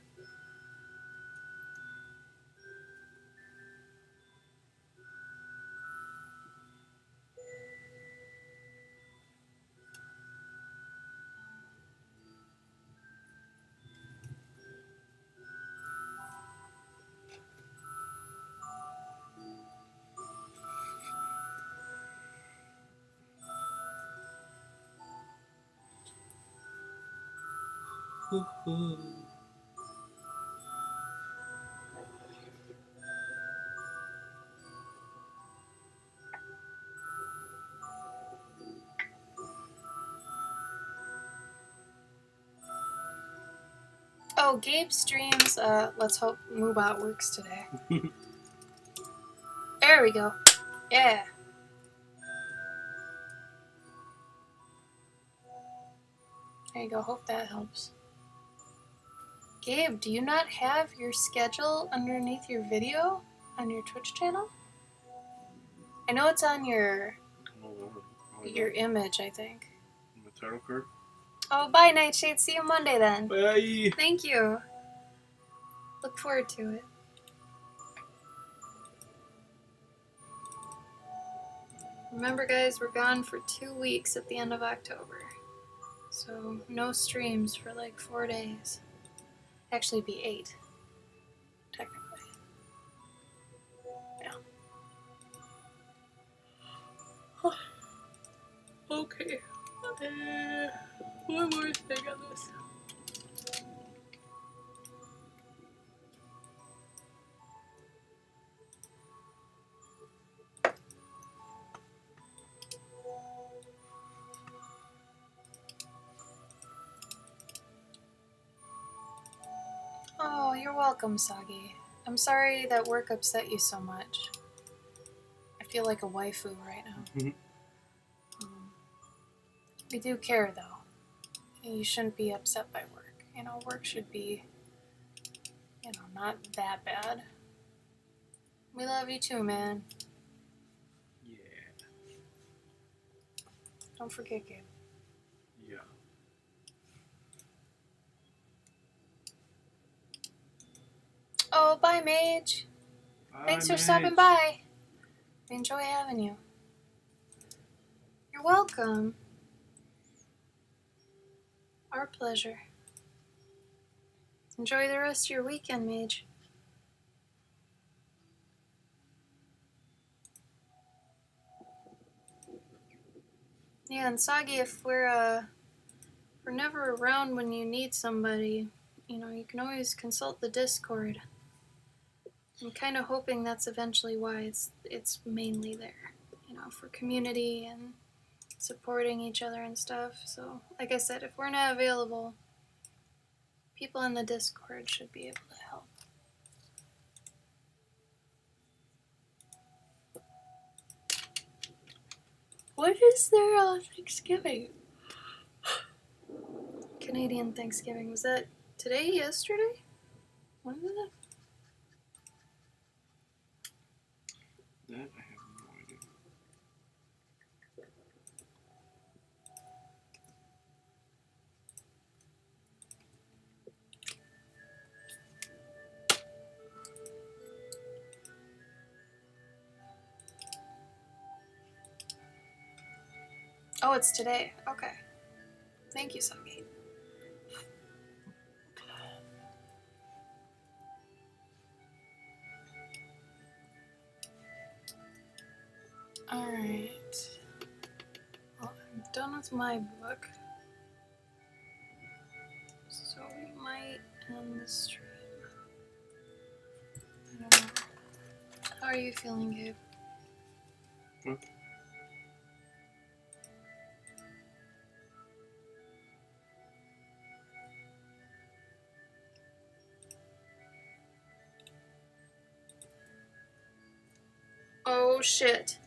Oh, Gabe streams. Let's hope Moobot works today. There we go. Yeah. There you go. Hope that helps. Gabe, do you not have your schedule underneath your video on your Twitch channel? I know it's on your image, I think. The title card. Oh, bye, Nightshade. See you Monday then. Bye. Thank you. Look forward to it. Remember, guys, we're gone for 2 weeks at the end of October. So, no streams for like 4 days. Actually, be 8. Technically. Yeah. Okay. One more thing on this. Oh, you're welcome, Sagi. I'm sorry that work upset you so much. I feel like a waifu right now. We do care, though. You shouldn't be upset by work. Work should be, not that bad. We love you too, man. Yeah. Don't forget, Gabe. Yeah. Oh, bye, Mage. Thanks for stopping by. We enjoy having you. You're welcome. Our pleasure. Enjoy the rest of your weekend, Mage. Yeah, and Sagi, if we're never around when you need somebody, you can always consult the Discord. I'm kind of hoping that's eventually why it's mainly there, for community and supporting each other and stuff. So, like I said, if we're not available, people in the Discord should be able to help. What is there on Thanksgiving? Canadian Thanksgiving. Was that today, yesterday? When was it? That I have no idea. Oh, it's today. Okay. Thank you, Sagi. Alright. Well, I'm done with my book. So we might end the stream. I don't know. How are you feeling, Gabe? What? Oh shit.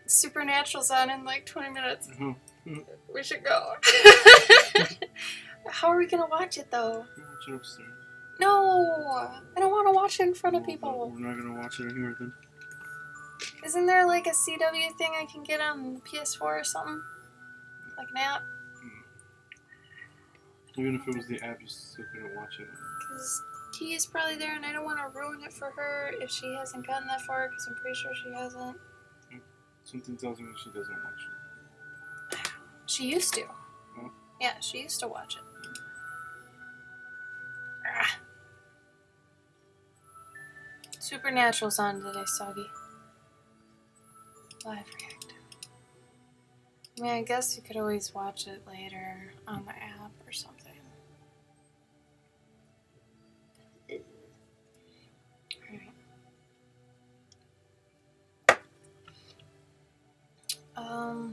Supernatural's on in like 20 minutes. We should go. How are we gonna watch it though? Watch it upstairs. No! I don't want to watch it in front of people. We're not gonna watch it anywhere then. Isn't there like a CW thing I can get on the PS4 or something? Like an app? Even if it was the app, you still couldn't watch it. Because T is probably there and I don't want to ruin it for her if she hasn't gotten that far, because I'm pretty sure she hasn't. Something tells me she doesn't watch it. She used to. Huh? Yeah, she used to watch it. Ah. Supernatural's on today, Soggy. Live react. I mean, I guess you could always watch it later on the app or something. Alright. I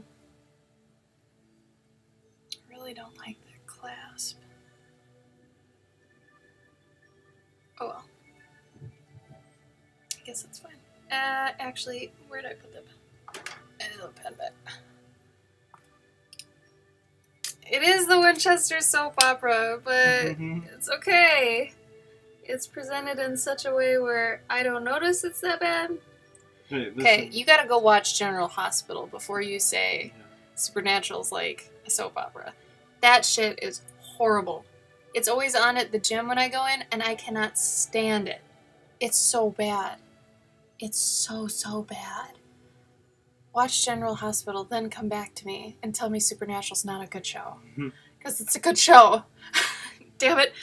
really don't like that clasp. Oh well. I guess that's fine. Actually, where'd I put the pen back? It is the Winchester soap opera, but it's okay. It's presented in such a way where I don't notice it's that bad. Hey, listen. Okay, you gotta go watch General Hospital before you say Supernatural's like a soap opera. That shit is horrible. It's always on at the gym when I go in, and I cannot stand it. It's so bad. It's so bad. Watch General Hospital, then come back to me and tell me Supernatural's not a good show. Because it's a good show. Damn it.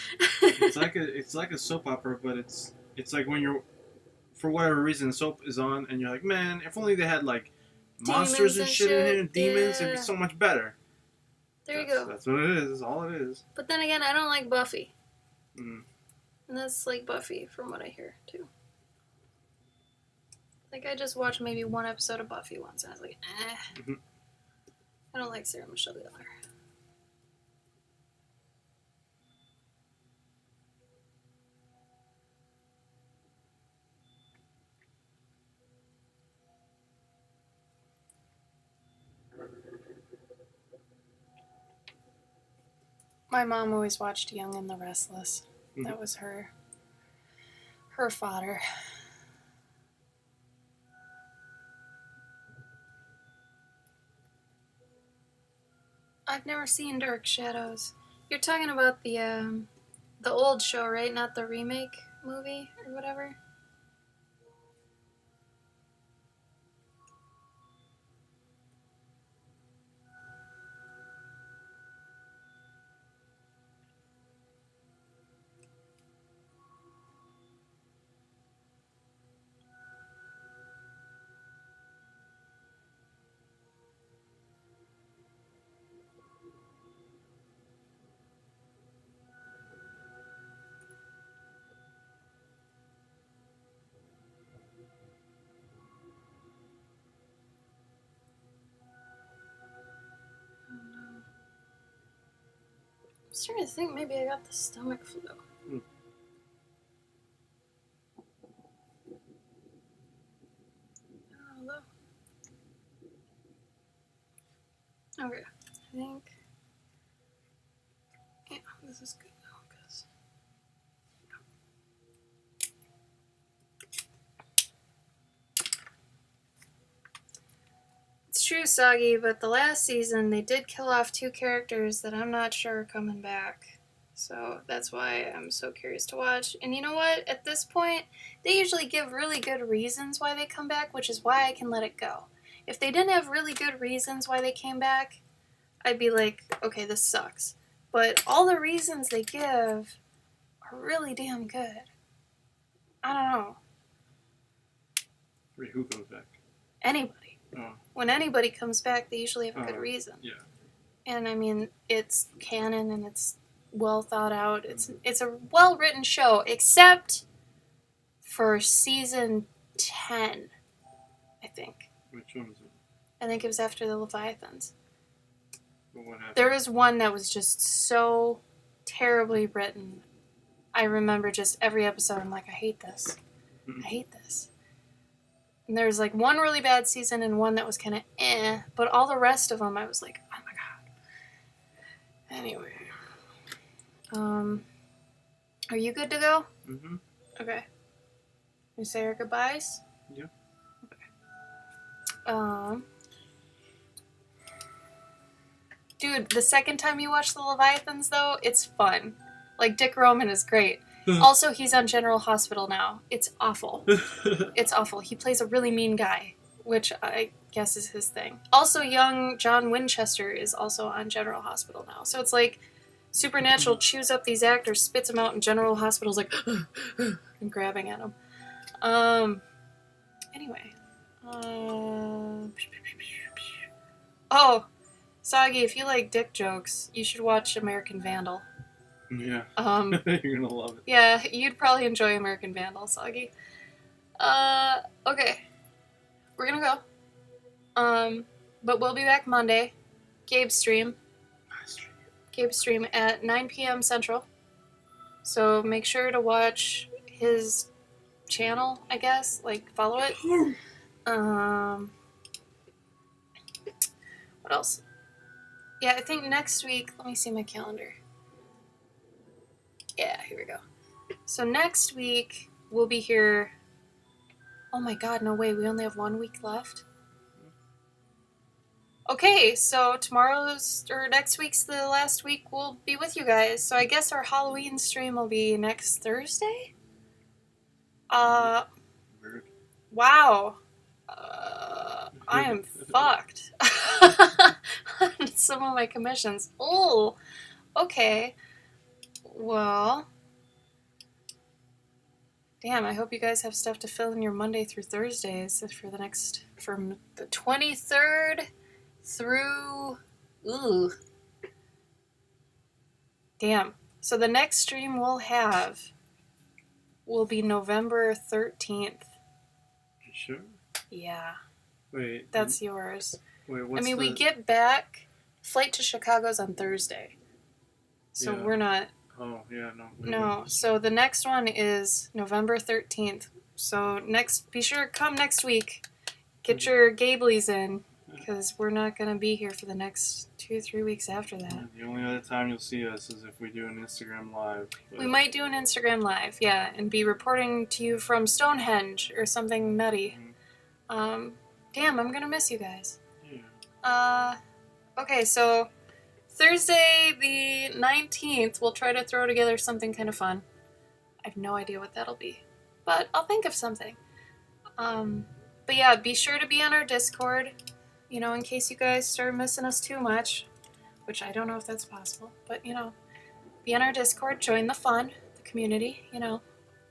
It's like a soap opera, but it's like when you're, for whatever reason, soap is on, and you're like, man, if only they had like monsters and shit in here, and demons, it'd be so much better. There you go. That's what it is. That's all it is. But then again, I don't like Buffy. Mm. And that's like Buffy, from what I hear, too. Like, I just watched maybe one episode of Buffy once, and I was like, eh. I don't like Sarah Michelle Gellar. My mom always watched Young and the Restless. That was her fodder. I've never seen Dark Shadows. You're talking about the old show, right? Not the remake movie or whatever? I'm starting to think maybe I got the stomach flu. Hello. Okay, I think. Yeah, this is good now, because. It's true, Soggy, but the last season they did kill off 2 characters that I'm not sure are coming back. So that's why I'm so curious to watch. And you know what? At this point, they usually give really good reasons why they come back, which is why I can let it go. If they didn't have really good reasons why they came back, I'd be like, okay, this sucks. But all the reasons they give are really damn good. I don't know. Wait, who comes back? Anybody. Oh. When anybody comes back, they usually have a good reason. Yeah. And I mean, it's canon and it's well thought out. It's a well-written show, except for season 10, I think. Which one is it? I think it was after the Leviathans. Well, what happened? There was one that was just so terribly written. I remember just every episode, I'm like, I hate this. I hate this. And there's like one really bad season and one that was kind of but all the rest of them I was like, oh my god. Anyway, are you good to go? Mm-hmm. Okay. You say our goodbyes? Yeah. Okay. Dude, the second time you watch the Leviathans, though, it's fun. Like, Dick Roman is great. Also, he's on General Hospital now. It's awful. It's awful. He plays a really mean guy, which I guess is his thing. Also, young John Winchester is also on General Hospital now. So it's like Supernatural chews up these actors, spits them out, and General Hospital's like and grabbing at them. Anyway. Oh, Soggy, if you like dick jokes, you should watch American Vandal. Yeah. You're gonna love it. Yeah, you'd probably enjoy American Vandal, Soggy. Okay. We're gonna go. But we'll be back Monday. Gabe's stream at 9 p.m. Central. So make sure to watch his channel, I guess. Like, follow it. What else? Yeah, I think next week, let me see my calendar. Yeah, here we go. So next week, we'll be here. Oh my god, no way, we only have 1 week left. Okay, so next week's the last week we'll be with you guys. So I guess our Halloween stream will be next Thursday? Weird. Wow. I am fucked. On some of my commissions. Oh, okay. Well, damn, I hope you guys have stuff to fill in your Monday through Thursdays from the 23rd through, damn. So the next stream we'll have will be November 13th. You sure? Yeah. Wait. That's yours. Wait, we get back, flight to Chicago's on Thursday. So Yeah. we're not. Oh, yeah, no. No, so the next one is November 13th. So be sure to come next week. Get your Gablies in, because we're not going to be here for the next 2-3 weeks after that. The only other time you'll see us is if we do an Instagram live. But... We might do an Instagram live, yeah, and be reporting to you from Stonehenge or something nutty. Damn, I'm going to miss you guys. Yeah. Okay, so Thursday the 19th, we'll try to throw together something kind of fun. I have no idea what that'll be, but I'll think of something. But yeah, be sure to be on our Discord, in case you guys start missing us too much, which I don't know if that's possible, but, be on our Discord, join the fun, the community,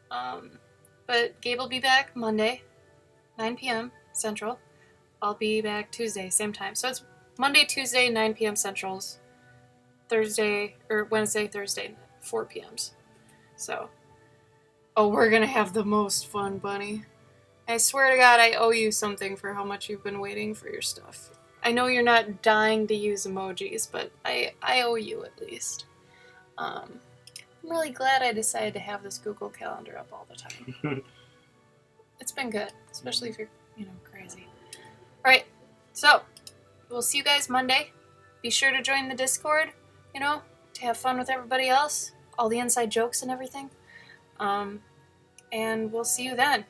But Gabe will be back Monday, 9 p.m. Central. I'll be back Tuesday, same time. So it's Monday, Tuesday, 9 p.m. Centrals. Wednesday, Thursday, 4 p.m.s. So, we're gonna have the most fun, Bunny. I swear to God, I owe you something for how much you've been waiting for your stuff. I know you're not dying to use emojis, but I owe you at least. I'm really glad I decided to have this Google Calendar up all the time. It's been good, especially if you're, crazy. Alright, so, we'll see you guys Monday. Be sure to join the Discord, to have fun with everybody else. All the inside jokes and everything. And we'll see you then.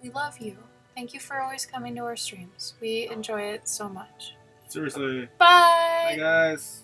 We love you. Thank you for always coming to our streams. We enjoy it so much. Seriously. Bye! Bye, guys.